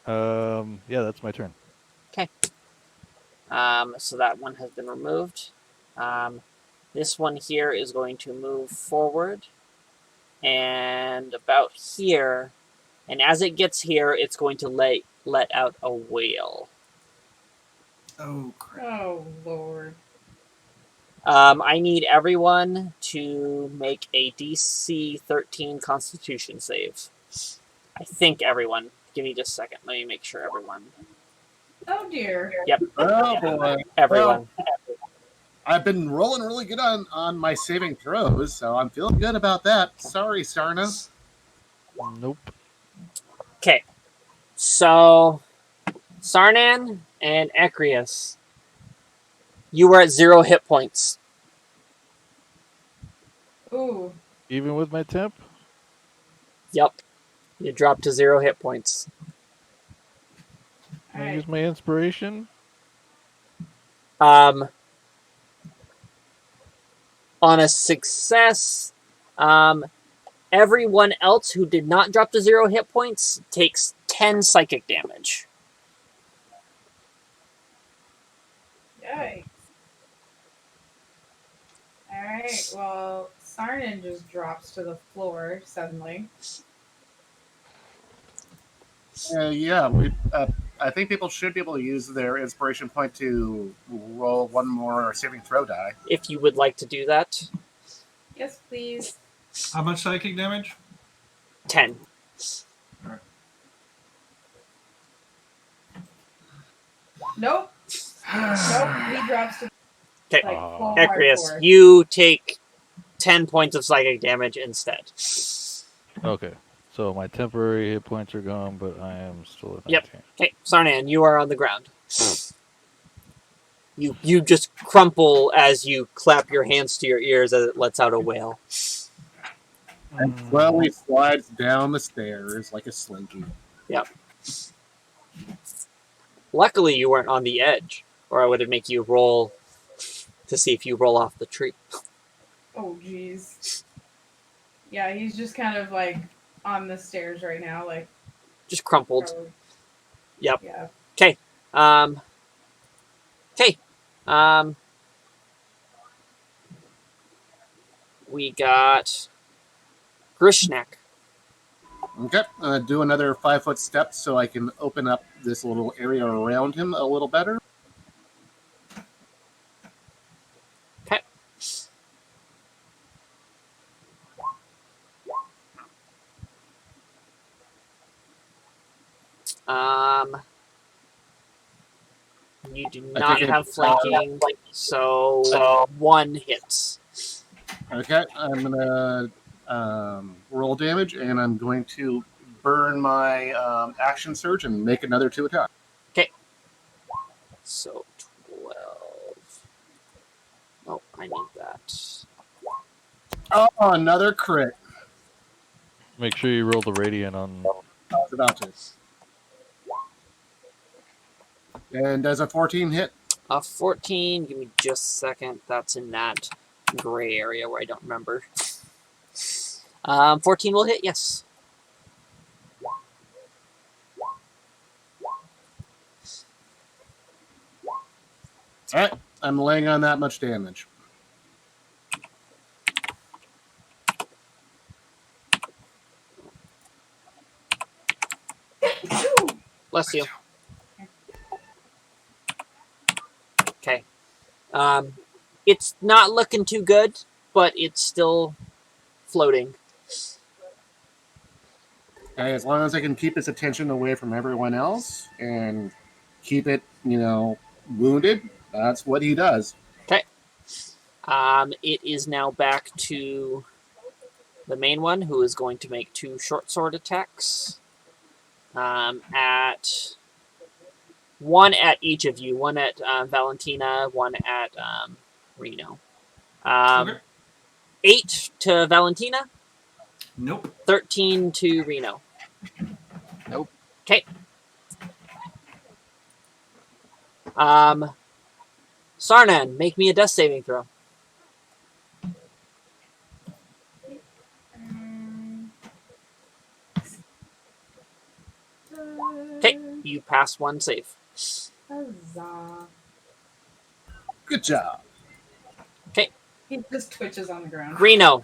Yeah, that's my turn. Okay. So that one has been removed. This one here is going to move forward and about here. And as it gets here, it's going to let out a wail. Oh crap! Oh Lord. I need everyone to make a DC 13 Constitution save. I think everyone. Give me just a second. Let me make sure everyone. Oh dear. Yep, Oh boy. everyone. I've been rolling really good on my saving throws, so I'm feeling good about that. Sorry, Sarna. Nope. Okay, so Sarnan and Ecrius, you were at 0 hit points. Ooh. Even with my temp? Yep, you dropped to 0 hit points. Can I Alright. use my inspiration? On a success, everyone else who did not drop to 0 hit points takes 10 psychic damage. Yikes. Alright, well, Sarnan just drops to the floor suddenly. Yeah, I think people should be able to use their inspiration point to roll one more saving throw die. If you would like to do that, Yes, please. How much psychic damage? 10. Nope. Nope. He drops to Okay, like full Ecrius, hardcore. you take 10 points of psychic damage instead. Okay. So my temporary hit points are gone, but I am still at 19. Yep. Okay, Sarnan, you are on the ground. You just crumple as you clap your hands to your ears as it lets out a wail. And slowly slides down the stairs like a slinky. Yep. Luckily, you weren't on the edge, or I would have make you roll to see if you roll off the tree. Oh, jeez. Yeah, he's just kind of like on the stairs right now, like. Just crumpled. Probably. Yep. Yeah. Okay. Okay. We got Grishnak. Okay, do another 5-foot step so I can open up this little area around him a little better. Okay. You do not have flanking, so 1 hits. Okay, I'm gonna roll damage, and I'm going to burn my action surge and make another 2 attack. Okay. So 12. Oh, I need that. Oh, another crit. Make sure you roll the radiant on. I was about to. And does a 14 hit? 14. Give me just a second. That's in that gray area where I don't remember. 14 will hit. Yes. All right, I'm laying on that much damage. Bless you. Okay. It's not looking too good, but it's still floating. Okay, as long as I can keep its attention away from everyone else and keep it, wounded, that's what he does. Okay. It is now back to the main one, who is going to make 2 short sword attacks. At 1 at each of you. 1 at Valentina, 1 at Reno. Okay. 8 to Valentina, Nope. 13 to Reno. Nope. Okay. Sarnan, make me a death saving throw. Okay, you pass 1 save. Huzzah. Good job. He just twitches on the ground. Greeno.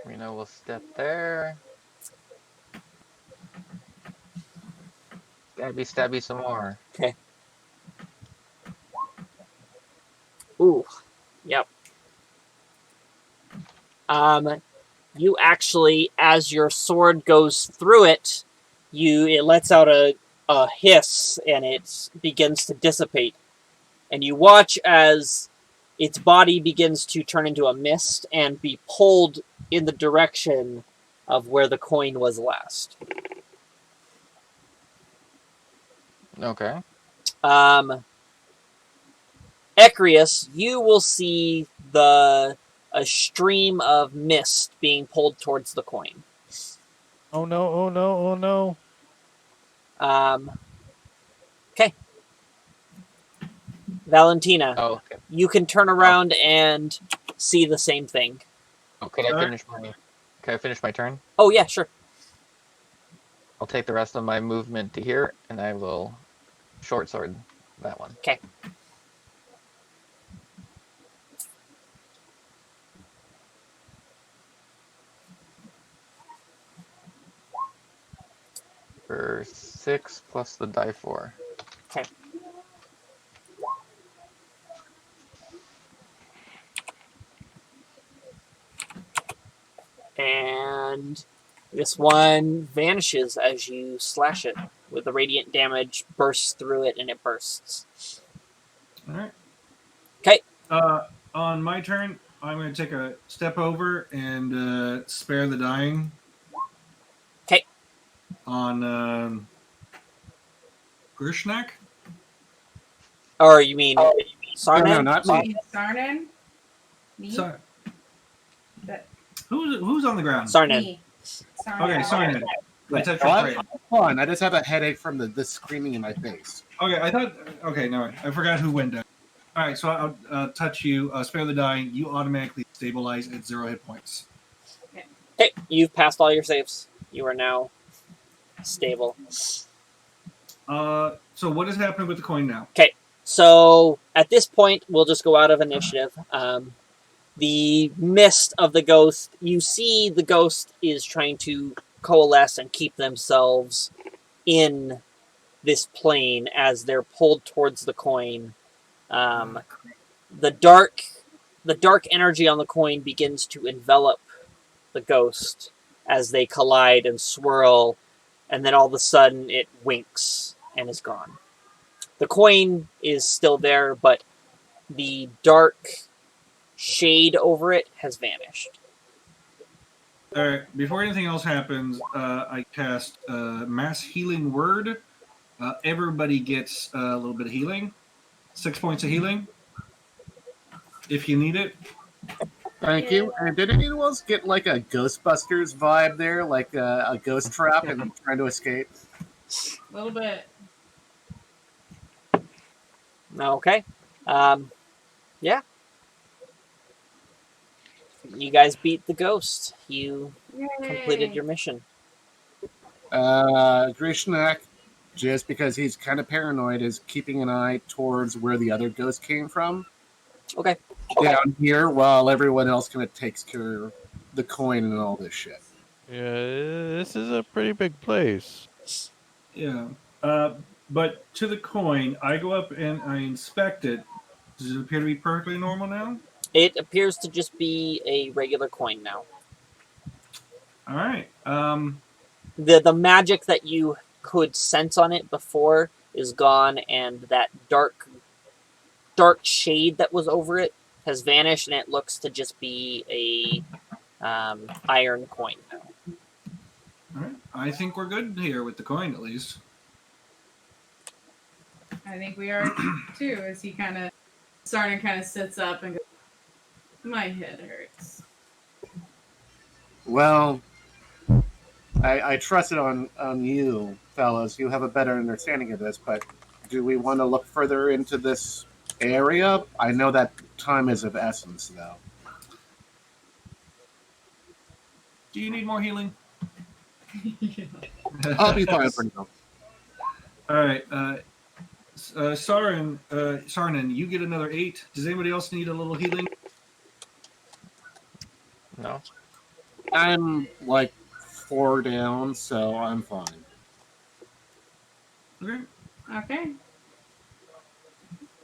Reno will step there. Stabby some more. Okay. Ooh. Yep. You actually, as your sword goes through it, it lets out a hiss and it begins to dissipate. And you watch as its body begins to turn into a mist and be pulled in the direction of where the coin was last. Okay. Ecrius, you will see a stream of mist being pulled towards the coin. Oh no! Oh no! Oh no! Okay. Valentina, Oh, okay. you can turn around and see the same thing. Oh, can Alright. I finish my turn? Oh, yeah, sure. I'll take the rest of my movement to here, and I will short sword that one. Okay. For 6 plus the die 4. Okay. And this one vanishes as you slash it with the radiant damage bursts through it and it bursts. All right. Okay. On my turn, I'm going to take a step over and spare the dying. Okay. On Grishnak? Or you mean Sarnan? No, not me. Sarnan? Me? So, That- who's on the ground? Sarnan. Me. Sarnan. Okay, Sarnan. I touch Oh, your I'm fine. I just have a headache from the screaming in my face. Okay, I thought. Okay, no, I forgot who went down. All right, so I'll touch you. Spare the dying. You automatically stabilize at 0 hit points. Okay, you've passed all your saves. You are now stable. So what is happening with the coin now? So at this point, we'll just go out of initiative. The mist of the ghost, you see the ghost is trying to coalesce and keep themselves in this plane as they're pulled towards the coin. The dark energy on the coin begins to envelop the ghost as they collide and swirl, and then all of a sudden it winks and is gone. The coin is still there, but the dark shade over it has vanished. All right, before anything else happens, I cast Mass Healing Word. Everybody gets a little bit of healing. 6 points of healing. If you need it. Thank you. And did anyone else get like a Ghostbusters vibe there, like a ghost trap and trying to escape? A little bit. Okay. Yeah. You guys beat the ghost. You completed your mission. Grishnak, just because he's kind of paranoid, is keeping an eye towards where the other ghost came from. Okay. Down here, while everyone else kind of takes care of the coin and all this shit. Yeah, this is a pretty big place. Yeah. But to the coin, I go up and I inspect it. Does it appear to be perfectly normal now? It appears to just be a regular coin now. All right. The magic that you could sense on it before is gone, and that dark shade that was over it has vanished, and it looks to just be a iron coin now. All right. I think we're good here with the coin, at least. I think we are too, as he Sarnan kind of sits up and goes, my head hurts. Well, I trust it on you, fellas. You have a better understanding of this, but do we want to look further into this area? I know that time is of essence, though. Do you need more healing? I'll be fine for now. All right. Sarnan, you get another 8. Does anybody else need a little healing? No. I'm like 4 down, so I'm fine. Okay. Okay.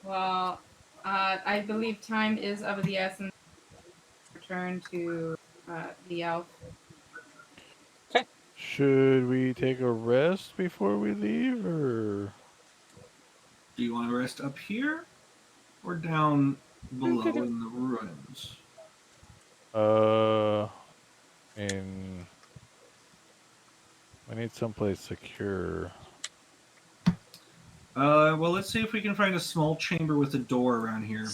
Well, I believe time is of the essence. Return to the elf. Should we take a rest before we leave, or Do you want to rest up here or down below in the ruins? and we need someplace secure. Well, let's see if we can find a small chamber with a door around here.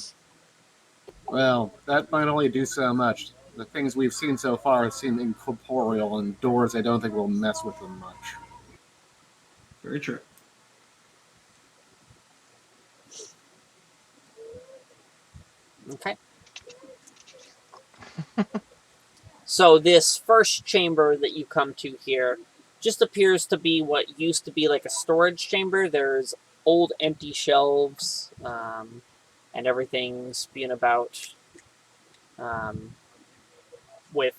Well, that might only do so much. The things we've seen so far seem incorporeal, and doors I don't think will mess with them much. Very true. Okay. So this first chamber that you come to here just appears to be what used to be like a storage chamber. There's old empty shelves, and everything's spewing about, with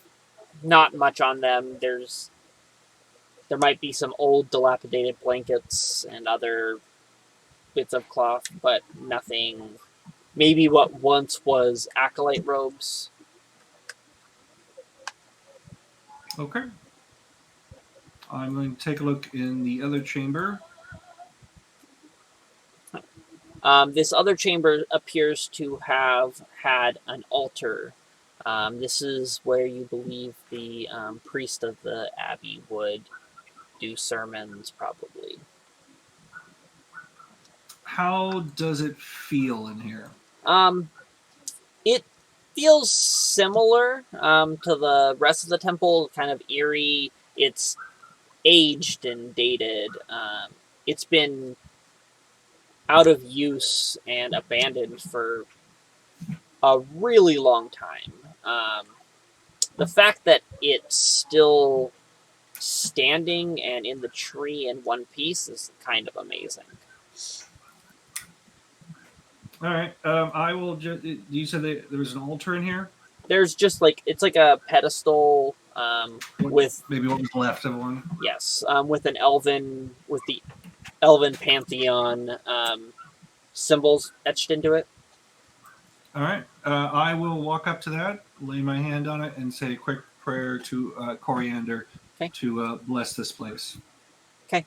not much on them. There might be some old dilapidated blankets and other bits of cloth, but nothing. Maybe what once was acolyte robes. Okay. I'm going to take a look in the other chamber. This other chamber appears to have had an altar. This is where you believe the priest of the abbey would do sermons, probably. How does it feel in here? It feels similar to the rest of the temple, kind of eerie. It's aged and dated. It's been out of use and abandoned for a really long time. The fact that it's still standing and in the tree in one piece is kind of amazing. All right. I will just. You said there was an altar in here? There's just it's like a pedestal with maybe what was left of one. Yes, with the elven pantheon symbols etched into it. All right. I will walk up to that, lay my hand on it, and say a quick prayer to Coriander to bless this place. Okay.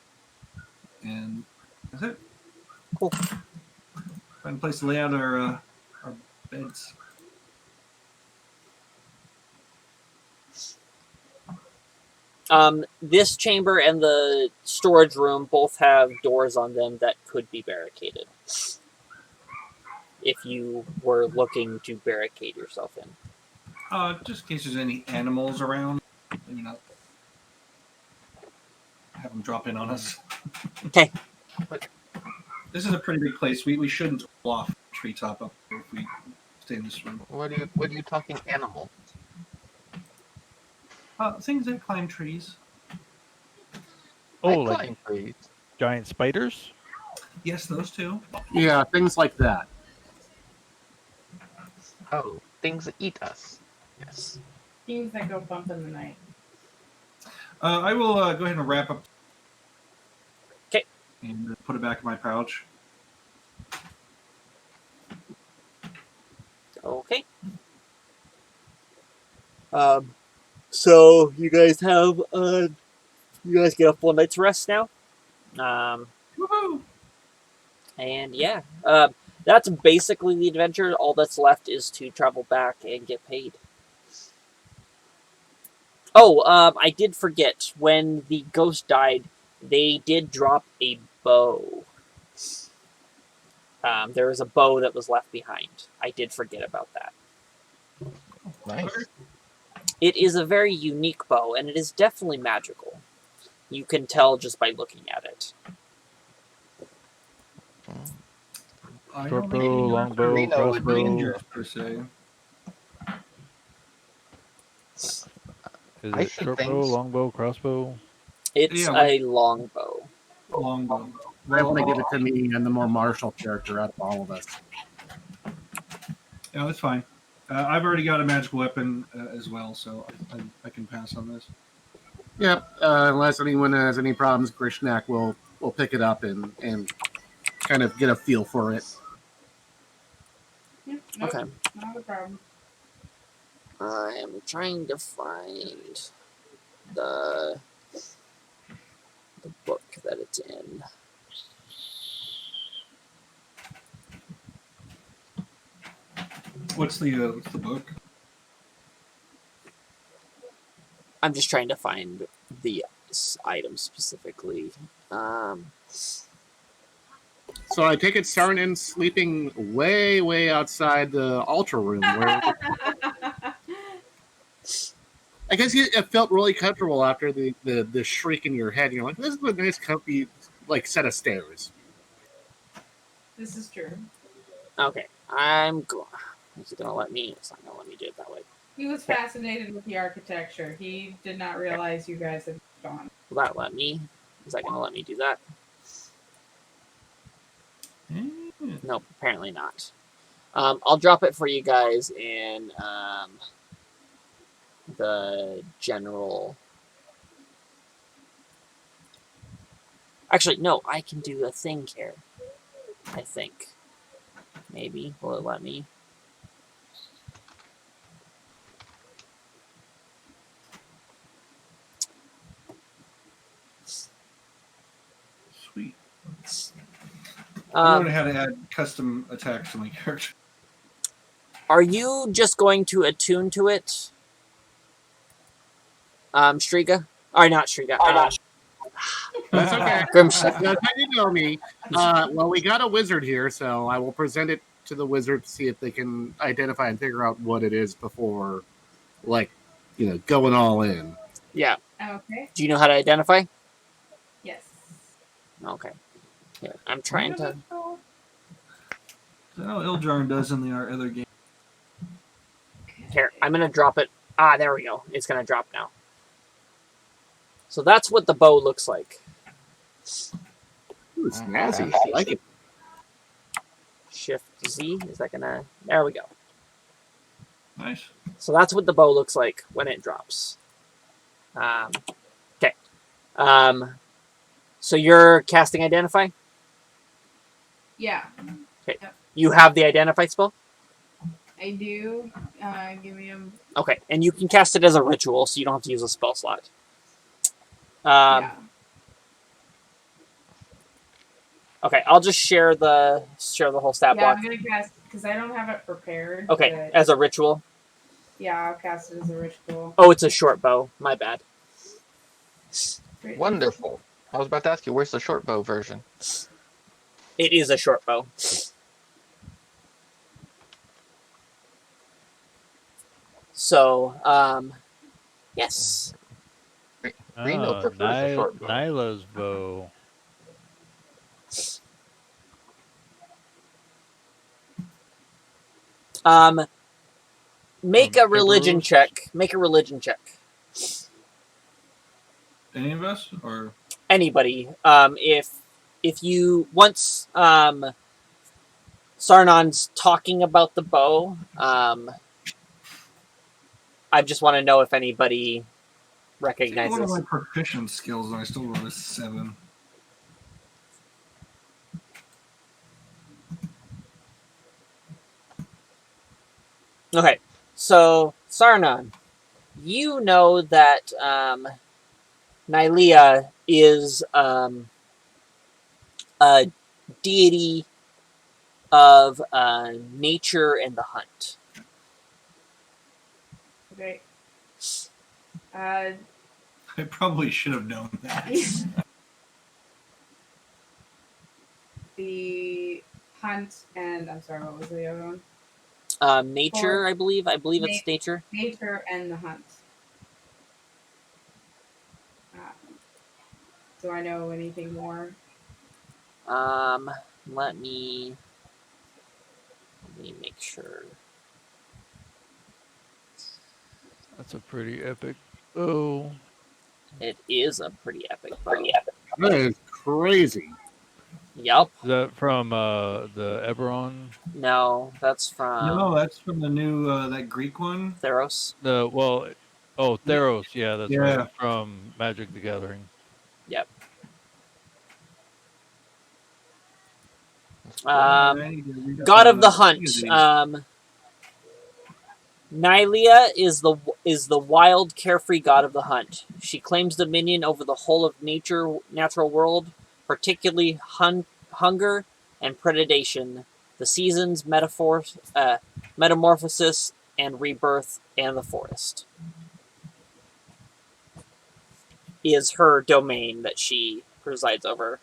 And that's it. Cool. Find a place to lay out our beds. This chamber and the storage room both have doors on them that could be barricaded. If you were looking to barricade yourself in. Just in case there's any animals around. Maybe not have them drop in on us. Okay. But this is a pretty big place. We shouldn't fall off the treetop up here if we stay in this room. What are you talking animal? Things that climb trees. Oh, Climb trees. Giant spiders? Yes, those two. Yeah, things like that. Oh, things that eat us. Yes. Things that go bump in the night. I will go ahead and wrap up. Okay. And put it back in my pouch. Okay. So you guys have you guys get a full night's rest now. Woohoo! And yeah, that's basically the adventure. All that's left is to travel back and get paid. Oh, I did forget. When the ghost died, they did drop a bow. There was a bow that was left behind. I did forget about that. Nice. It is a very unique bow, and it is definitely magical. You can tell just by looking at it. Short bow, long bow, crossbow. Rangers, per se. Is I it think short bow, things- long bow, crossbow? It's Yeah, a long bow. Long bow. I want to give it to me and the more martial character out of all of us. Yeah, that's fine. I've already got a magical weapon as well, so I can pass on this. Yep. Unless anyone has any problems, Grishnak will pick it up and kind of get a feel for it. Yeah, nope, Okay. not a problem. I am trying to find the book that it's in. What's the book? I'm just trying to find the item specifically. So I take it Sarnan's sleeping way, way outside the altar room where I guess it felt really comfortable after the shriek in your head. You're like, this is a nice, comfy, set of stairs. This is true. Okay, I'm going. Is it gonna let me? It's not gonna let me do it that way. He was fascinated with the architecture. He did not realize you guys had gone. Will that let me? Is that gonna let me do that? Nope, apparently not. I'll drop it for you guys in the general. Actually, no, I can do a thing here. I think. Maybe. Will it let me? Sweet. I learned how to add custom attacks to my character. Are you just going to attune to it? Striga? Or not Striga. That's okay. Grimshaw. That's how you know me. Well, we got a wizard here, so I will present it to the wizard to see if they can identify and figure out what it is before, going all in. Yeah. Okay. Do you know how to identify? Yes. Okay. Here, I'm trying to. That's how Iljarn does in the other game. Here, I'm gonna drop it. Ah, there we go. It's gonna drop now. So that's what the bow looks like. Ooh, it's snazzy. I like it. Shift Z. Is that gonna? There we go. Nice. So that's what the bow looks like when it drops. Okay. So you're casting Identify? Yeah. Okay. Yep. You have the Identify spell? I do. Give me a... Okay, and you can cast it as a ritual, so you don't have to use a spell slot. Yeah. Okay, I'll just share the whole stat block. I'm gonna cast because I don't have it prepared. Okay, as a ritual. Yeah, I'll cast it as a ritual. Oh, it's a short bow. My bad. Wonderful. I was about to ask you, where's the short bow version? It is a short bow. So, yes. Reno prefers a short bow. Nyla's bow. Make a religion check. Make a religion check. Any of us or anybody? If you once Sarnon's talking about the bow, I just want to know if anybody recognizes. One of my proficient skills, and I still rolled a 7. Okay, so Sarnon, you know that Nylea is a deity of nature and the hunt. Okay. I probably should have known that. The hunt and I'm sorry, what was the other one? Nature, I believe. I believe it's nature. Nature and the hunt. Do I know anything more? Let me make sure. That's a pretty epic. Oh. It is a pretty epic bow. That is crazy. Yep. Is that from the Eberron? No, that's No, from that's from the new that Greek one. Theros. Yeah. Theros. Yeah, that's Yeah. right. From Magic the Gathering. Yep. That's cool. I need to read up God on of the a few of Hunt. these. Nylea is the wild, carefree god of the hunt. She claims dominion over the whole of natural world, particularly hunger and predation, the seasons, metamorphosis and rebirth, and the forest. Is her domain that she presides over.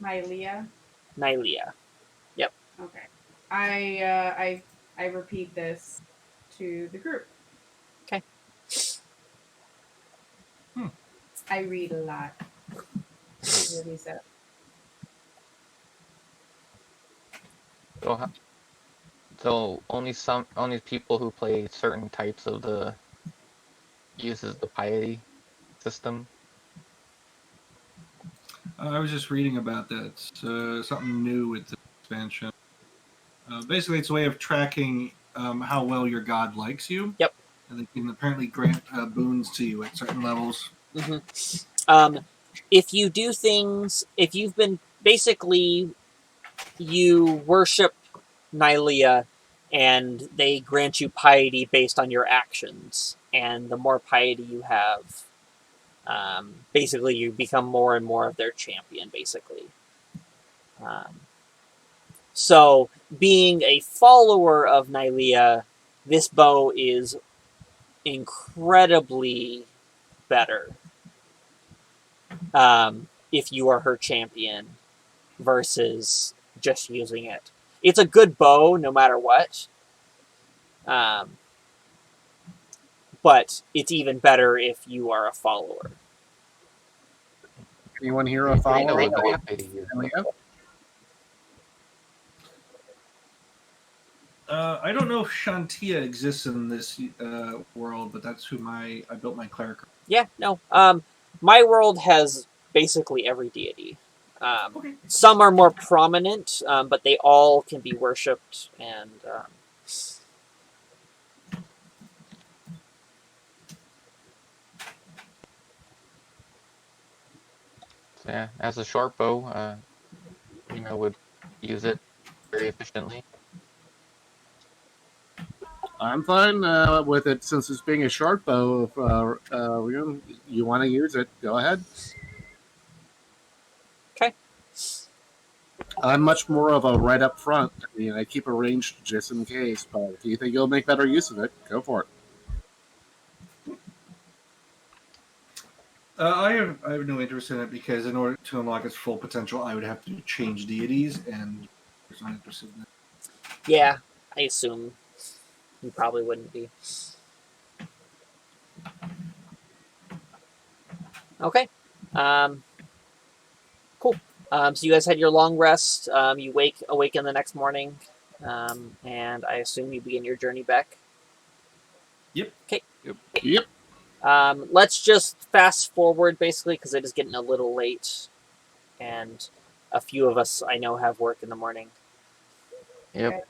Mylea. Nylea. Okay. I repeat this to the group. Okay. I read a lot. What he said. So, so only people who play certain types of the uses the piety system. I was just reading about that. It's something new with the expansion. Basically, it's a way of tracking how well your god likes you. Yep. And they can apparently grant boons to you at certain levels. Mm-hmm. If you do things, if you've been basically you worship Nylea, and they grant you piety based on your actions, and the more piety you have, basically you become more and more of their champion. Basically, so being a follower of Nylea, this bow is incredibly better if you are her champion versus just using it. It's a good bow no matter what, but it's even better if you are a follower. Anyone here a I follower? would be happy to use it. Nylea? I don't know if Shantia exists in this world, but that's who I built my cleric. Yeah, no. My world has basically every deity. Okay. Some are more prominent, but they all can be worshipped. And So, yeah, as a short bow, would use it very efficiently. I'm fine with it since it's being a short bow. If you want to use it, go ahead. okay, I'm much more of a right up front. I mean, I keep a range just in case, but if you think you'll make better use of it, go for it. I have no interest in it because in order to unlock its full potential, I would have to change deities, and I'm not interested in that. yeah, I assume you probably wouldn't be. Okay, cool. So you guys had your long rest. You awaken the next morning, and I assume you begin your journey back. Yep. Okay. Yep. Let's just fast forward basically because it is getting a little late, and a few of us I know have work in the morning. Yep.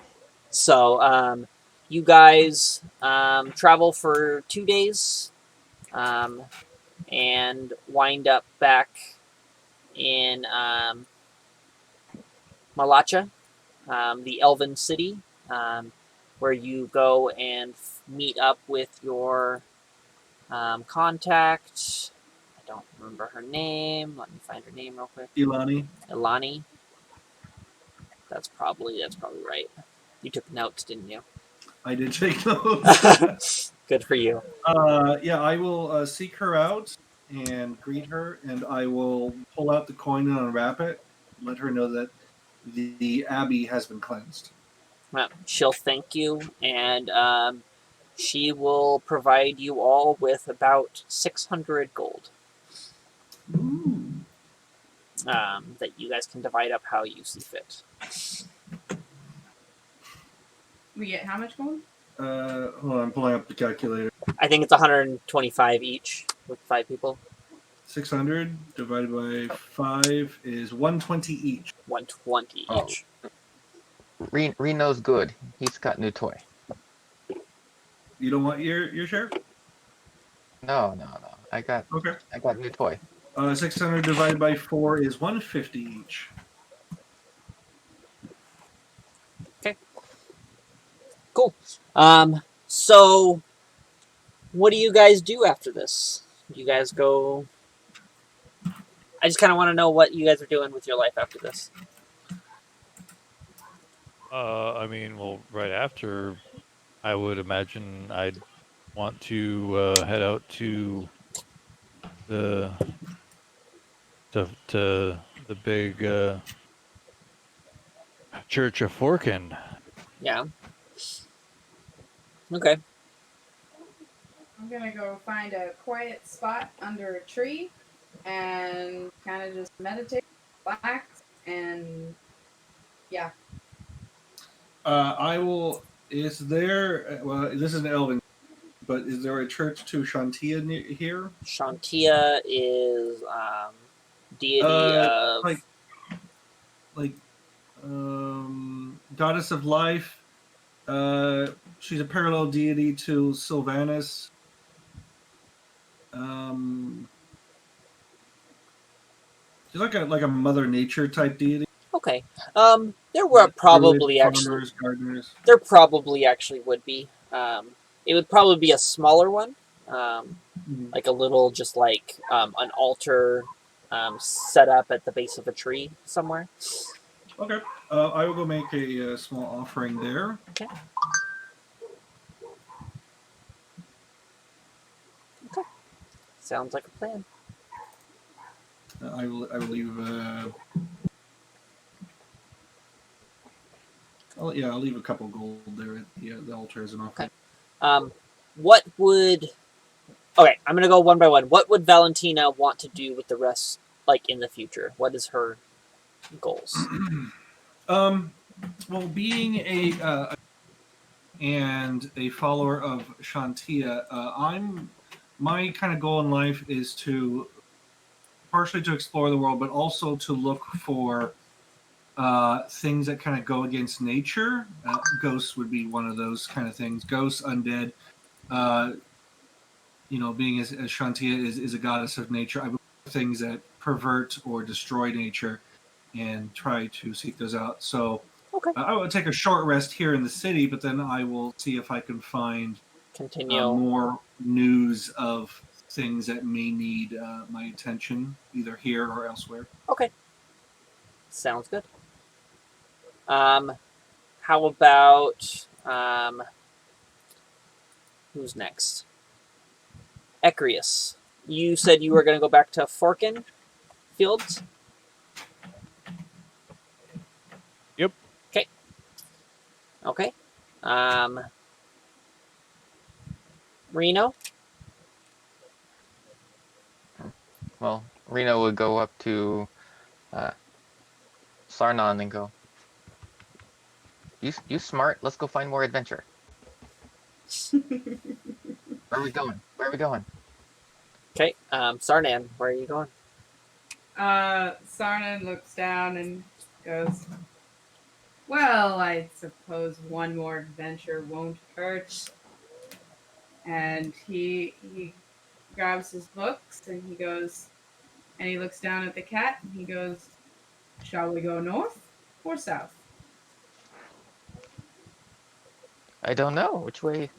So you guys travel for 2 days and wind up back in Malacha, the Elven city, where you go and meet up with your contact. I don't remember her name. Let me find her name real quick. Ilani. Ilani. That's probably right. You took notes, didn't you? I did take notes. Good for you. Yeah, I will seek her out and greet her, and I will pull out the coin and unwrap it, let her know that the Abbey has been cleansed. She'll thank you, and she will provide you all with about 600 gold that you guys can divide up how you see fit. We get how much gold? Hold on, I'm pulling up the calculator. I think it's 125 each with 5 people. 600 divided by 5 is 120 each. 120 Oh. each. Reno's good. He's got new toy. You don't want your share? No. I got Okay. new toy. 600 divided by 4 is 150 each. Cool. So what do you guys do after this? You guys go. I just kind of want to know what you guys are doing with your life after this. I mean, well, right after, I would imagine I'd want to head out to the to the big Church of Forkin. Yeah. Okay. I'm gonna go find a quiet spot under a tree and kind of just meditate, relax, and yeah. I will. Is there? Well, this is an elven, but is there a church to Shantia here? Shantia is deity of. Like goddess of life. She's a parallel deity to Sylvanas. She's like a Mother Nature type deity. Okay. There were probably farmers, gardeners. There probably actually would be. It would probably be a smaller one, like a little, just like an altar set up at the base of a tree somewhere. Okay. I will go make a small offering there. Okay. Sounds like a plan. I will leave. I'll leave a couple gold there at the altar as an offering. Okay. What would? Okay, I'm gonna go one by one. What would Valentina want to do with the rest, like in the future? What is her goals? Well, being a and a follower of Shantia, my kind of goal in life is to partially to explore the world, but also to look for things that kind of go against nature. Ghosts would be one of those kind of things. Ghosts, undead. Being as Shantia is a goddess of nature, I would look for things that pervert or destroy nature and try to seek those out. So Okay. I will take a short rest here in the city, but then I will see if I can find more news of things that may need my attention, either here or elsewhere. Okay. Sounds good. How about who's next? Ecrius. You said you were going to go back to Forkin Fields? Yep. Okay. Reno? Well, Reno would go up to Sarnon and go, You smart, let's go find more adventure. Where are we going? Okay. Sarnan, where are you going? Sarnan looks down and goes, well, I suppose one more adventure won't hurt. And he grabs his books and he goes, and he looks down at the cat and he goes, shall we go north or south? I don't know. Which way?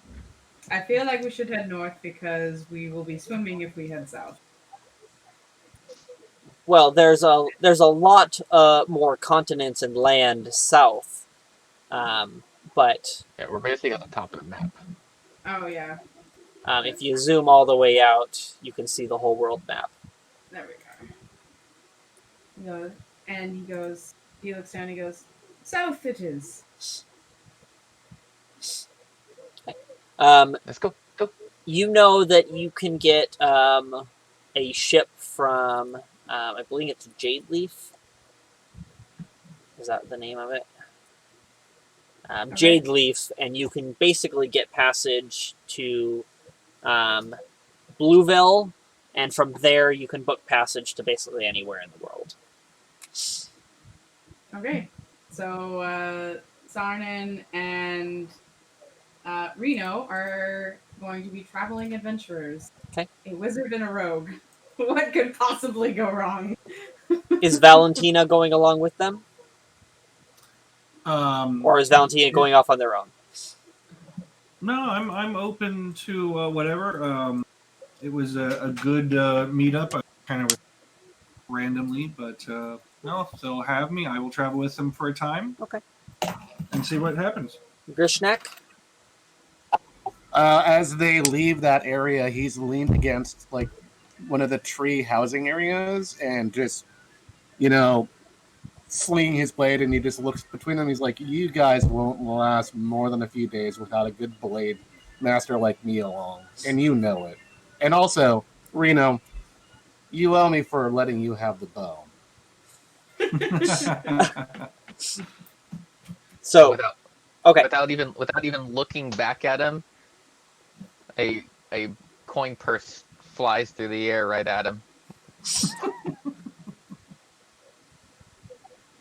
I feel like we should head north because we will be swimming if we head south. Well, there's a lot more continents and land south, but Yeah, we're basically at the top of the map. Oh, yeah. if you zoom all the way out, you can see the whole world map. There we go. He looks down and he goes, south it is. Let's go. You know that you can get a ship from, I believe it's Jade Leaf. Is that the name of it? Okay. Jade Leaf, and you can basically get passage to Blueville and from there you can book passage to basically anywhere in the world. Okay, so Sarnan and Reno are going to be traveling adventurers. Okay. A wizard and a rogue. What could possibly go wrong? Is Valentina going along with them, Um, or is Valentina going off on their own? No, I'm open to whatever. It was a good meetup. I kind of randomly, but no, if they'll have me, I will travel with them for a time. Okay. And see what happens. Grishnak? As they leave that area, he's leaned against like one of the tree housing areas and just, slinging his blade, and he just looks between them. He's like, "You guys won't last more than a few days without a good blade master like me along, and you know it. And also, Reno, you owe me for letting you have the bow." So, okay. Without even looking back at him, a coin purse flies through the air right at him.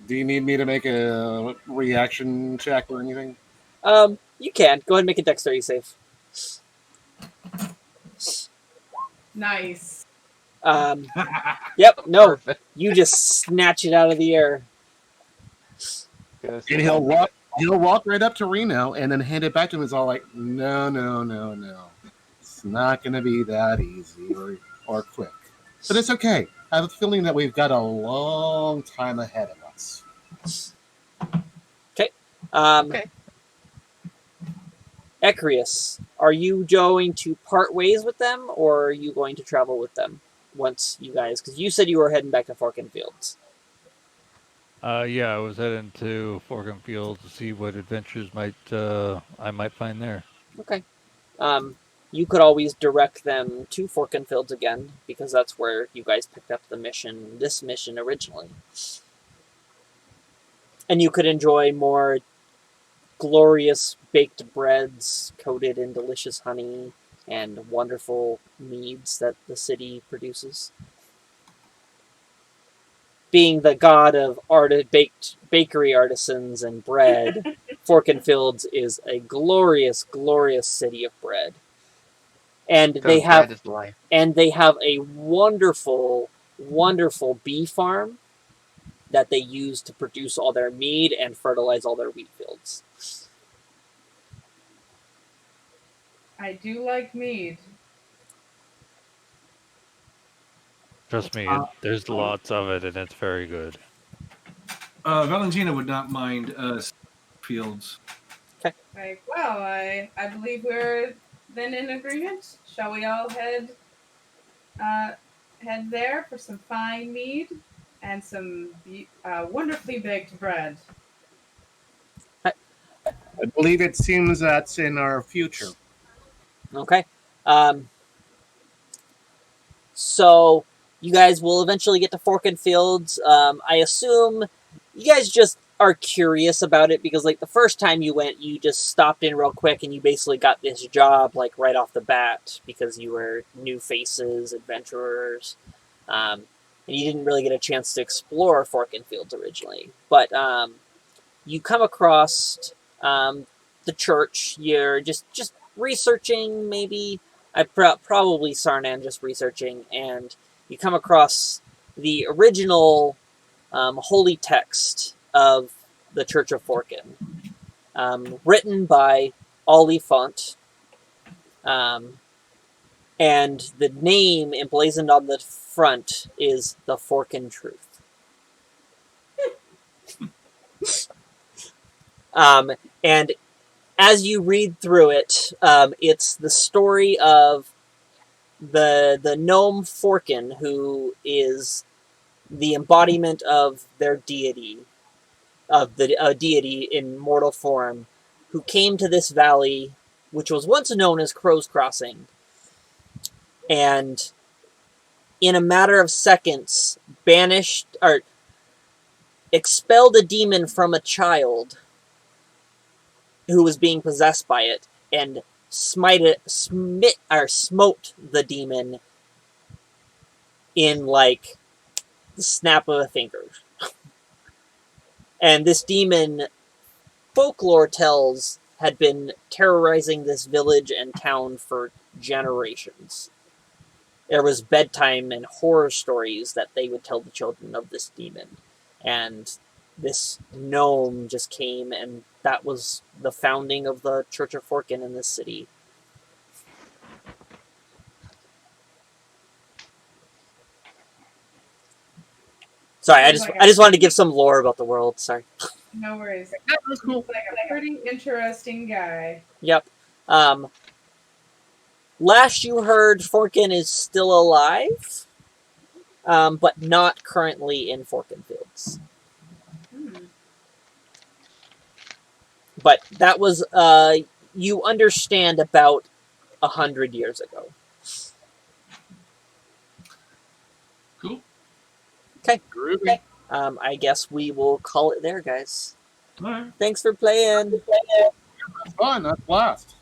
Do you need me to make a reaction check or anything? You can. Go ahead and make a dexterity save. Nice. Yep, no. Perfect. You just snatch it out of the air. And he'll walk right up to Reno and then hand it back to him. It's all like, no. It's not going to be that easy or quick. But it's okay. I have a feeling that we've got a long time ahead of us. Okay. Okay. Ecrius, are you going to part ways with them, or are you going to travel with them once you guys... Because you said you were heading back to Forkin Fields. Yeah, I was heading to Forkham Fields to see what adventures I might find there. Okay. You could always direct them to Forkin Fields again, because that's where you guys picked up this mission originally. And you could enjoy more glorious baked breads coated in delicious honey and wonderful meads that the city produces. Being the god of bakery artisans and bread, Forkin Fields is a glorious, glorious city of bread. And they have a wonderful, wonderful bee farm that they use to produce all their mead and fertilize all their wheat fields. I do like mead. Trust me, there's lots of it, and it's very good. Valentina would not mind fields. Like, well, I believe we're then in agreement. Shall we all head there for some fine mead and some wonderfully baked bread? I believe it seems that's in our future. Okay. So you guys will eventually get to Forkin Fields. I assume you guys just are curious about it because, like, the first time you went, you just stopped in real quick and you basically got this job, like, right off the bat because you were new faces, adventurers, and you didn't really get a chance to explore Forkin Fields originally. But you come across the church. You're just researching, maybe. Probably Sarnan just researching, and you come across the original holy text of the Church of Forkin, written by Olifant, and the name emblazoned on the front is the Forkin Truth. And as you read through it, it's the story of the gnome Forkin, who is the embodiment of their deity, of the deity in mortal form, who came to this valley, which was once known as Crow's Crossing, and in a matter of seconds, expelled a demon from a child who was being possessed by it, and smote the demon in like the snap of a finger. And this demon, folklore tells, had been terrorizing this village and town for generations. There was bedtime and horror stories that they would tell the children of this demon. And this gnome just came, and that was the founding of the Church of Forkin in this city. Sorry, I just wanted to give some lore about the world. Sorry. No worries. That was cool. He's like a pretty interesting guy. Yep. Last you heard, Forkin is still alive, but not currently in Forkin Fields. But that was, you understand, about 100 years ago. Cool. Okay. Groovy. I guess we will call it there, guys. All right. Thanks for playing. That's fun. That's blast.